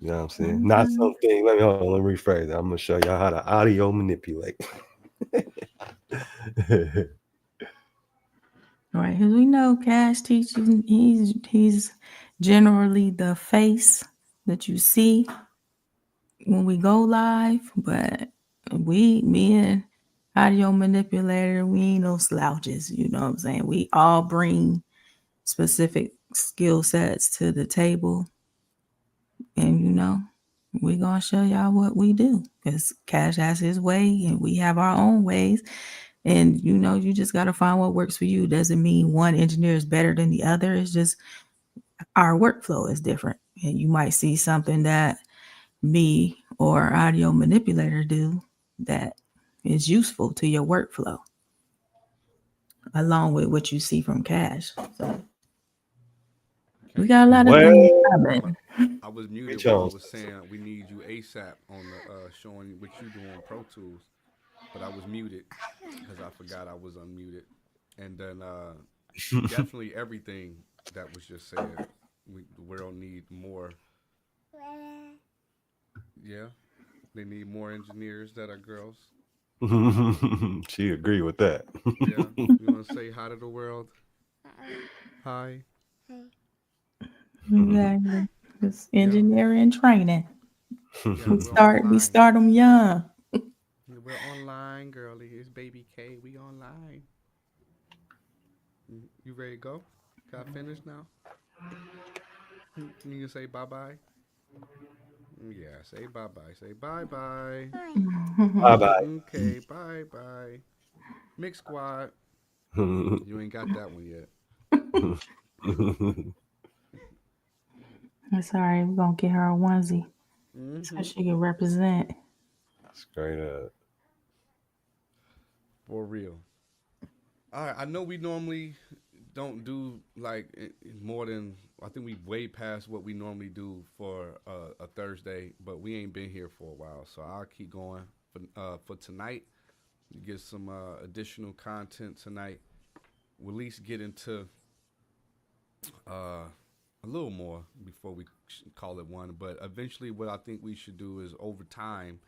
You know what I'm saying? Not something. Let me rephrase it. I'm gonna show y'all how to audio manipulate. Right, because we know Cash teaching, he's generally the face that you see when we go live, but me and audio manipulator, we ain't no slouches, you know what I'm saying? We all bring specific skill sets to the table, and we're gonna show y'all what we do because Cash has his way and we have our own ways. And you just got to find what works for you. Doesn't mean one engineer is better than the other. It's just our workflow is different. And you might see something that me or audio manipulator do that is useful to your workflow, along with what you see from Cash. So we got a lot of things Well, coming. I was muted Bitch when I on. was saying we need you ASAP on the showing what you do on Pro Tools, but I was muted because I forgot I was unmuted. And then definitely everything that was just said. The world need more. Yeah, they need more engineers that are girls. She agree with that. Yeah, you want to say hi to the world? Hi. Exactly. It's Yeah, engineering training. yeah, We we're online. start them young. Yeah, we're online, girlie. It's Baby K. We online. You ready to go? Got finished now? You can say bye bye. Yeah, say bye bye. Say bye bye. Bye bye. Okay, bye bye. Mix squad. You ain't got that one yet. It's all right. We're going to get her a onesie so Mm-hmm. she can represent. Straight up. For real. All right. I know we normally don't do like more than, I think we way past what we normally do for a Thursday, but we ain't been here for a while, so I'll keep going for tonight. Get some additional content tonight. we'll at least get into a little more before we call it one. But eventually, what I think we should do is over time,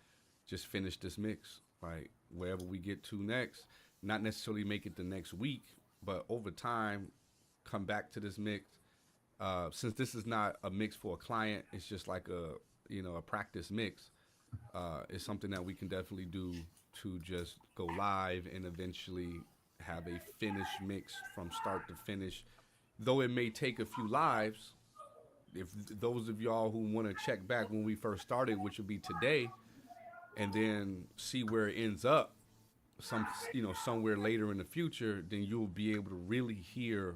just finish this mix, right? Wherever we get to next, not necessarily make it the next week, but over time, come back to this mix. Since this is not a mix for a client, it's just like a practice mix. It's something that we can definitely do to just go live and eventually have a finished mix from start to finish. Though it may take a few lives, if those of y'all who want to check back when we first started, which would be today, and then see where it ends up, somewhere later in the future, then you'll be able to really hear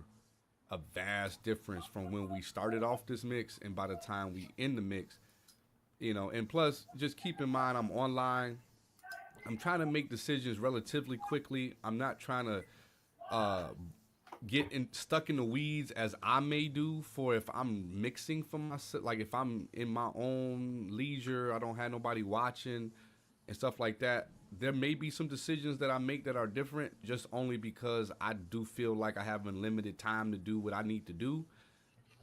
a vast difference from when we started off this mix and by the time we end the mix. And plus, just keep in mind, I'm online. I'm trying to make decisions relatively quickly. I'm not trying to get stuck in the weeds as I may do for if I'm mixing for myself. Like if I'm in my own leisure, I don't have nobody watching and stuff like that. There may be some decisions that I make that are different just only because I do feel like I have unlimited time to do what I need to do.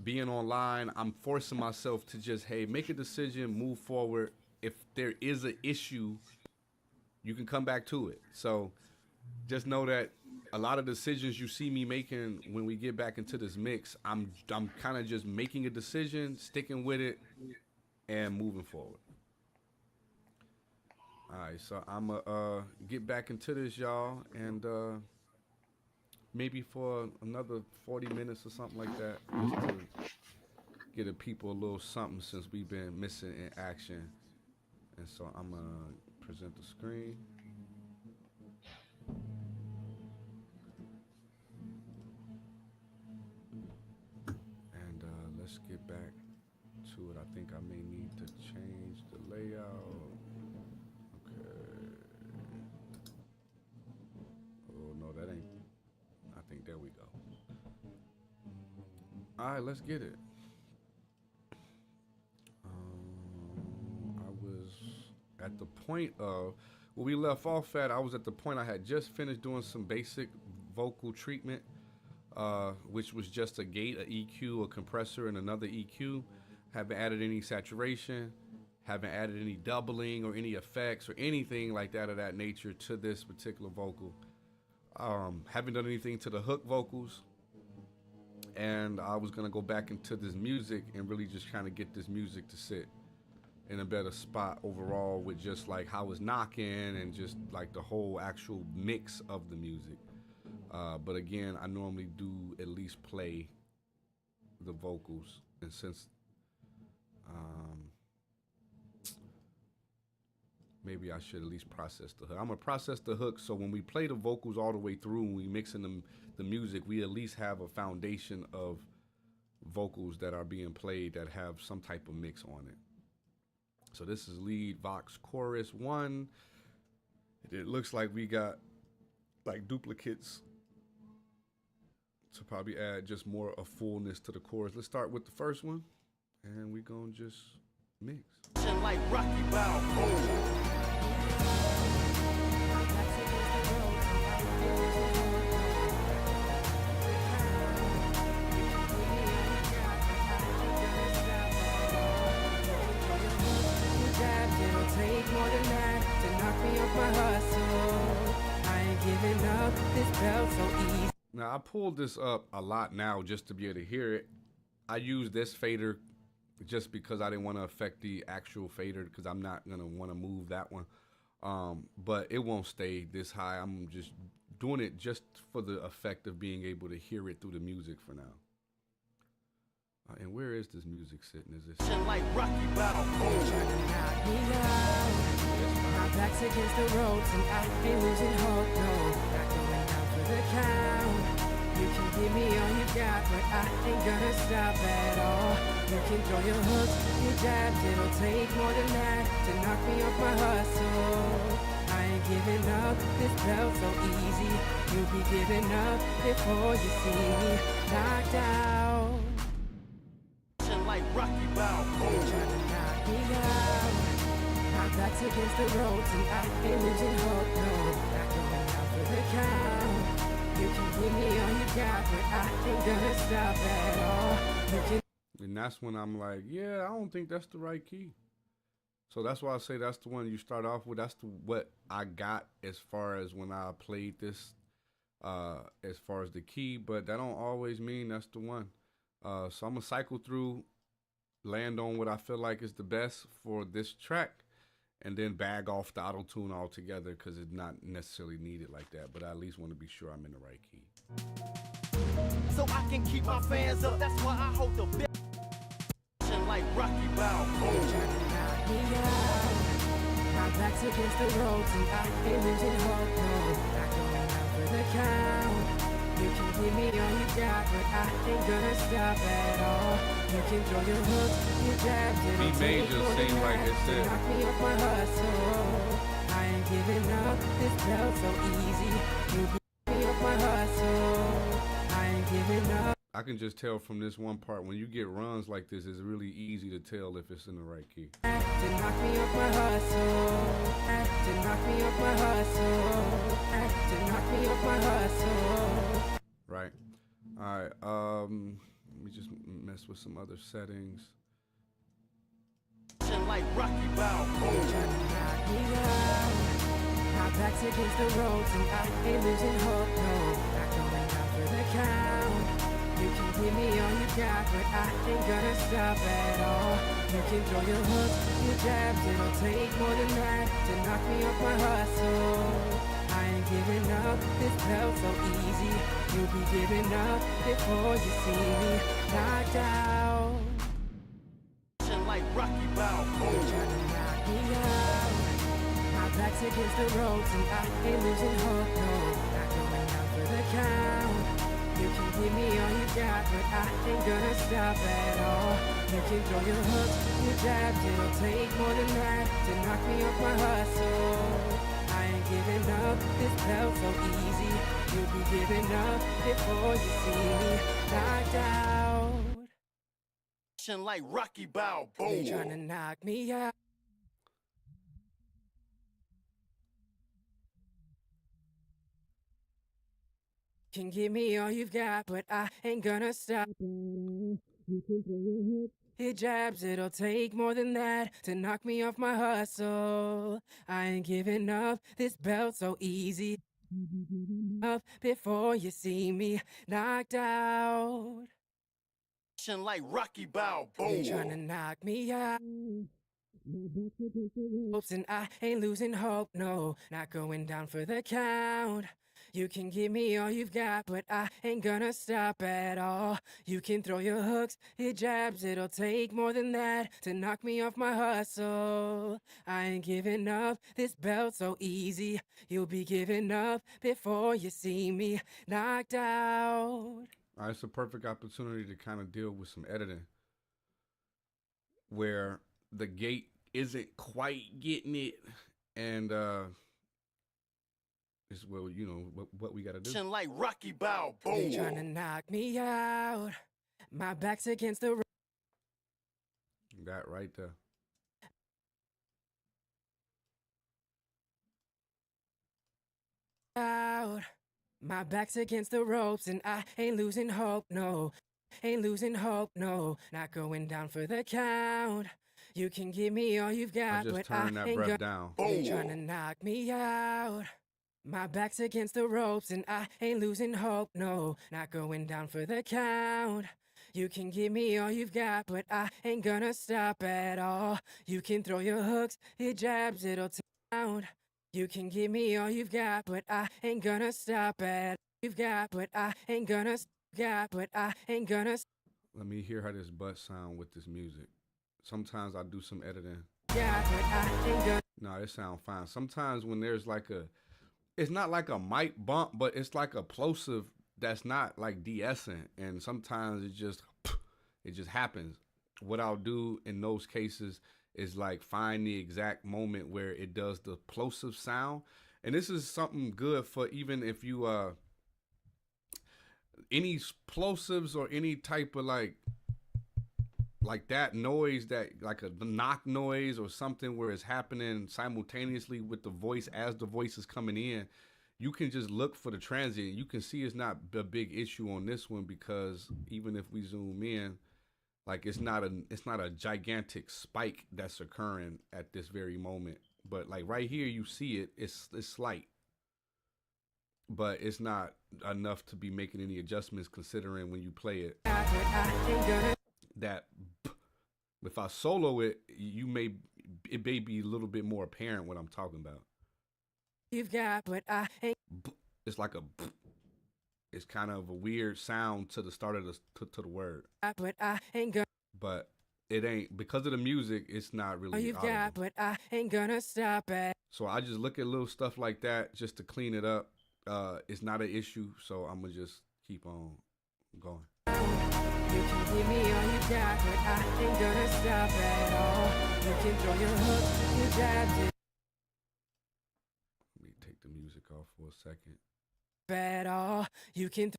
Being online, I'm forcing myself to just, hey, make a decision, move forward. If there is an issue, you can come back to it. So just know that a lot of decisions you see me making when we get back into this mix, I'm kind of just making a decision, sticking with it, and moving forward. All right, so I'm going to get back into this, y'all, and maybe for another 40 minutes or something like that, just to get the people a little something since we've been missing in action. And so I'm going to present the screen. And let's get back to it. I think I may need to change the layout. That ain't. I think there we go. All right, let's get it. I was at the point of where we left off at. I was at the point I had just finished doing some basic vocal treatment, which was just a gate, a EQ, a compressor, and another EQ. Haven't added any saturation. Haven't added any doubling or any effects or anything like that of that nature to this particular vocal. Haven't done anything to the hook vocals, and I was gonna go back into this music and really just kind of get this music to sit in a better spot overall with just like how it's knocking and just like the whole actual mix of the music. But again, I normally do at least play the vocals, and since maybe I should at least process the hook. I'm gonna process the hook so when we play the vocals all the way through and we mix in the music, we at least have a foundation of vocals that are being played that have some type of mix on it. So this is lead vox chorus 1. It looks like we got like duplicates to probably add just more of fullness to the chorus. Let's start with the first one, and we gonna just mix. Like Rocky Balboa. Take more than that to knock me off my hustle. I ain't giving up this belt so easy. Now I pulled this up a lot now just to be able to hear it. I use this fader just because I didn't want to affect the actual fader because I'm not gonna want to move that one. But it won't stay this high. I'm just doing it just for the effect of being able to hear it through the music for now. And where is this music sitting? Is this like Rocky Balboa? My back's against the ropes and I ain't losing hope, no. Not going down for the count. You can give me all you got, but I ain't gonna stop at all. You can throw your hooks, your jabs, it'll take more than that to knock me off my hustle. I ain't giving up this belt so easy. You'll be giving up before you see me knocked out. Like Rocky Balboa. Trying to knock me out. My back's against the ropes and I ain't losing hope, no. Not going out for the count. You can give me all you got, but I ain't gonna stop at all. You can And that's when I'm like, yeah, I don't think that's the right key. So that's why I say that's the one you start off with. That's what I got as far as when I played this, as far as the key. But that don't always mean that's the one. So I'm gonna cycle through, land on what I feel like is the best for this track, and then bag off the auto tune altogether because it's not necessarily needed like that. But I at least want to be sure I'm in the right key. So I can keep my fans up. That's why I hold the belt like Rocky Balboa. me out. My back's against the ropes and I ain't losing hope, no. Not going out for the count. You can give me all you got, but I ain't gonna stop at all. You can throw your hooks, your jabs, B it'll take major more seem than like that it's to it. knock me off my hustle. I ain't giving up, this belt so easy. You beat me off my hustle. I ain't giving up. I can just tell from this one part, when you get runs like this, it's really easy to tell if it's in the right key. To knock me off my hustle. To knock me off my hustle. To knock me off my hustle. Right. All right. Let me just mess with some other settings. Like Rocky Balboa. Trying to knock me out. My back's against the ropes and I ain't losing hope, no. Not going out for the count. You can give me all you got, but I ain't gonna stop at all. You can throw your hooks, your jabs, it'll take more than that to knock me off my hustle. I ain't giving up, this belt so easy. You'll be giving up before you see me knocked out. Like Rocky Balboa. Trying to knock me out. My back's against the ropes and I ain't losing hope, no. Not going out for the count. You can give me all you got, but I ain't gonna stop at all. You can throw your hooks, your jabs, it'll take more than that to knock me off my hustle. I ain't giving up, this belt so easy. You'll be giving up before you see me knocked out. Like Rocky Balboa. They tryna knock me out. Can give me all you've got, but I ain't gonna stop. You can throw your hooks, your jabs, it'll take more than that to knock me off my hustle. I ain't giving up, this belt so easy. Up before you see me knocked out. Like Rocky Balboa. They tryna knock me out. Hopes and I ain't losing hope, no. Not going down for the count. You can give me all you've got, but I ain't gonna stop at all. You can throw your hooks, your jabs, it'll take more than that to knock me off my hustle. I ain't giving up, this belt so easy. You'll be giving up before you see me knocked out. All right, it's a perfect opportunity to kind of deal with some editing where the gate isn't quite getting it, and it's, well, you know what we gotta do. Like Rocky Balboa. They tryna knock me out. My back's against the That right there. out. My back's against the ropes and I ain't losing hope, no. Ain't losing hope, no. Not going down for the count. You can give me all you've I got, just but turned I that ain't breath gonna. down. They tryna knock me out. My back's against the ropes and I ain't losing hope, no. Not going down for the count. You can give me all you've got, but I ain't gonna stop at all. You can throw your hooks, your jabs, it'll take out. You can give me all you've got, but I ain't gonna stop at you've got, but I ain't gonna but I ain't gonna Let me hear how this butt sound with this music. Sometimes I do some editing. but I ain't gonna. No, it sounds fine. Sometimes when there's like it's not like a mic bump, but it's like a plosive that's not like de-essing, and sometimes it just happens. What I'll do in those cases is like find the exact moment where it does the plosive sound, and this is something good for even if you any plosives or any type of like that noise, that like a knock noise or something where it's happening simultaneously with the voice as the voice is coming in. you can just look for the transient. You can see it's not a big issue on this one because even if we zoom in, like it's not a gigantic spike that's occurring at this very moment. But like right here, you see it. It's slight, but it's not enough to be making any adjustments considering when you play it. That if I solo it, it may be a little bit more apparent what I'm talking about. You've got, but I ain't. It's like it's kind of a weird sound to the start of the word. But I ain't gonna. But it ain't, because of the music, it's not really. You've got, but I ain't gonna stop it. So I just look at little stuff like that just to clean it up. It's not an issue, so I'm gonna just keep on going. You can give me all you got, but I ain't gonna stop at all. You can throw your hook, your jabs, Let me take the music off for a second. at all. You can.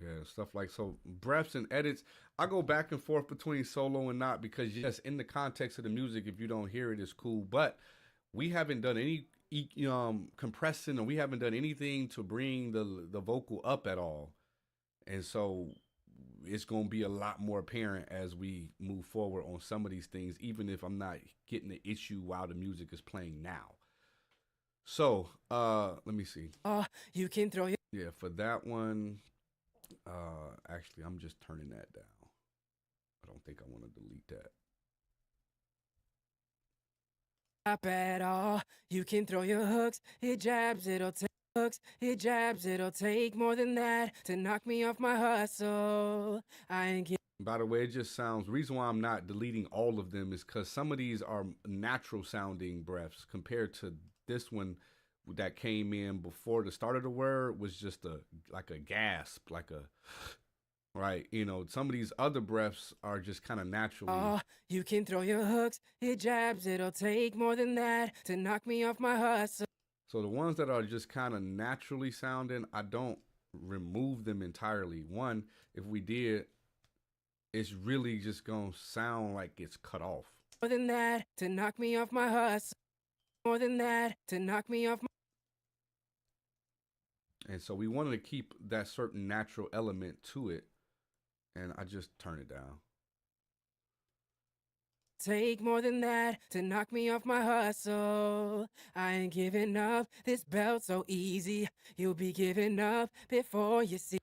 Yeah, stuff like so. Breaths and edits, I go back and forth between solo and not because yes, in the context of the music, if you don't hear it, it's cool. But we haven't done any compressing, or we haven't done anything to bring the vocal up at all, and so it's going to be a lot more apparent as we move forward on some of these things, even if I'm not getting the issue while the music is playing now. So let me see. You can throw your. Yeah, for that one. Actually, I'm just turning that down. I don't think I want to delete that. Stop at all. You can throw your hooks, it jabs, it'll take hooks, it jabs, it'll take more than that to knock me off my hustle. I ain't get. By the way, it just sounds, reason why I'm not deleting all of them is because some of these are natural sounding breaths compared to this one that came in before the start of the word was just like a gasp, like a, right? You know, some of these other breaths are just kind of naturally. You can throw your hooks, it jabs, it'll take more than that to knock me off my hustle. So the ones that are just kind of naturally sounding, I don't remove them entirely. One, if we did, it's really just gonna sound like it's cut off. More than that to knock me off my hustle. More than that to knock me off my. And so we wanted to keep that certain natural element to it, and I just turn it down. Take more than that to knock me off my hustle. I ain't giving up this belt so easy. You'll be giving up before you see.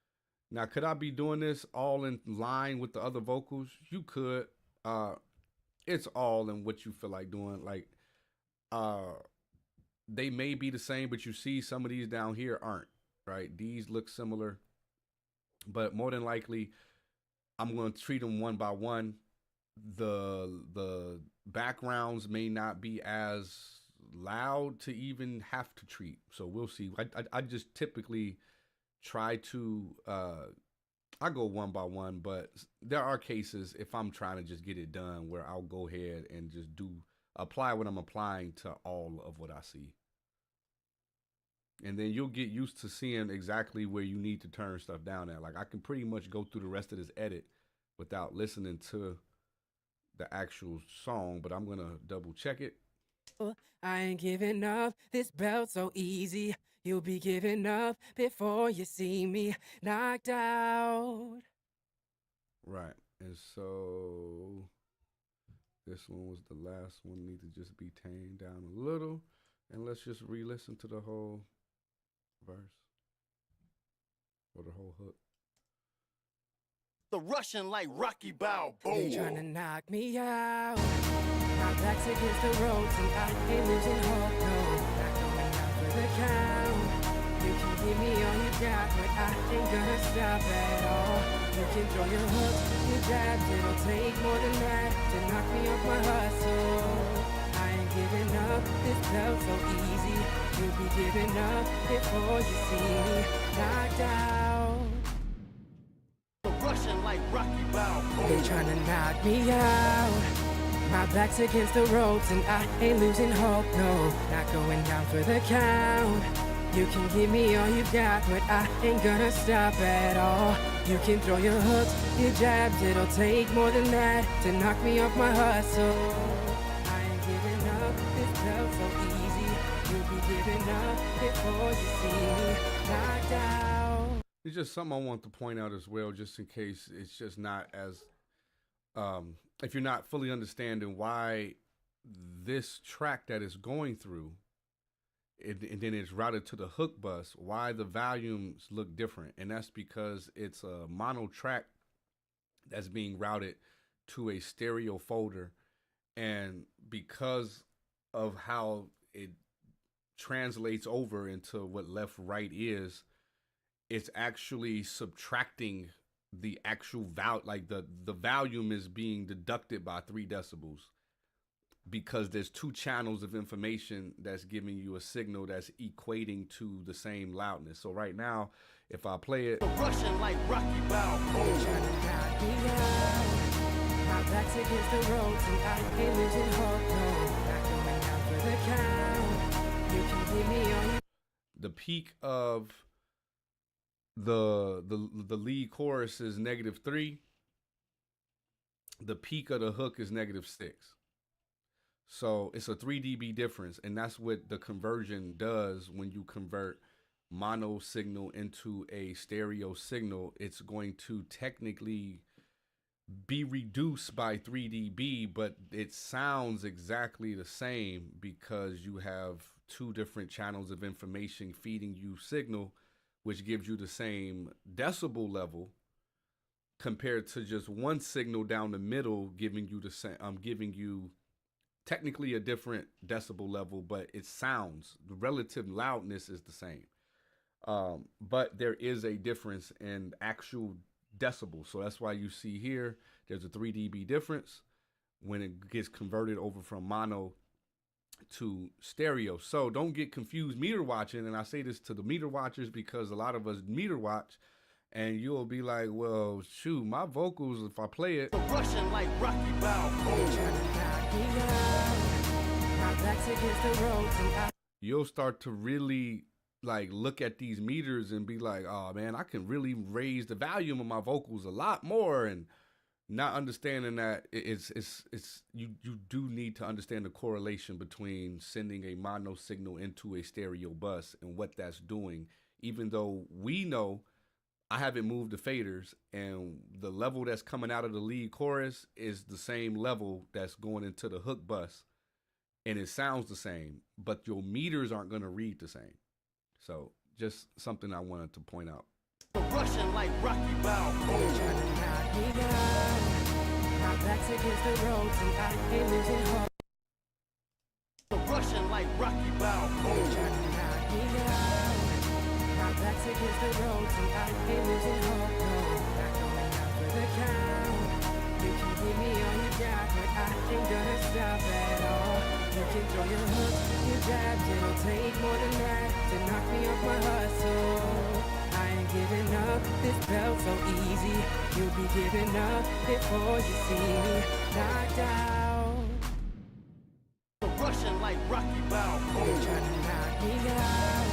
Now, could I be doing this all in line with the other vocals? You could. It's all in what you feel like doing. Like, they may be the same, but you see some of these down here aren't. Right? These look similar, but more than likely, I'm going to treat them one by one. The backgrounds may not be as loud to even have to treat, so we'll see. I just typically try to I go one by one, but there are cases if I'm trying to just get it done where I'll go ahead and just apply what I'm applying to all of what I see. And then you'll get used to seeing exactly where you need to turn stuff down at. Like I can pretty much go through the rest of this edit without listening to the actual song, but I'm going to double check it. I ain't giving up this belt so easy. You'll be giving up before you see me knocked out. Right. And so this one was the last one. Need to just be tamed down a little. And let's just re-listen to the whole verse or the whole hook. The Russian like Rocky Balboa. They tryna knock me out. My back's against the ropes and I ain't losing hope, no. Not going out for the count. You can give me all you got, but I ain't gonna stop at all. You can throw your hooks, your jabs, it'll take more than that to knock me off my hustle. I ain't giving up, this belt so easy. You'll be giving up before you see me knocked out. The Russian like Rocky Balboa. They tryna knock me out. My back's against the ropes and I ain't losing hope, no. Not going down for the count. You can give me all you got, but I ain't gonna stop at all. You can throw your hooks, your jabs, it'll take more than that to knock me off my hustle. I ain't giving up, this belt so easy. You'll be be giving up before you see me knocked out. It's just something I want to point out as well, just in case it's just not as, if you're not fully understanding why this track that is going through, and then it's routed to the hook bus, why the volumes look different. And that's because it's a mono track that's being routed to a stereo folder. And because of how it translates over into what left right is, it's actually subtracting the actual like the volume is being deducted by 3 decibels, because there's 2 channels of information that's giving you a signal that's equating to the same loudness. So right now, if I play it, Rushing like Rocky Balboa. My back's against the ropes and I ain't losing hope, no. Not going out for the count. You can give me all you. the peak of the lead chorus is -3. The peak of the hook is -6. So it's a 3 dB difference, and that's what the conversion does when you convert mono signal into a stereo signal. It's going to technically be reduced by 3 dB, but it sounds exactly the same because you have 2 different channels of information feeding you signal, which gives you the same decibel level, compared to just one signal down the middle giving you the same, giving you technically a different decibel level, but it sounds, the relative loudness is the same. But there is a difference in actual decibels. So that's why you see here, there's a 3 dB difference when it gets converted over from mono to stereo. So don't get confused meter watching. And I say this to the meter watchers because a lot of us meter watch, and you'll be like, well, shoot, my vocals, if I play it, Rushing like Rocky Balboa. My back's against the ropes and I. you'll start to really like look at these meters and be like, oh man, I can really raise the volume of my vocals a lot more, and not understanding that it's you do need to understand the correlation between sending a mono signal into a stereo bus and what that's doing. Even though we know I haven't moved the faders, and the level that's coming out of the lead chorus is the same level that's going into the hook bus, and it sounds the same, but your meters aren't going to read the same. So just something I wanted to point out. Rushing like Rocky Balboa. My back's against the ropes and I ain't losing hope. Rushing like Rocky Balboa. My back's against the ropes and I ain't losing hope, no. Not going out for the count. You can give me all you got, but I ain't gonna stop at all. You can throw your hooks, your jabs, it'll take more than that to knock me off my hustle. I ain't giving up, this felt so easy. You'll be giving up before you see me knocked out. Rushing like Rocky Balboa. Trying to knock me out.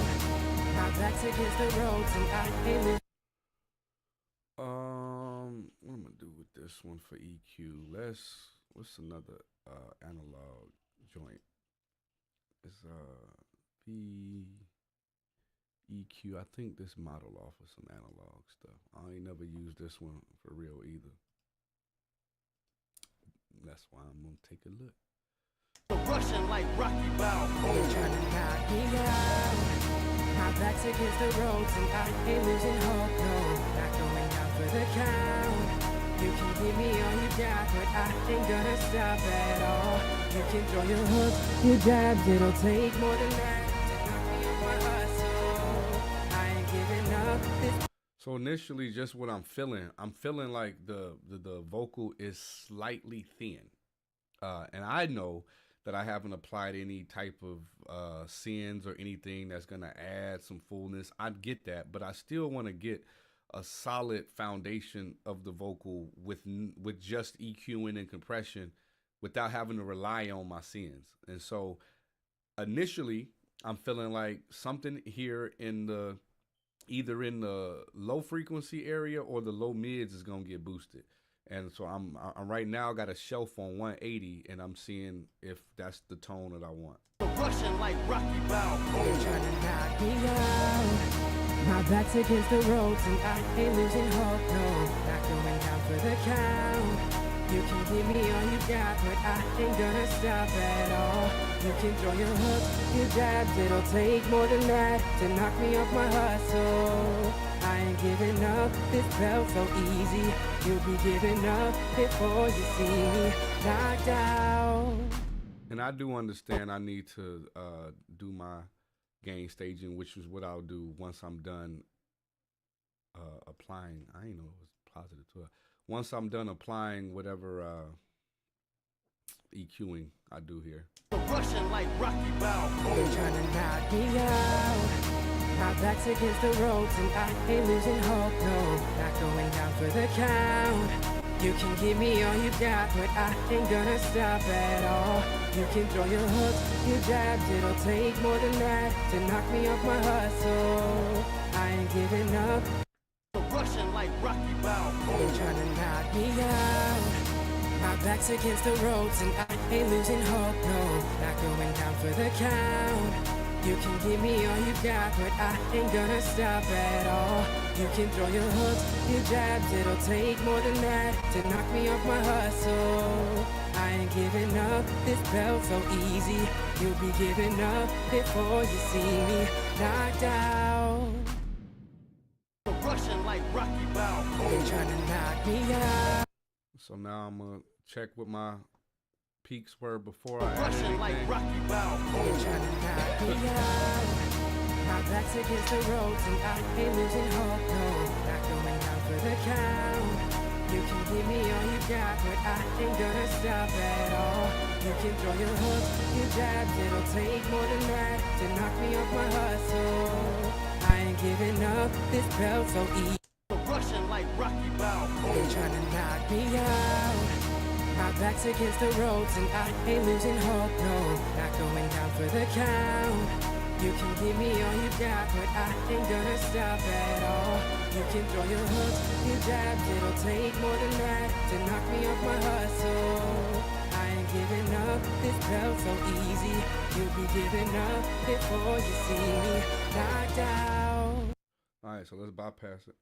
My back's against the ropes and I ain't losing. What I'm gonna do with this one for EQ? What's another analog joint? It's the EQ. I think this model offers some analog stuff. I ain't never used this one for real either. That's why I'm gonna take a look. Rushing like Rocky Balboa. Trying to knock me out. My back's against the ropes and I ain't losing hope, no. Not going out for the count. You can give me all you got, but I ain't gonna stop at all. You can throw your hooks, your jabs, it'll take more than that to knock me off my hustle. I ain't giving up this. So initially, just what I'm feeling like the vocal is slightly thin, and I know that I haven't applied any type of sins or anything that's gonna add some fullness. I get that, but I still want to get a solid foundation of the vocal with just EQing and compression, without having to rely on my sins. And so initially, I'm feeling like something here in the either in the low frequency area or the low mids is gonna get boosted. And so I'm right now got a shelf on 180, and I'm seeing if that's the tone that I want. Rushing like Rocky Balboa. They're trying to knock me out. My back's against the ropes and I ain't losing hope, no. Not going down for the count. You can give me all you got, but I ain't gonna stop at all. You can throw your hooks, your jabs, it'll take more than that to knock me off my hustle. I ain't giving up, this felt so easy. You'll be giving up before you see me knocked out. And I do understand I need to do my game staging, which is what I'll do once I'm done applying. I ain't know it was positive to it. Once I'm done applying whatever EQing I do here. Rushing like Rocky Balboa. They're trying to knock me out. My back's against the ropes and I ain't losing hope, no. Not going down for the count. You can give me all you got, but I ain't gonna stop at all. You can throw your hooks, your jabs, it'll take more than that to knock me off my hustle. I ain't giving up. Rushing like Rocky Balboa. They're trying to knock me out. My back's against the ropes and I ain't losing hope, no. Not going down for the count. You can give me all you got, but I ain't gonna stop at all. You can throw your hooks, your jabs, it'll take more than that to knock me off my hustle. I ain't giving up, this felt so easy. You'll be giving up before you see me knocked out. Rushing like Rocky Balboa. They're trying to knock me out. So now I'm gonna check what my peaks were before I added Rushing like anything. Rocky Balboa. They're trying to knock me out. My back's against the ropes and I ain't losing hope, no. Not going down for the count. You can give me all you got, but I ain't gonna stop at all. You can throw your hooks, your jabs, it'll take more than that to knock me off my hustle. I ain't giving up, this felt so easy. Rushing like Rocky Balboa. They're trying to knock me out. My back's against the ropes and I ain't losing hope, no. Not going down for the count. You can give me all you got, but I ain't gonna stop at all. You can throw your hooks, your jabs, it'll take more than that to knock me off my hustle. I ain't giving up, this felt so easy. You'll be giving up before you see me knocked out. All right, so let's bypass it.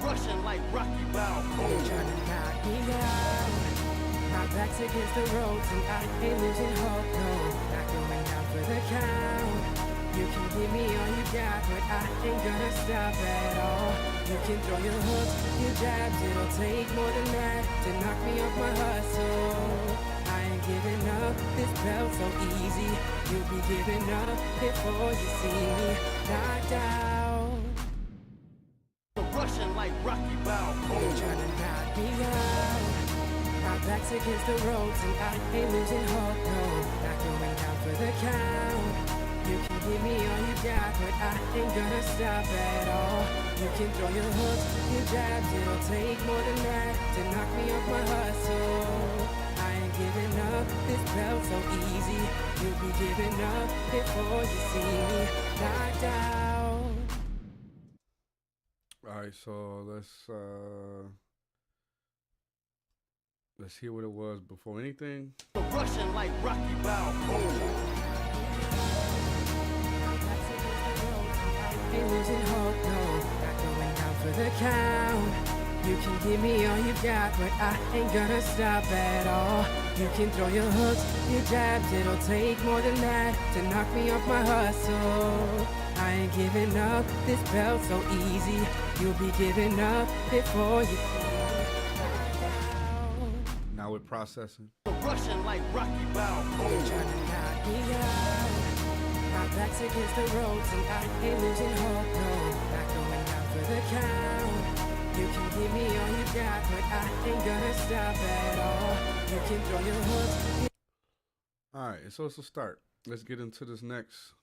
Rushing like Rocky Balboa. They're trying to knock me out. My back's against the ropes and I ain't losing hope, no. Not going down for the count. You can give me all you got, but I ain't gonna stop at all. You can throw your hooks, your jabs, it'll take more than that to knock me off my hustle. I ain't giving up, this felt so easy. You'll be giving up before you see me knocked out. Rushing like Rocky Balboa. They're trying to knock me out. My back's against the ropes and I ain't losing hope, no. Not going down for the count. You can give me all you got, but I ain't gonna stop at all. You can throw your hooks, your jabs, it'll take more than that to knock me off my hustle. I ain't giving up, this felt so easy. You'll be giving up before you see me knocked out. All right, so let's hear what it was before anything. Rushing like Rocky Balboa. Ain't losing hope, no. Not going down for the count. You can give me all you got, but I ain't gonna stop at all. You can throw your hooks, your jabs, it'll take more than that to knock me off my hustle. I ain't giving up, this felt so easy. You'll be giving up before you Now we're processing. Rushing like Rocky Balboa. They're trying to knock me out. My back's against the ropes and I ain't losing hope, no. Not going down for the count. You can give me all you got, but I ain't gonna stop at all. You can throw your hooks. All right, so it's a start. Let's get into this next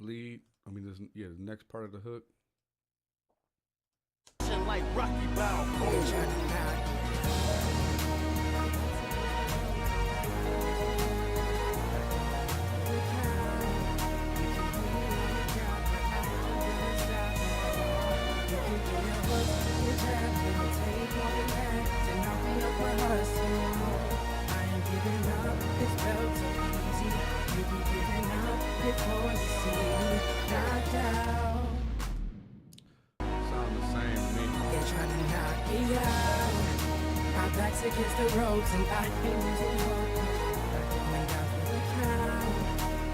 lead. The next part of the hook. Rushing like Rocky Balboa. They're trying to knock me I ain't giving up, this felt so easy. before you see me knocked out. Sound the same to me. They're trying to knock me out. My back's against the ropes and I ain't losing hope. Not going down for the count.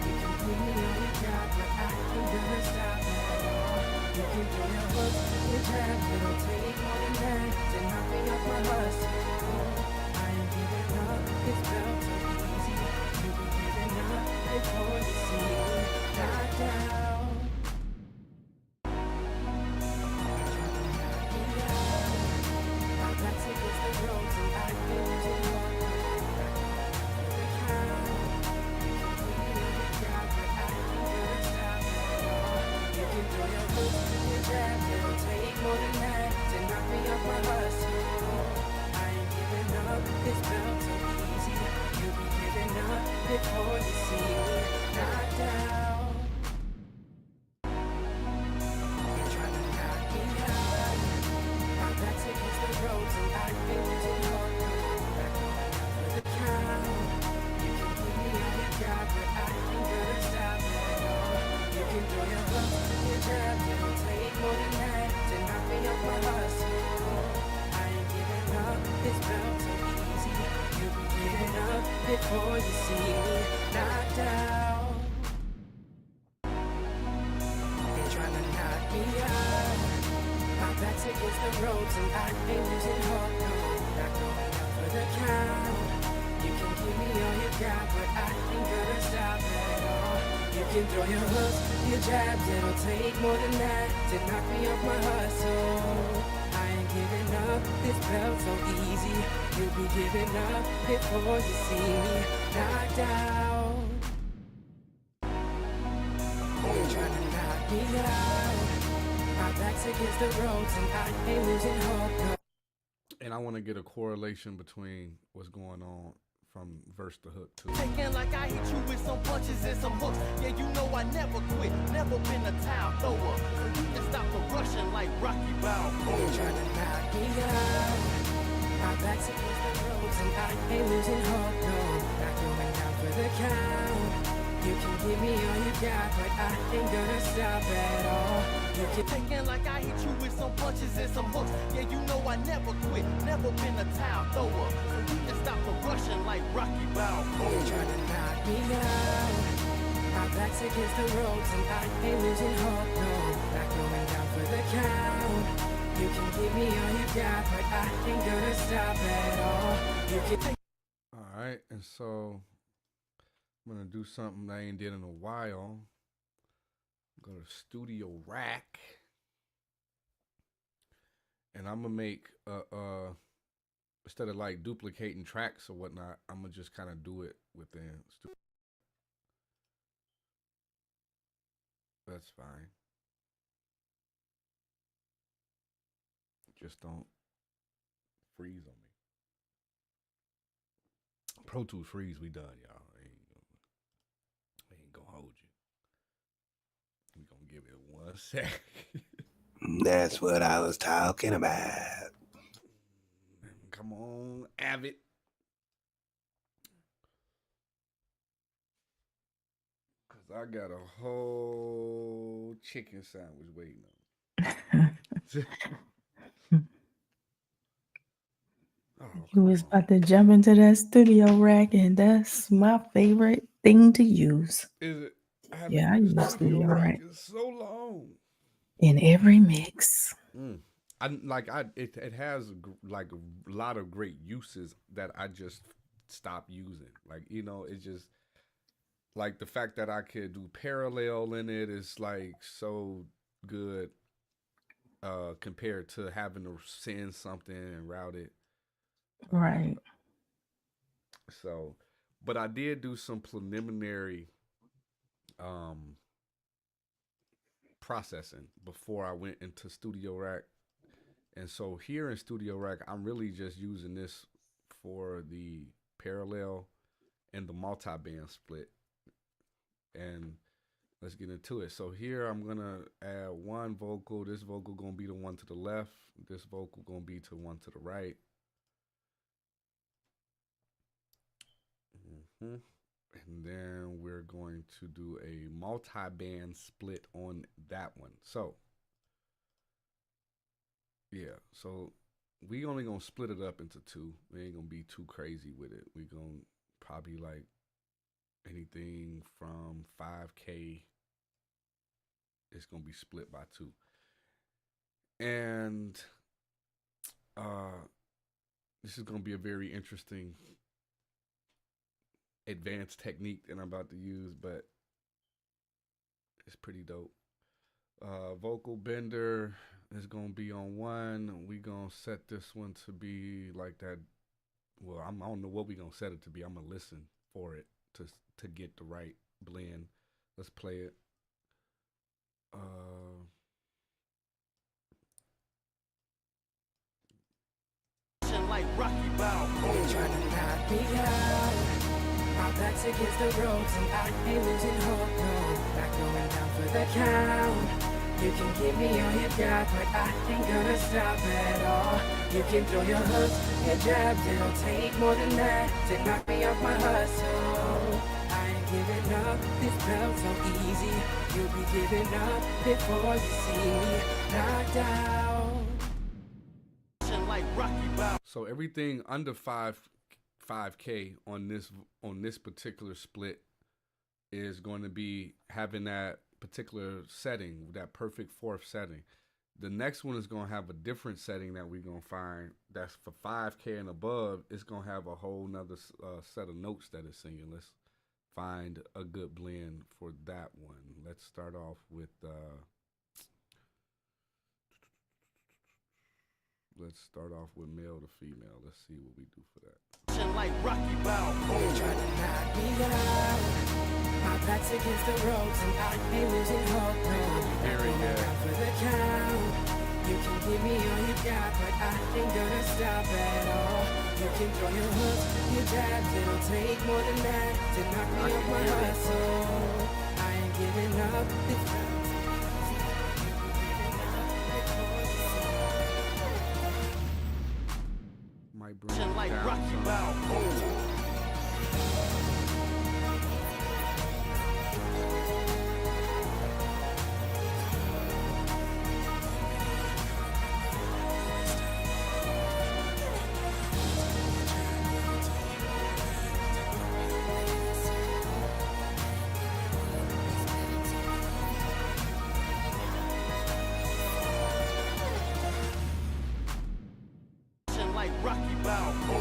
You can put me on your job, but I ain't gonna stop at all. You can do your hooks, your jab, it'll take more than that to knock me off my hustle. I ain't giving up, it's felt so easy. You be giving up before you see me knocked out. My back's against the ropes and I ain't losing hope. The count. You can put me on your job, but I ain't gonna stop at all. You can throw your hooks, your jab, it'll take more than that to knock me off my hustle. I ain't giving up, it's felt so easy. You be giving up before you see me knocked out. They're trying to knock me out. My back's against the ropes and I ain't losing hope. Not going out for the count. You can put me on your job, but I ain't gonna stop at all. You can throw your hooks, your jab, it'll take more than that to knock me off my hustle. I ain't giving up, it's felt so easy. You be giving up before you see me knocked out. They're trying to knock me out. My back's against the ropes and I ain't losing hope. No, not going out for the count. You can give me all you got, but I ain't gonna stop at all. You can throw your hooks, your jabs, it'll take more than that to knock me off my hustle. I ain't giving up, this felt so easy. You'll be giving up before you see me knocked out. They're trying to knock me out. My back's against the ropes and I ain't losing hope. No. And I want to get a correlation between what's going on from verse to hook too. Taking like I hit you with some punches and some hooks. Yeah, you know I never quit, never been a towel thrower. So you can stop the rushing like Rocky Balboa. They're trying to knock me out. My back's against the ropes and I ain't losing hope. No, not going down for the count. You can give me all you got, but I ain't gonna stop at all. You can Taking like I hit you with some punches and some hooks. Yeah, you know I never quit, never been a towel thrower. So you can stop the rushing like Rocky Balboa. They're trying to knock me out. My back's against the ropes and I ain't losing hope. No, not going down for the count. You can give me all you got, but I ain't gonna stop at all. You can take All right, and so I'm gonna do something I ain't did in a while. Go to Studio Rack, and I'm gonna make instead of like duplicating tracks or whatnot, I'm gonna just kind of do it within Studio. That's fine. Just don't freeze on me. Pro Tools freeze, we done, y'all. Ain't gonna hold you. We gonna give it 1 sec. That's what I was talking about. Come on, Avid. Cause I got a whole chicken sandwich waiting on. Oh, You was about to jump into that Studio Rack, and that's my favorite thing to use is it? I haven't Yeah, I used use Studio Rack in so long. in every mix. It has like a lot of great uses that I just stopped using. Like, you know, it's just like the fact that I could do parallel in it is like so good compared to having to send something and route it. Right. So, but I did do some preliminary processing before I went into Studio Rack. And so here in Studio Rack, I'm really just using this for the parallel and the multi-band split. And let's get into it. So here I'm gonna add one vocal. This vocal gonna be the one to the left. This vocal gonna be to one to the right. And then we're going to do a multi-band split on that one. So, yeah. So we only gonna split it up into two. We ain't gonna be too crazy with it. We gonna probably like anything from 5K. It's gonna be split by two. And this is gonna be a very interesting advanced technique that I'm about to use, but it's pretty dope. Vocal bender is gonna be on one. We gonna set this one to be like that. Well, I don't know what we gonna set it to be. I'm gonna listen for it to get the right blend. Let's play it. Like Rocky Balboa. They trying to knock me out. My back's against the ropes and I ain't losing hope, no. Not going down for the count. You can give me all you got, but I ain't gonna stop at all. You can throw your hooks, your jabs, it'll take more than that to knock me off my hustle. I ain't giving up, this belt's so easy. You'll be giving up before you see me knocked out. Like Rocky Balboa. So everything under 5K on this particular split is going to be having that particular setting, that perfect fourth setting. The next one is going to have a different setting that we're going to find that's for 5K and above. It's going to have a whole nother set of notes that it's singing. Let's find a good blend for that one. Let's start off with male to female. Let's see what we do for that. Like Rocky Balboa. They try to knock me out. My back's against the ropes and I ain't losing hope, no. Very good. Down for the count. You can give me all you got, but I ain't gonna stop at all. You can throw your hooks, your jabs, it'll take more than that to knock me off my hustle. I ain't giving up. Might bring it Like down Rocky some. Balboa. Like Rocky Balboa.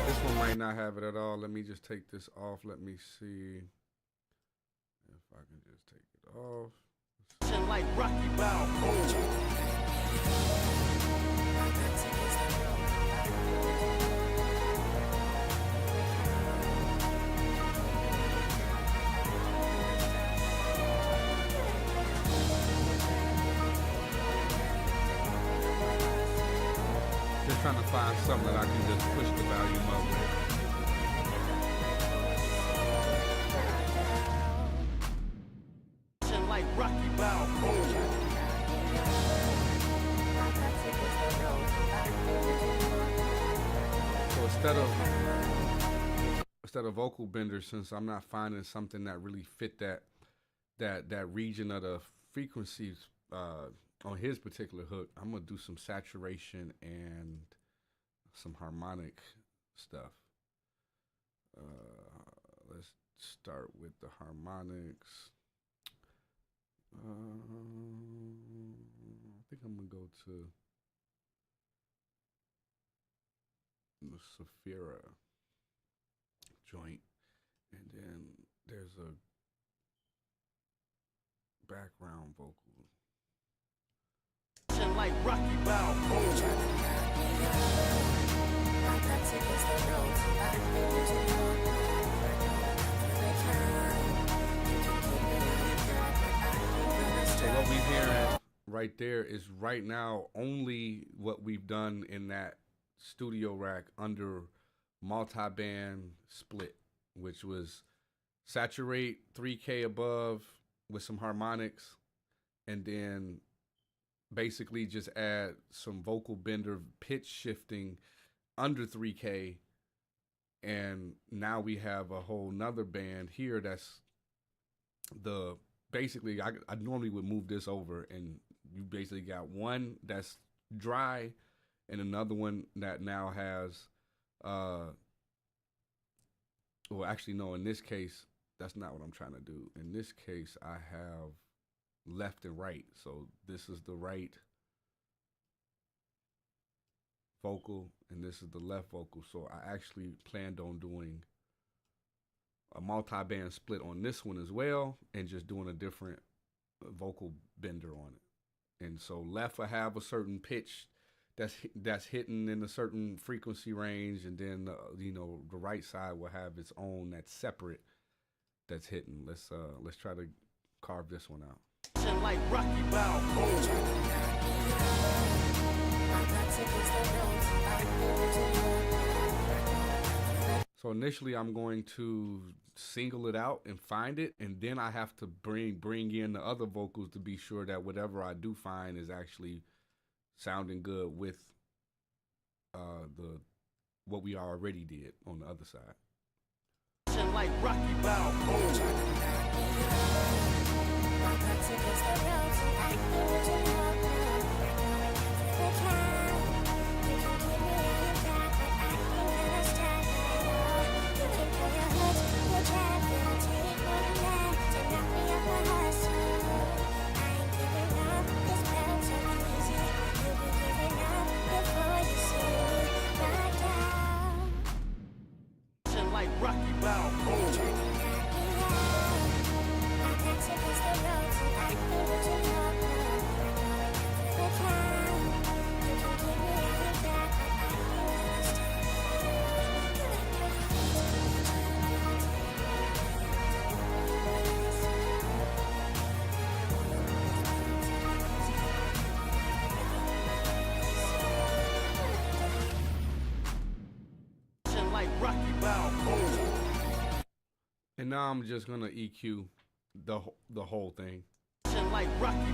This one might not have it at all. Let me just take this off. Let me see if I can just take it off. Like Rocky Balboa. Just trying to find something that I can just push the volume up with. Like Rocky Balboa. So instead of vocal bender, since I'm not finding something that really fit that region of the frequencies on his particular hook, I'm gonna do some saturation and some harmonic stuff. Let's start with the harmonics. I think I'm gonna go to the Saphira joint, and then there's a background vocal. Like Rocky Balboa. So what we're hearing right there is right now only what we've done in that studio rack under multi-band split, which was saturate 3K above with some harmonics, and then basically just add some vocal bender pitch shifting under 3K. And now we have a whole nother band here that's basically I normally would move this over, and you basically got one that's dry and another one that now has well, actually no, in this case that's not what I'm trying to do. In this case I have left and right, so this is the right vocal and this is the left vocal. So I actually planned on doing a multi-band split on this one as well, and just doing a different vocal bender on it. And so left will have a certain pitch that's hitting in a certain frequency range, and then the right side will have its own that's separate that's hitting. Let's try to carve this one out. Like Rocky So initially I'm going to single it out and find it, and then I have to bring in the other vocals to be sure that whatever I do find is actually sounding good with what we already did on the other side. like Rocky And now I'm just gonna EQ the whole thing. like Rocky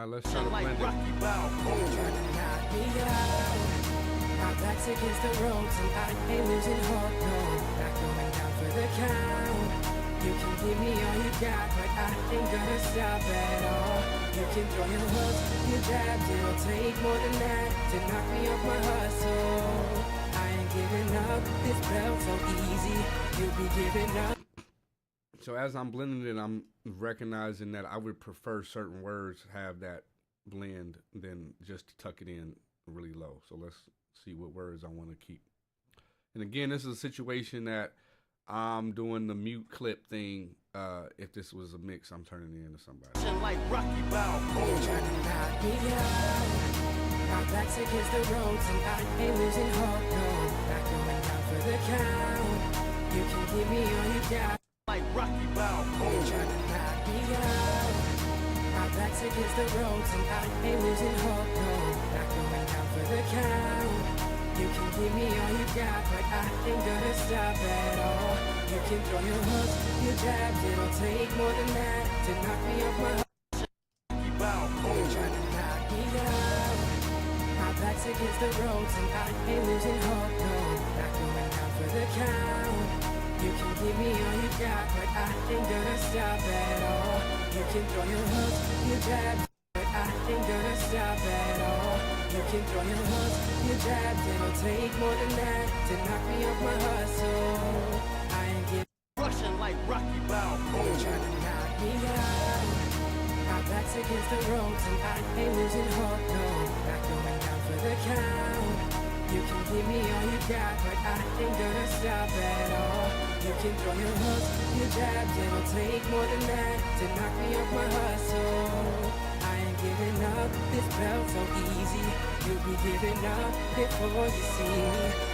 Let's try to blend it. My back's against the ropes and I ain't losing hope, no. Not going down for the count. You can give me all you got, but I ain't gonna stop at all. You can throw your hooks, your jabs, it'll take more than that to knock me off my hustle. I ain't giving up, this belt so easy, you'll be giving up. So as I'm blending it, I'm recognizing that I would prefer certain words have that blend than just to tuck it in really low. So let's see what words I want to keep. And again, this is a situation that I'm doing the mute clip thing. If this was a mix, I'm turning it into somebody. like Rocky My back's against the ropes and I ain't losing hope, no. Not going down for the count. You can give me all you got. like Rocky My back's against the ropes and I ain't losing hope, no. Not going down for the count. You can give me all you got, but I ain't gonna stop at all. You can throw your hooks, your jabs, it'll take more than that to knock me off my You're trying to knock me down. My back's against the ropes and I ain't losing hope, no. Not going down for the count. You can give me all you got, but I ain't gonna stop at all. You can throw your hooks, your jabs, but I ain't gonna stop at all. You can throw your hooks, your jabs, it'll take more than that to knock me off my hustle. I ain't giving Russian like Rocky You're trying to knock me down. My back's against the ropes and I ain't losing hope, no. Not going down for the count. You can give me all you got, but I ain't gonna stop at all. You can throw your hooks, your jabs, it'll take more than that to knock me off my hustle. I ain't giving giving up this belt so easy. You'll be giving up before you see me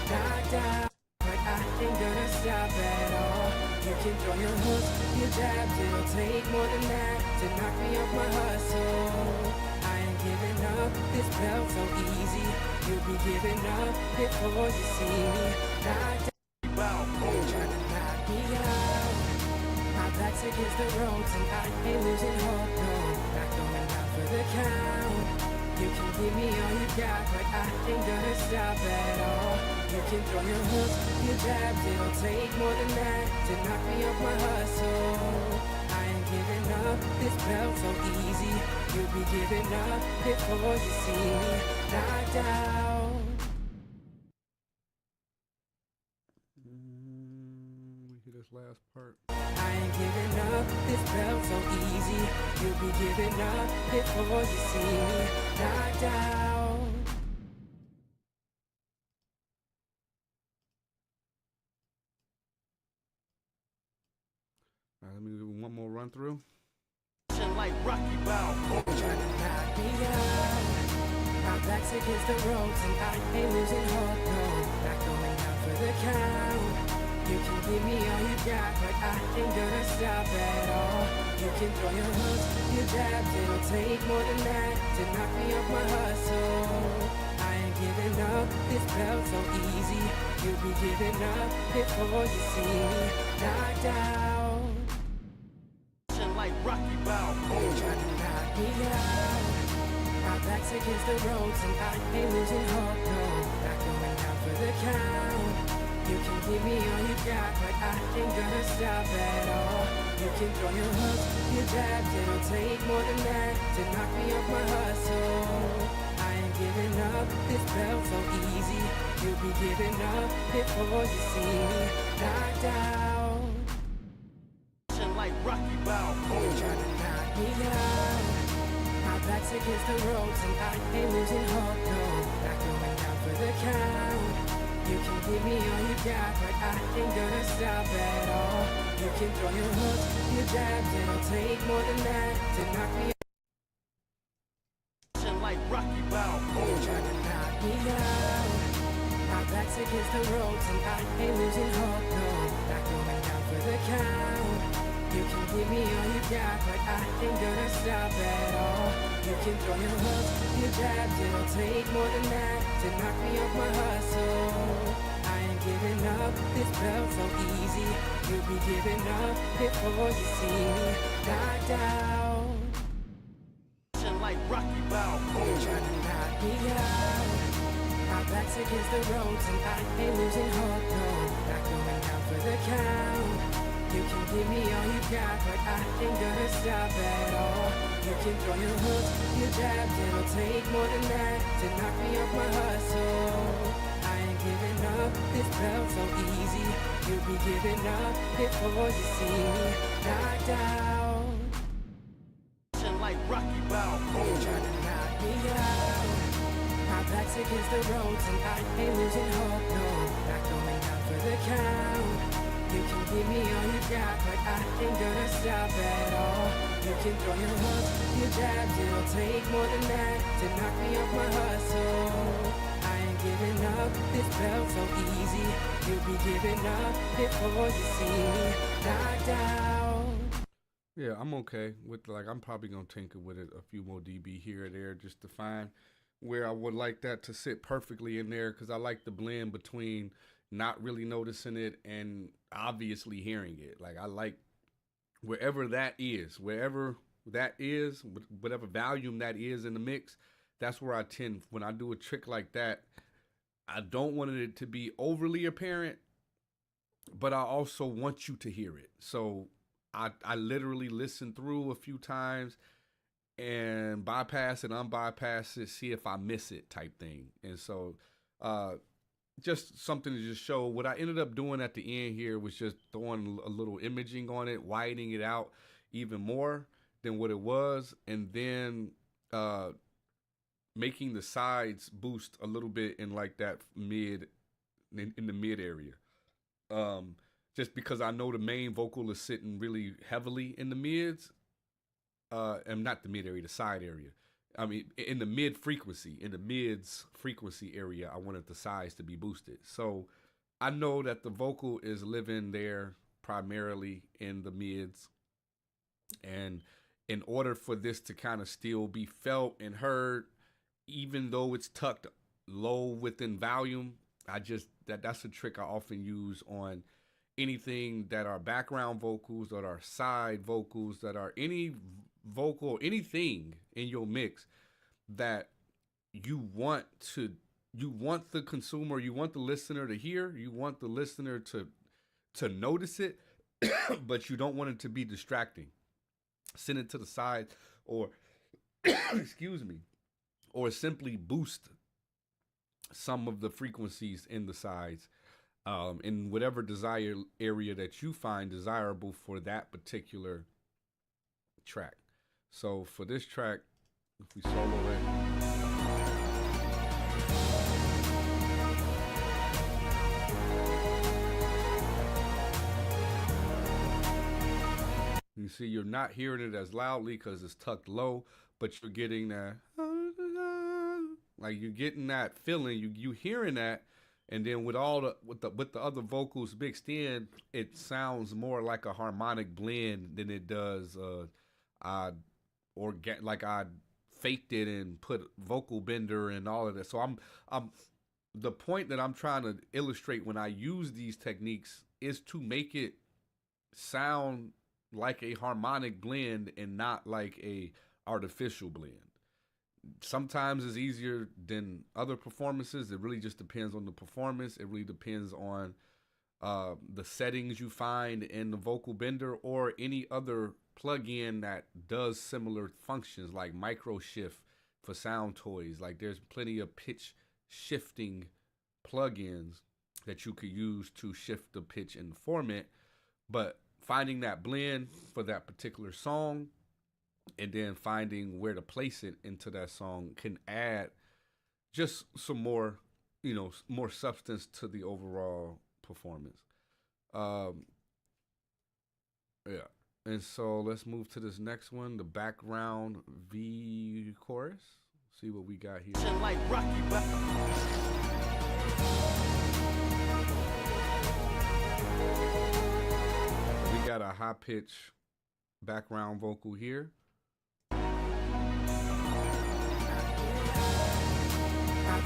knocked out. But I ain't gonna stop at all. You can throw your hooks, your jabs, it'll take more than that to knock me off my hustle. I ain't giving up this belt so easy. You'll be giving up before you see me knocked out. You're trying to knock me out. My back's against the ropes and I ain't losing hope, no. Not going down for the count. You can give me all you got, but I ain't gonna stop at all. You can throw your hooks, your jabs, it'll take more than that to knock me off my hustle. I ain't giving up this belt so easy. You'll be giving up before you see me knocked out. We hear this last part. I ain't giving up this belt so easy. You'll be giving up before you see me knocked out. All right, let me do one more run through. Like Rocky Balboa. Trying to knock me out. My back's against the ropes and I ain't losing hope, no. Not going down for the count. You can give me all you got, but I ain't gonna stop at all. You can throw your hooks, your jabs, it'll take more than that to knock me off my hustle. I ain't giving up this belt so easy. You'll be giving up before you see me knocked out. Like Rocky Balboa. Trying to knock me out. My back's against the ropes and I ain't losing hope, no. Not going down for the count. You can give me all you got, but I ain't gonna stop at all. You can throw your hooks, your jabs, it'll take more than that to knock me off my hustle. I ain't giving up this belt so easy. You'll be giving up before you see me knocked out. Like Rocky Balboa. Trying to knock me out. My back's against the ropes and I ain't losing hope, no. Not going down for the count. You can give me all you got, but I ain't gonna stop at all. You can throw your hooks, your jabs, it'll take more than that to knock me out. Like Rocky Balboa. Trying to knock me out. My back's against the ropes and I ain't losing hope, no. Not going down for the count. You can give me all you got, but I ain't gonna stop at all. You can throw your hooks, your jabs, it'll take more than that to knock me off my hustle. I ain't giving up this belt so easy. You'll be giving up before you see me knocked out. Like Rocky Balboa. Trying to knock me out. My back's against the ropes and I ain't losing hope, no. Not going down for the count. You can give me all you got, but I ain't gonna stop at all. You can throw your hooks, your jabs, it'll take more than that to knock me off my hustle. I ain't giving up this belt so easy. You'll be giving up before you see me knocked out. Like Rocky Balboa. Trying to knock me out. My back's against the ropes and I ain't losing hope, no. Not going down for the count. You can give me all you got, but I ain't gonna stop at all. You can throw your hooks, your jabs, it'll take more than that to knock me off my hustle. I ain't giving up this belt so easy. You'll be giving up before you see me knocked out. Yeah, I'm okay with, like, I'm probably gonna tinker with it a few more dB here or there just to find where I would like that to sit perfectly in there, because I like the blend between not really noticing it and obviously hearing it. Like, I like wherever that is, whatever volume that is in the mix, that's where I tend, when I do a trick like that, I don't want it to be overly apparent, but I also want you to hear it. So I literally listen through a few times and bypass it, unbypass it, see if I miss it type thing. And so just something to just show. What I ended up doing at the end here was just throwing a little imaging on it, widening it out even more than what it was, and then making the sides boost a little bit in like that in the mid area. Just because I know the main vocal is sitting really heavily in the mids, and not the mid area, the side area. I mean, in the mid frequency, in the mids frequency area, I wanted the size to be boosted. So I know that the vocal is living there primarily in the mids. And in order for this to kind of still be felt and heard, even though it's tucked low within volume, that's a trick I often use on anything that are background vocals, that are side vocals, that are any vocal, anything in your mix that you want the consumer, you want the listener to hear, you want the listener to notice it, but you don't want it to be distracting. Send it to the side, or excuse me, or simply boost some of the frequencies in the sides, in whatever desired area that you find desirable for that particular track. So for this track, if we solo it, you see you're not hearing it as loudly because it's tucked low, but you're getting that, like you're getting that feeling, you hearing that. And then with the other vocals mixed in, it sounds more like a harmonic blend than it does I faked it and put vocal bender and all of that. So I'm the point that I'm trying to illustrate when I use these techniques is to make it sound like a harmonic blend and not like a artificial blend. Sometimes it's easier than other performances. It really just depends on the performance. It really depends on the settings you find in the vocal bender or any other plugin that does similar functions, like micro shift for sound toys. Like there's plenty of pitch shifting plugins that you could use to shift the pitch and the format, but finding that blend for that particular song and then finding where to place it into that song can add just some more, more substance to the overall performance. Yeah. And so let's move to this next one, the background V chorus. See what we got here. Like Rocky, We got a high pitch background vocal here. My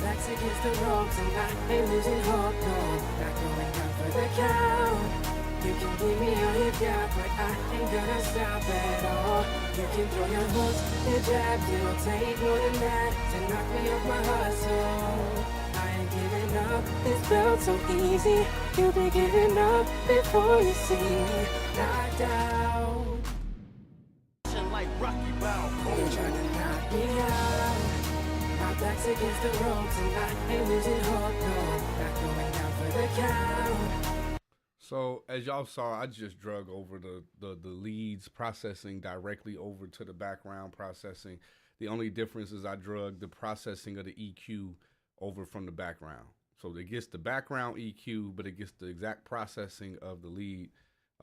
back's against the ropes and I ain't losing hope, no. Not going down for the count. You can give me all you got, but I ain't gonna stop at all. You can throw your hooks, your jabs, it'll take more than that to knock me off my hustle. I ain't giving up, this felt so easy. You'll be giving up before you see me knocked out. like Rocky Balboa. You're trying to knock me out. My back's against the ropes and I ain't losing hope, no. Not going down for the count. So as y'all saw, I just drug over the leads processing directly over to the background processing. The only difference is I drug the processing of the EQ over from the background. So it gets the background EQ, but it gets the exact processing of the lead.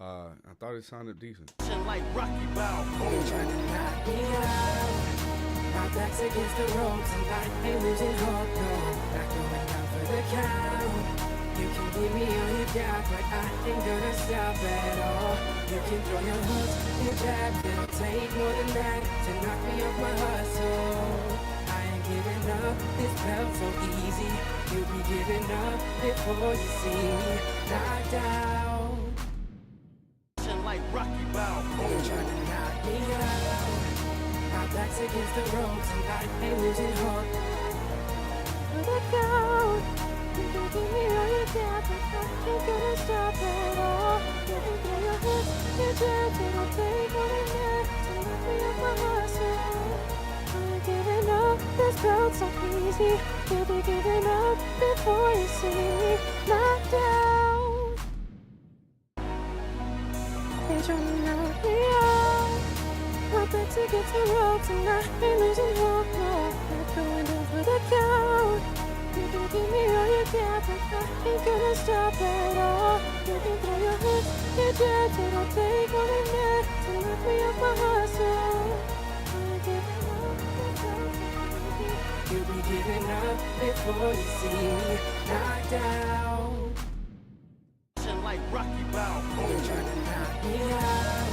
I thought it sounded decent. Like Rocky Balboa. You're trying to knock me out. My back's against the ropes and I ain't losing hope, no. Not going down for the count. You can give me all you got, but I ain't gonna stop at all. You can throw your hooks, your jabs, it'll take more than that to knock me off my hustle. I ain't giving up, this felt so easy. You'll be giving up before you see me knocked out. Like Rocky Balboa. You're trying to knock me out. My back's against the ropes and I ain't losing hope. For the count. You can give me all you got, but I ain't gonna stop at all. You can throw your hooks, your jabs, it'll take more than that to knock me off my hustle. I ain't giving up, this felt so easy. You'll be giving up before you see me knocked out. They're trying to knock me out. My back's against the ropes and I ain't losing hope, no. Not going down for the count. You can give me all you got, but I ain't gonna stop at all. You can throw your hooks, your jabs, it'll take more than that to knock me off my hustle. I ain't giving up, You'll be giving up before you see me knocked out. Like Rocky Balboa. You're trying to knock me out.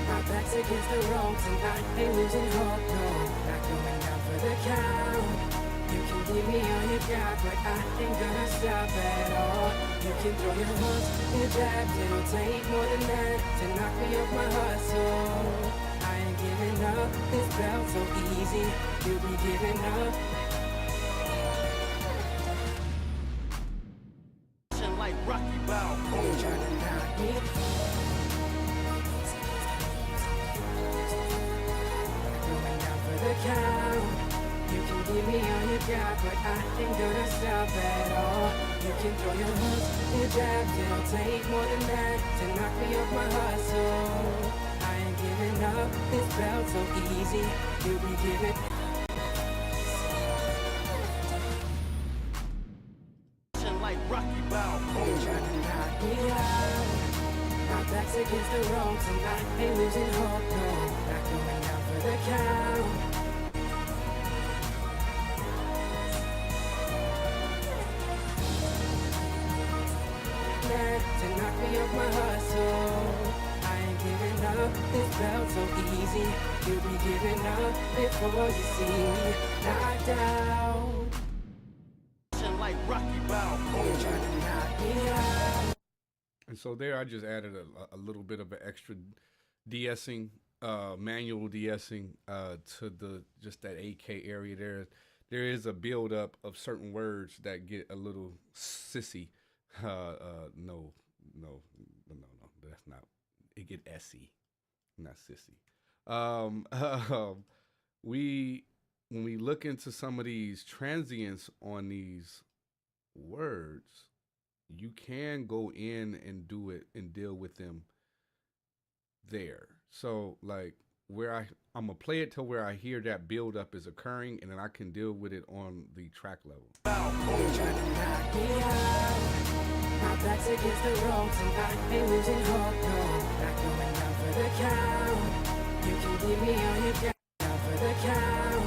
My back's against the ropes and I ain't losing hope, no. Not going down for the count. You can give me all you got, but I ain't gonna stop at all. You can throw your hooks, your jabs, it'll take more than that to knock me off my hustle. I ain't giving up, this belt so easy, you'll be giving up. Like Rocky Balboa. You're trying to knock me out. Going down for the count. You can give me all you got, but I ain't gonna stop at all. You can throw your hooks, your jabs, it'll take more than that to knock me off my hustle. I ain't giving up, this belt so easy, you'll be giving. Like Rocky Balboa. You're trying to knock me out. My back's against the ropes and I ain't losing hope, no. Not going down for the count. To knock me off my hustle. I ain't giving up, this belt so easy. You'll be giving up before you see me knocked out. Like Rocky Balboa. You're trying to knock me out. And so there, I just added a little bit of an extra de-essing, manual de-essing to the just that AK area there. There is a build-up of certain words that get a little sissy. No, that's not. It get essy, not sissy. When we look into some of these transients on these words, you can go in and do it and deal with them there. So like where I'm gonna play it till where I hear that build up is occurring, and then I can deal with it on the track level. You're trying to knock me out. My back's against the ropes and I ain't losing hope, no. Not going down for the count. You can give me all you got, down for the count.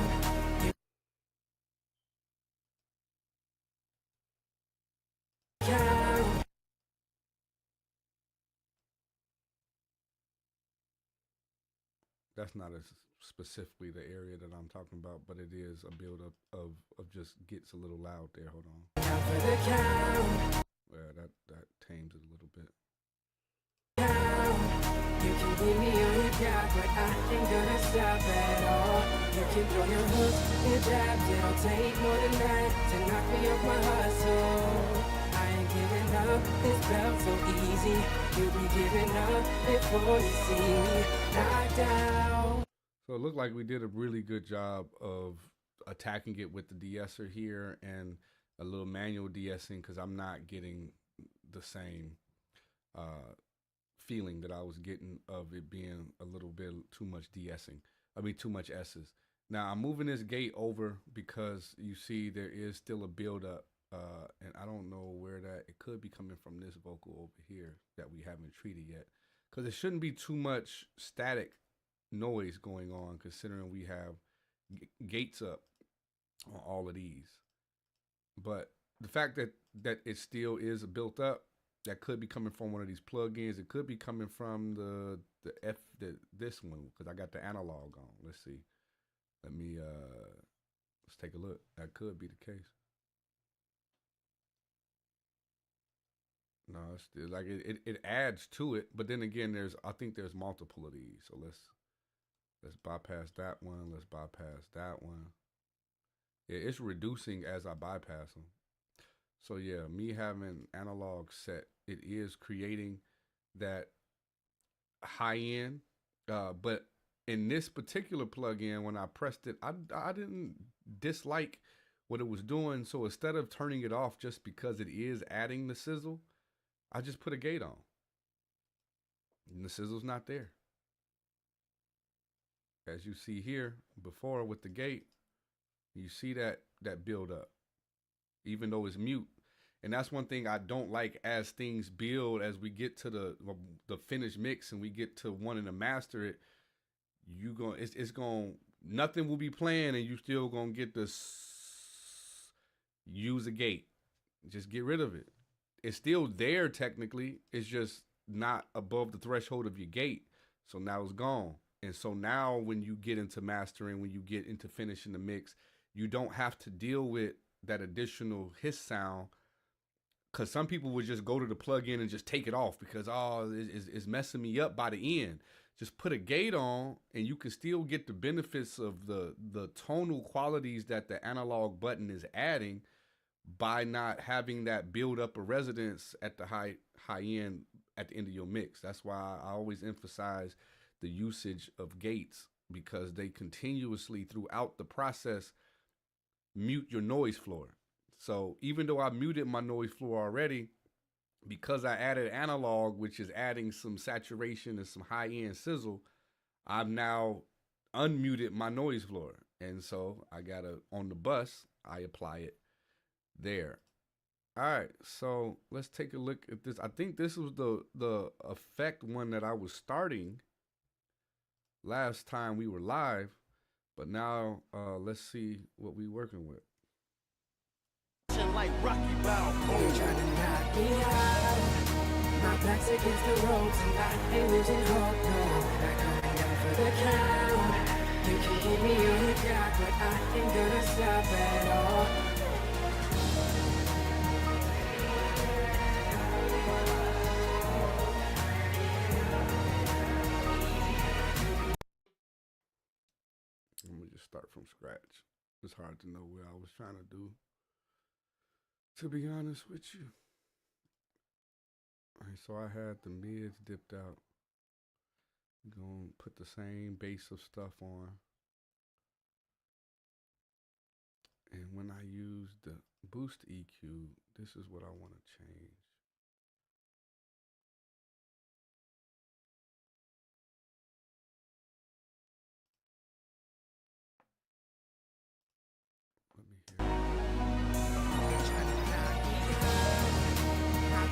That's not as specifically the area that I'm talking about, but it is a buildup of just gets a little loud there. Hold on. Down for the count. Yeah, that tames it a little bit. You can give me all you got, but I ain't gonna stop at all. You can throw your hooks, your jabs, it'll take more than that to knock me off my hustle. I ain't giving up, this belt so easy. You'll be giving up before you see me knocked out. So it looked like we did a really good job of attacking it with the de-esser here and a little manual de-essing, because I'm not getting the same feeling that I was getting of it being a little bit too much de-essing. I mean, too much S's. Now I'm moving this gate over because you see there is still a build-up, and I don't know where that, it could be coming from this vocal over here that we haven't treated yet, because it shouldn't be too much static noise going on, considering we have gates up on all of these. But the fact that it still is built up, that could be coming from one of these plugins. It could be coming from this one, because I got the analog on. Let's see. Let's take a look. That could be the case. No, it's still, like it adds to it, but then again, I think there's multiple of these. So let's bypass that one. Let's bypass that one. Yeah, it's reducing as I bypass them. So yeah, me having analog set, it is creating that high end. But in this particular plugin, when I pressed it, I didn't dislike what it was doing. So instead of turning it off just because it is adding the sizzle, I just put a gate on. And the sizzle's not there. As you see here before with the gate, you see that build up, even though it's mute. And that's one thing I don't like as things build, as we get to the finished mix and we get to wanting to master it, nothing will be playing and you still gonna get this use a gate. Just get rid of it. It's still there technically. It's just not above the threshold of your gate. So now it's gone. And so now when you get into mastering, when you get into finishing the mix, you don't have to deal with that additional hiss sound, because some people would just go to the plug-in and just take it off because, it's messing me up by the end. Just put a gate on and you can still get the benefits of the tonal qualities that the analog button is adding by not having that build up of resonance at the high end at the end of your mix. That's why I always emphasize the usage of gates, because they continuously throughout the process mute your noise floor. So even though I muted my noise floor already, because I added analog, which is adding some saturation and some high end sizzle, I've now unmuted my noise floor. And so I gotta, on the bus, I apply it there. All right, so let's take a look at this. I think this was the effect one that I was starting last time we were live, but now let's see what we working with. Like Rocky Balboa. They try to knock me out. My back's against the ropes and I ain't losing hope, no. Not going down for the count. You can give me all you got, but I ain't gonna stop at all. Let me just start from scratch. It's hard to know what I was trying to do, to be honest with you. All right, so I had the mids dipped out. Gonna put the same base of stuff on. And when I use the boost EQ, this is what I want to change. Let me hear. They try to knock me out. My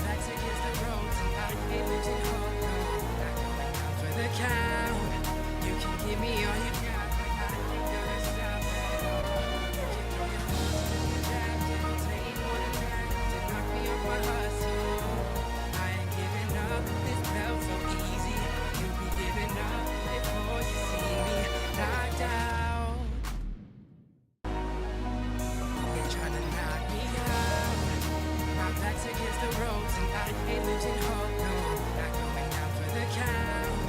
back's against the ropes and I ain't losing hope, no. Not going down for the count.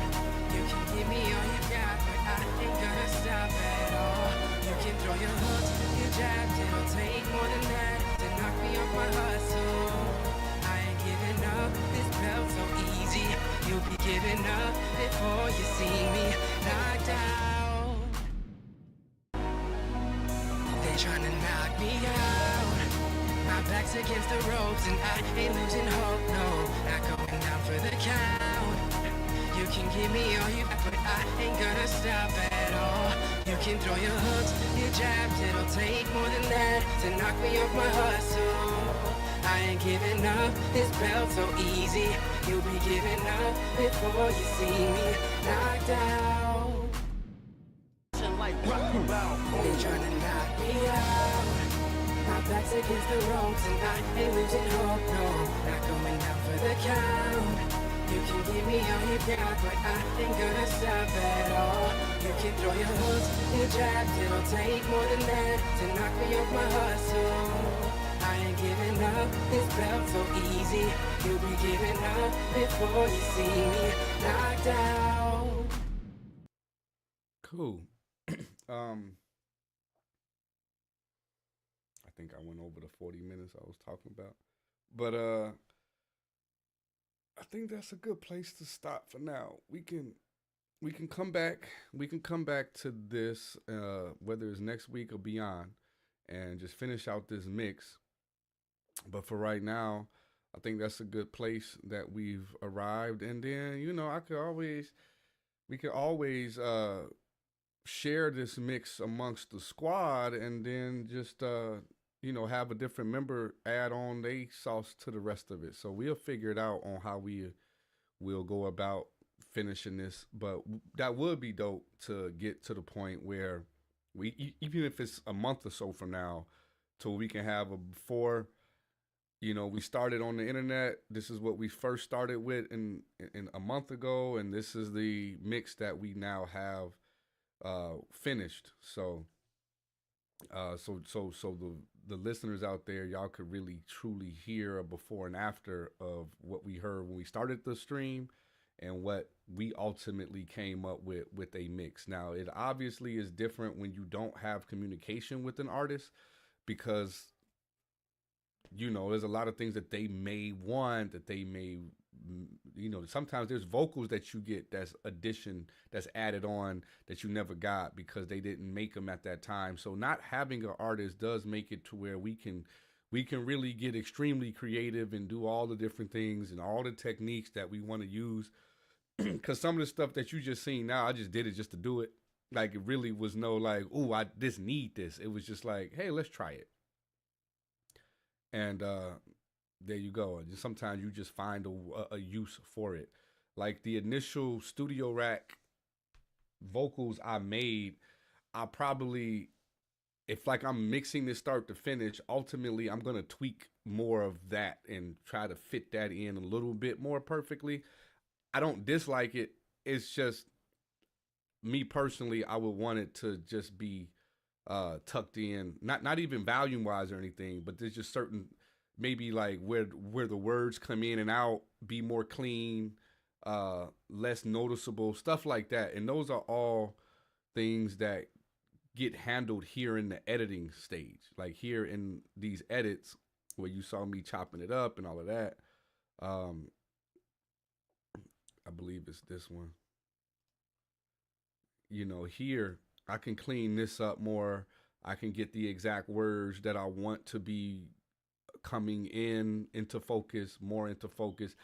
You can give me all you got, but I ain't gonna stop at all. You can throw your hooks, your jabs, it'll take more than that to knock me off my hustle. I ain't giving up, this felt so easy. You'll be giving up before you see me knocked out. They trying to knock me out. My back's against the ropes and I ain't losing hope, no. Not going down for the count. You can give me all you got, but I ain't gonna stop at all. You can throw your hooks, your jabs, it'll take more than that to knock me off my hustle. I ain't giving up, this felt so easy. You'll be giving up before you see me knocked out. They tryna knock me out. My back's against the ropes and I ain't losing hope, no. Not going down for the count. You can give me all you got, but I ain't gonna stop at all. You can throw your hooks, your jabs, it'll take more than that to knock me off my hustle. I ain't giving up, this felt so easy. You'll be giving up before you see me knocked out. Like Rocky Balboa. They tryna knock me out. My back's against the ropes and I ain't losing hope, no. Not going down for the count. You can give me all you got, but I ain't gonna stop at all. You can throw your hooks, your jabs, it'll take more than that to knock me off my hustle. I ain't giving up, this felt so easy. You'll be giving up before you see me knocked out. Cool. I think I went over the 40 minutes I was talking about. But I think that's a good place to stop for now. We can come back. We can come back to this, whether it's next week or beyond, and just finish out this mix. But for right now, I think that's a good place that we've arrived. And then, we could always share this mix amongst the squad, and then just have a different member add on their sauce to the rest of it. So we'll figure it out on how we will go about finishing this. But that would be dope to get to the point where we, even if it's a month or so from now, so we can have a before. You know, we started on the internet. This is what we first started with in a month ago, and this is the mix that we now have finished. So, so the listeners out there, y'all could really truly hear a before and after of what we heard when we started the stream, and what we ultimately came up with a mix. Now, it obviously is different when you don't have communication with an artist, because you know, there's a lot of things that they may want, that they may, you know, sometimes there's vocals that you get that's added on that you never got because they didn't make them at that time. So not having an artist does make it to where we can really get extremely creative and do all the different things and all the techniques that we want to use. Because some of the stuff that you just seen now, I just did it just to do it. Like, it really was no like, oh, I just need this. It was just like, hey, let's try it. And there you go. And sometimes you just find a use for it. Like the initial studio rack vocals I made, I probably, if like I'm mixing this start to finish, ultimately I'm going to tweak more of that and try to fit that in a little bit more perfectly. I don't dislike it. It's just me personally, I would want it to just be tucked in, not even volume wise or anything, but there's just certain, maybe like where the words come in and out, be more clean, less noticeable, stuff like that. And those are all things that get handled here in the editing stage, like here in these edits where you saw me chopping it up and all of that. I believe it's this one. You know, here I can clean this up more. I can get the exact words that I want to be coming into focus, more into focus.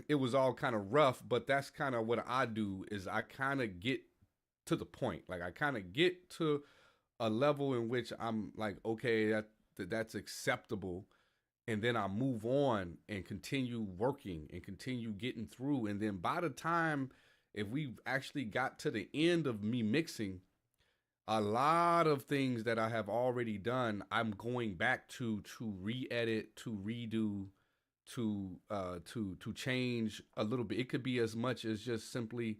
It was all kind of rough, but that's kind of what I do, is I kind of get to the point. Like, I kind of get to a level in which I'm like, okay, that's acceptable. And then I move on and continue working and continue getting through. And then by the time, if we actually got to the end of me mixing, a lot of things that I have already done, I'm going back to re-edit, to redo, to change a little bit. It could be as much as just simply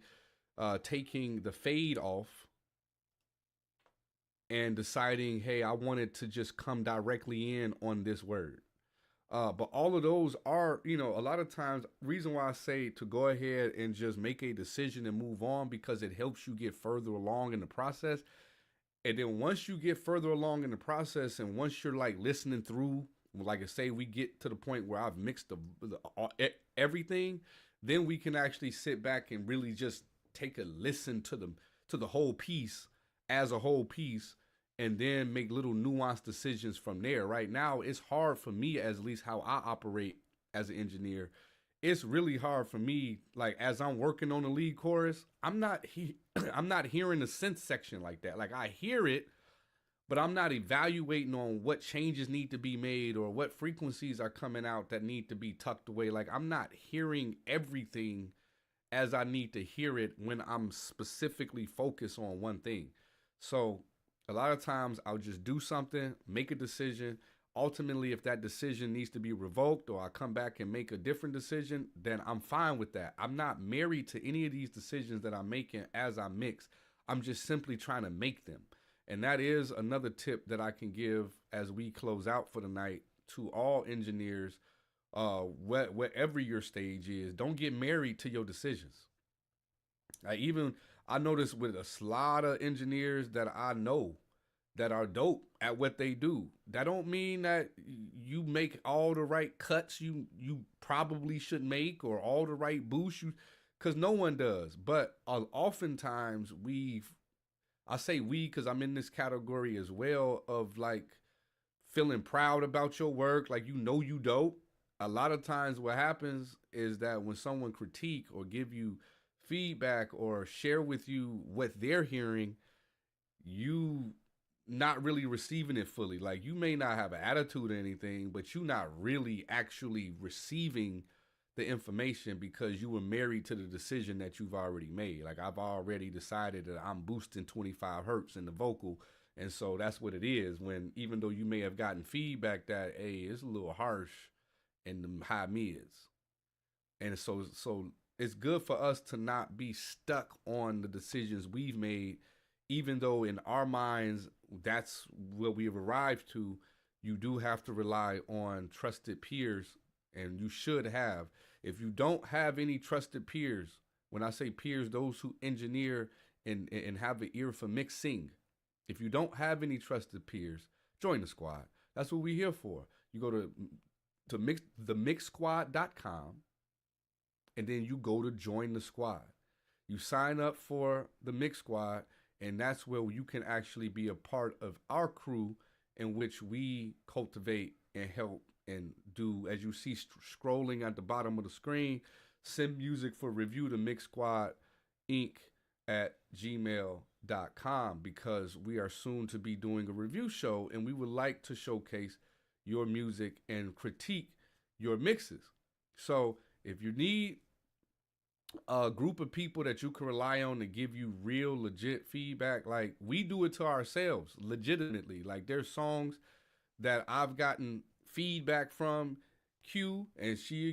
taking the fade off and deciding, hey, I want it to just come directly in on this word. But all of those are, you know, a lot of times, reason why I say to go ahead and just make a decision and move on, because it helps you get further along in the process. And then once you get further along in the process, and once you're like listening through, like I say, we get to the point where I've mixed everything, then we can actually sit back and really just take a listen to the whole piece as a whole piece, and then make little nuanced decisions from there. Right now, it's hard for me, at least how I operate as an engineer. It's really hard for me, like as I'm working on the lead chorus, I'm not hearing the synth section like that. Like, I hear it, but I'm not evaluating on what changes need to be made or what frequencies are coming out that need to be tucked away. Like, I'm not hearing everything as I need to hear it when I'm specifically focused on one thing. So a lot of times I'll just do something, make a decision. Ultimately, if that decision needs to be revoked or I come back and make a different decision, then I'm fine with that. I'm not married to any of these decisions that I'm making as I mix. I'm just simply trying to make them. And that is another tip that I can give as we close out for the night to all engineers, wherever your stage is. Don't get married to your decisions. I notice with a lot of engineers that I know that are dope at what they do. That don't mean that you make all the right cuts you probably should make, or all the right boosts because no one does. But oftentimes I say we because I'm in this category as well, of like feeling proud about your work, like you dope. A lot of times what happens is that when someone critique or give you feedback or share with you what they're hearing, you not really receiving it fully. Like, you may not have an attitude or anything, but you not really actually receiving the information because you were married to the decision that you've already made. Like, I've already decided that I'm boosting 25 hertz in the vocal, And so that's what it is. When even though you may have gotten feedback that, hey, it's a little harsh in the high mids, and so it's good for us to not be stuck on the decisions we've made, even though in our minds that's where we've arrived to. You do have to rely on trusted peers, and you should have. If you don't have any trusted peers, when I say peers, those who engineer and have an ear for mixing, if you don't have any trusted peers, join the squad. That's what we're here for. You go to themixsquad.com, and then you go to join the squad. You sign up for the Mix Squad, and that's where you can actually be a part of our crew, in which we cultivate and help and do, as you see scrolling at the bottom of the screen, send music for review to Mix Squad Inc. at gmail.com, because we are soon to be doing a review show, and we would like to showcase your music and critique your mixes. So if you need a group of people that you can rely on to give you real legit feedback, like we do it to ourselves legitimately. Like there's songs that I've gotten feedback from Q, and she,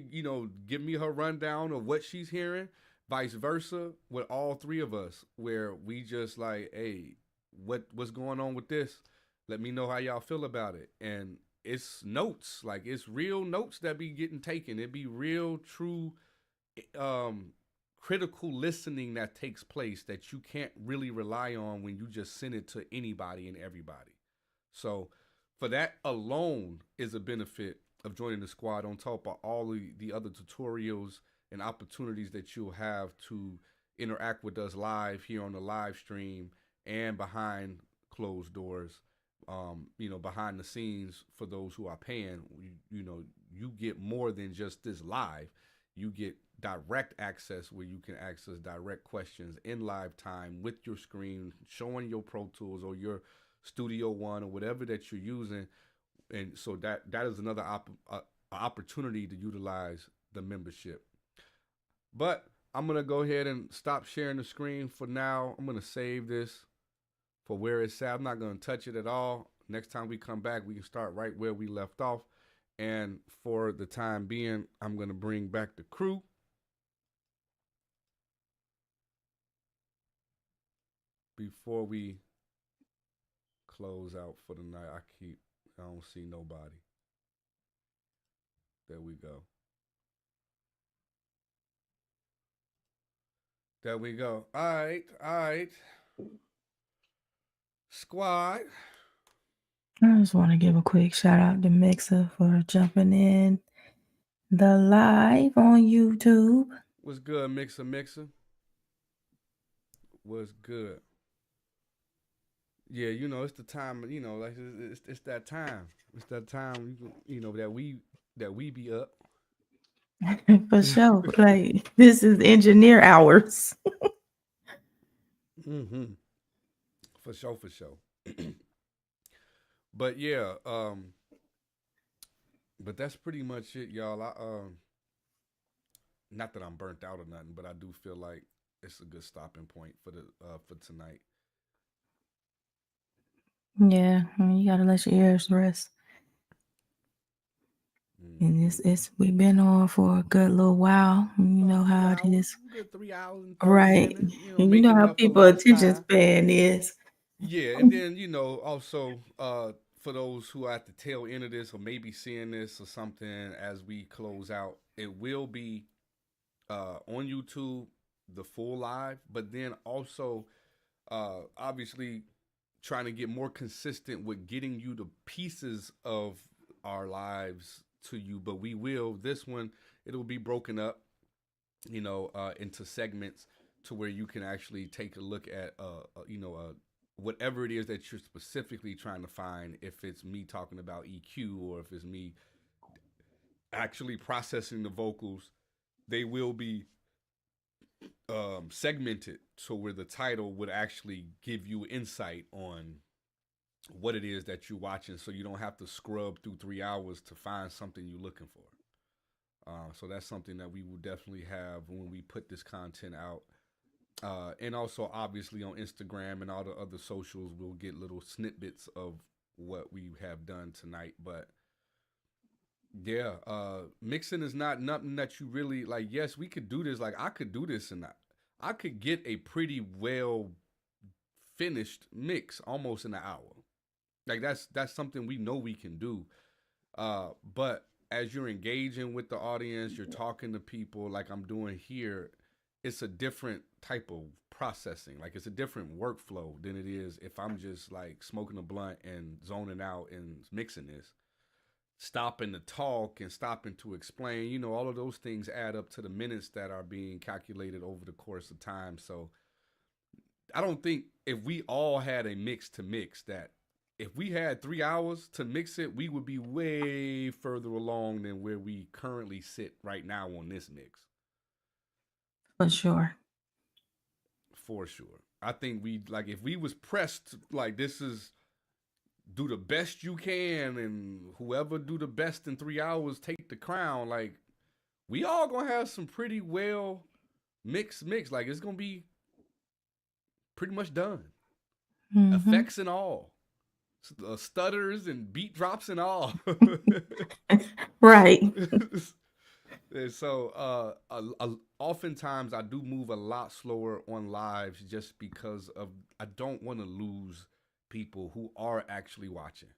give me her rundown of what she's hearing, vice versa with all three of us, where we just like, hey, what's going on with this? Let me know how y'all feel about it. And it's notes, like it's real notes that be getting taken. It be real, true, critical listening that takes place that you can't really rely on when you just send it to anybody and everybody. So for that alone is a benefit of joining the squad, on top of all the other tutorials and opportunities that you'll have to interact with us live here on the live stream and behind closed doors. Behind the scenes, for those who are paying, you get more than just this live. You get direct access where you can access direct questions in live time with your screen, showing your Pro Tools or your Studio One or whatever that you're using. And so that is another opportunity to utilize the membership. But I'm going to go ahead and stop sharing the screen for now. I'm going to save this for where it's at. I'm not going to touch it at all. Next time we come back, we can start right where we left off. And for the time being, I'm going to bring back the crew. Before we close out for the night, I don't see nobody. There we go. There we go. All right. Squad. I just want to give a quick shout out to Mixer for jumping in the live on YouTube. What's good, Mixer? What's good? Yeah, it's the time, like it's that time. It's that time, that we be up. For sure. Like this is engineer hours. Mm-hmm. For sure. But yeah, but that's pretty much it, y'all. Not that I'm burnt out or nothing, but I do feel like it's a good stopping point for tonight. Yeah, you gotta let your ears rest. And we've been on for a good little while. You know how it is. Good 3 hours and 30 Right. minutes, And you know how people attention span is. Yeah, and then also for those who are at the tail end of this or maybe seeing this or something as we close out, it will be on YouTube, the full live, but then also obviously trying to get more consistent with getting you the pieces of our lives to you. But this one, it'll be broken up, into segments to where you can actually take a look at, whatever it is that you're specifically trying to find. If it's me talking about EQ or if it's me actually processing the vocals, they will be segmented so where the title would actually give you insight on what it is that you're watching, so you don't have to scrub through 3 hours to find something you're looking for. So that's something that we will definitely have when we put this content out And also obviously on Instagram and all the other socials, we'll get little snippets of what we have done tonight. But yeah, mixing is not nothing that you really like. Yes, we could do this. Like I could do this, and I could get a pretty well finished mix almost in an hour. Like that's something we know we can do. But as you're engaging with the audience, you're talking to people like I'm doing here, it's a different type of processing. Like it's a different workflow than it is if I'm just like smoking a blunt and zoning out and mixing this. Stopping to talk and stopping to explain, all of those things add up to the minutes that are being calculated over the course of time. So I don't think if we all had a mix to mix that if we had 3 hours to mix it, we would be way further along than where we currently sit right now on this mix. For sure. For sure. I think we like if we was pressed like this is do the best you can and whoever do the best in 3 hours take the crown. Like we all gonna have some pretty well mix. Like it's gonna be pretty much done. Effects and all. Stutters and beat drops and all. Right. And so oftentimes I do move a lot slower on lives just because of I don't want to lose people who are actually watching.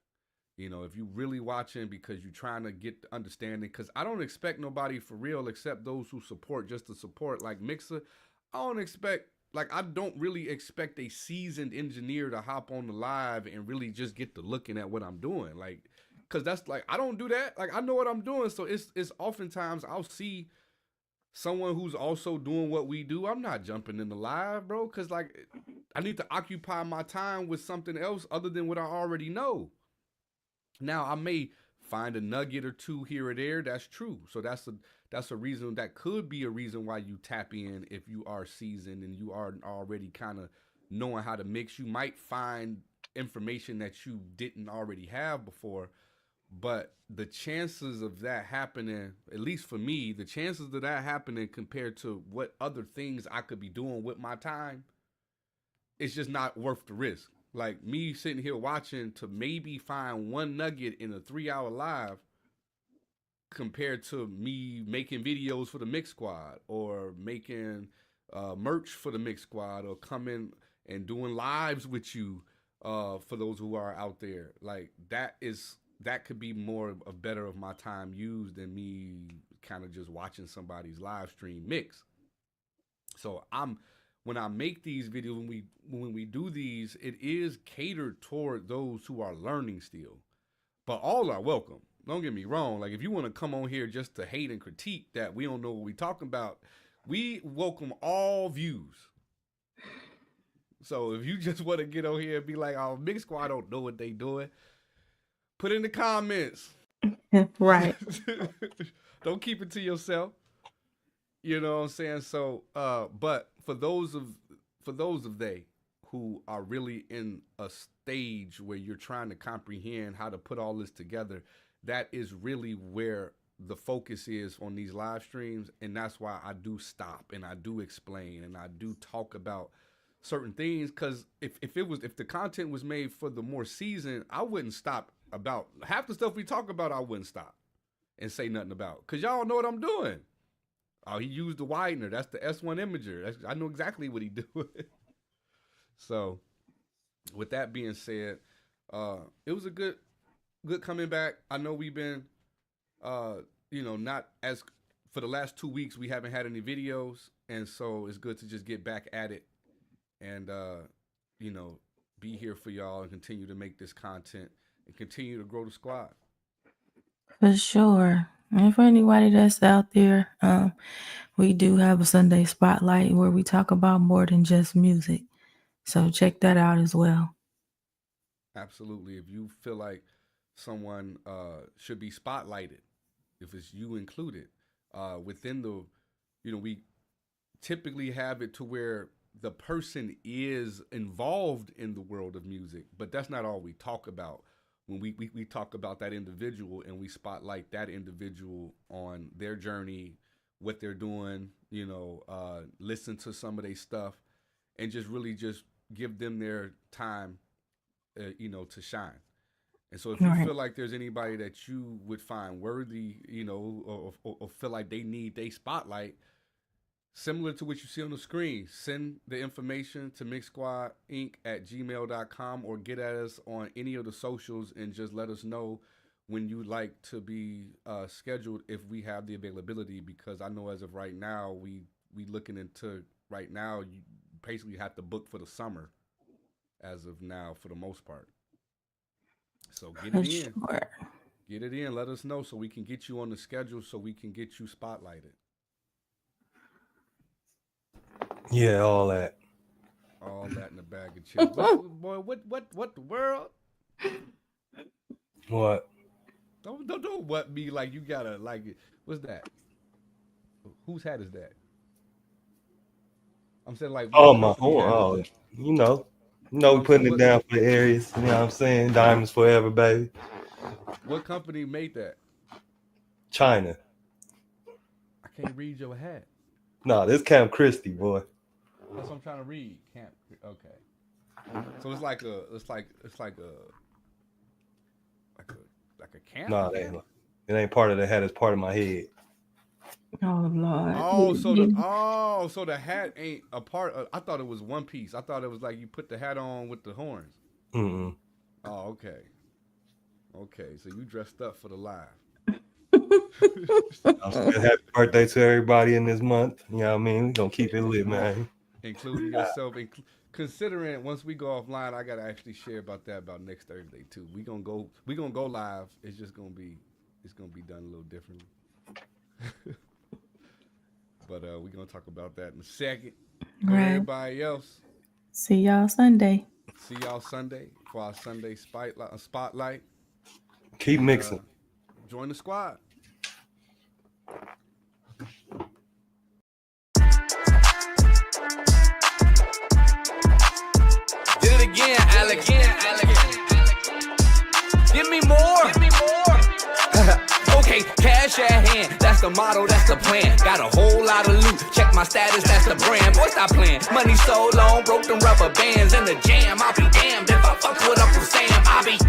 If you really watching because you're trying to get the understanding, because I don't expect nobody for real except those who support just to support. Like Mixer, I don't really expect a seasoned engineer to hop on the live and really just get to looking at what I'm doing. Like, cause that's like, I don't do that. Like I know what I'm doing. So it's oftentimes I'll see someone who's also doing what we do. I'm not jumping in the live, bro. Cause like I need to occupy my time with something else other than what I already know. Now I may find a nugget or two here or there. That's true. So that's a reason, that could be a reason why you tap in if you are seasoned and you are already kind of knowing how to mix. You might find information that you didn't already have before, but the chances of that happening, at least for me, the chances of that happening compared to what other things I could be doing with my time, it's just not worth the risk. Like me sitting here watching to maybe find one nugget in a 3-hour live compared to me making videos for the Mix Squad or making merch for the Mix Squad or coming and doing lives with you for those who are out there. Like that could be more of better of my time used than me kind of just watching somebody's live stream mix. So when I make these videos, when we do these, it is catered toward those who are learning still. But all are welcome. Don't get me wrong. Like if you want to come on here just to hate and critique that we don't know what we talking about, we welcome all views. So if you just want to get on here and be like, "Oh, Mix Squad don't know what they doing," put in the comments. Right. Don't keep it to yourself. You know what I'm saying? So, but for those of they who are really in a stage where you're trying to comprehend how to put all this together, that is really where the focus is on these live streams. And that's why I do stop and I do explain and I do talk about certain things. Cause if the content was made for the more seasoned, I wouldn't stop about half the stuff we talk about. I wouldn't stop and say nothing about, cause y'all know what I'm doing. Oh, he used the widener. That's the S1 imager. I know exactly what he doing. So with that being said, it was a good coming back. I know we've been, not as for the last 2 weeks, we haven't had any videos. And so it's good to just get back at it and, be here for y'all and continue to make this content and continue to grow the squad. For sure. And for anybody that's out there, we do have a Sunday spotlight where we talk about more than just music. So check that out as well. Absolutely. If you feel like someone should be spotlighted, if it's you included, within we typically have it to where the person is involved in the world of music, but that's not all we talk about. When we talk about that individual and we spotlight that individual on their journey, what they're doing, listen to some of their stuff. and just really just give them their time, to shine. And so if you feel like there's anybody that you would find worthy, or feel like they need their spotlight, similar to what you see on the screen, send the information to mixsquadinc@gmail.com or get at us on any of the socials and just let us know when you'd like to be scheduled if we have the availability, because I know as of right now, we looking into right now, you basically have to book for the summer as of now for the most part. So get it in. Sure. Get it in. Let us know so we can get you on the schedule so we can get you spotlighted. Yeah, all that. All that in a bag of chips. Boy, what the world? What? Don't what me like you gotta like it. What's that? Whose hat is that? I'm saying like putting it down for the areas. You know what I'm saying? Diamonds forever, baby. What company made that? China. I can't read your hat. No, this Camp Christie, boy. That's what I'm trying to read. Camp. Okay. So it's like a camp. No, it ain't part of the hat. It's part of my head. Oh Lord. So the hat ain't a part of, I thought it was one piece. I thought it was like you put the hat on with the horns. Mm-mm. Oh, okay. Okay, so you dressed up for the live. Happy birthday to everybody in this month. You know what I mean? We're gonna keep it lit, man. Including yourself. Considering once we go offline, I gotta actually share about next Thursday too. We gonna go live. It's just gonna be done a little differently. But we're gonna talk about that in a second. Right. Everybody else. See y'all Sunday. See y'all Sunday for our Sunday spotlight. Keep mixing. Join the squad. Did it again, Alex. Give me more. Okay, cash at hand, that's the motto, that's the plan. Got a whole lot of loot, check my status, that's the brand. Boy, stop playing, money so long, broke them rubber bands in the jam. I'll be damned if I fuck with Uncle Sam. I be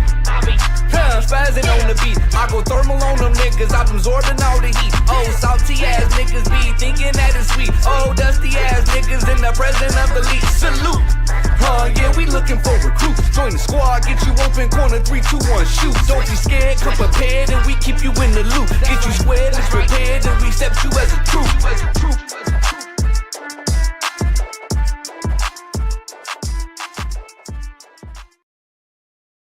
spazzing on the beat. I go thermal on them niggas, I'm absorbing all the heat. Oh, salty ass niggas be thinking that it's sweet. Oh, dusty ass niggas in the presence of the league. Salute. Yeah, we looking for recruits. Join the squad, get you open, corner 3, 2, 1, shoot. Don't be scared, come prepared, and we keep you in the loop. Get you squared and prepared, and we accept you as a troop.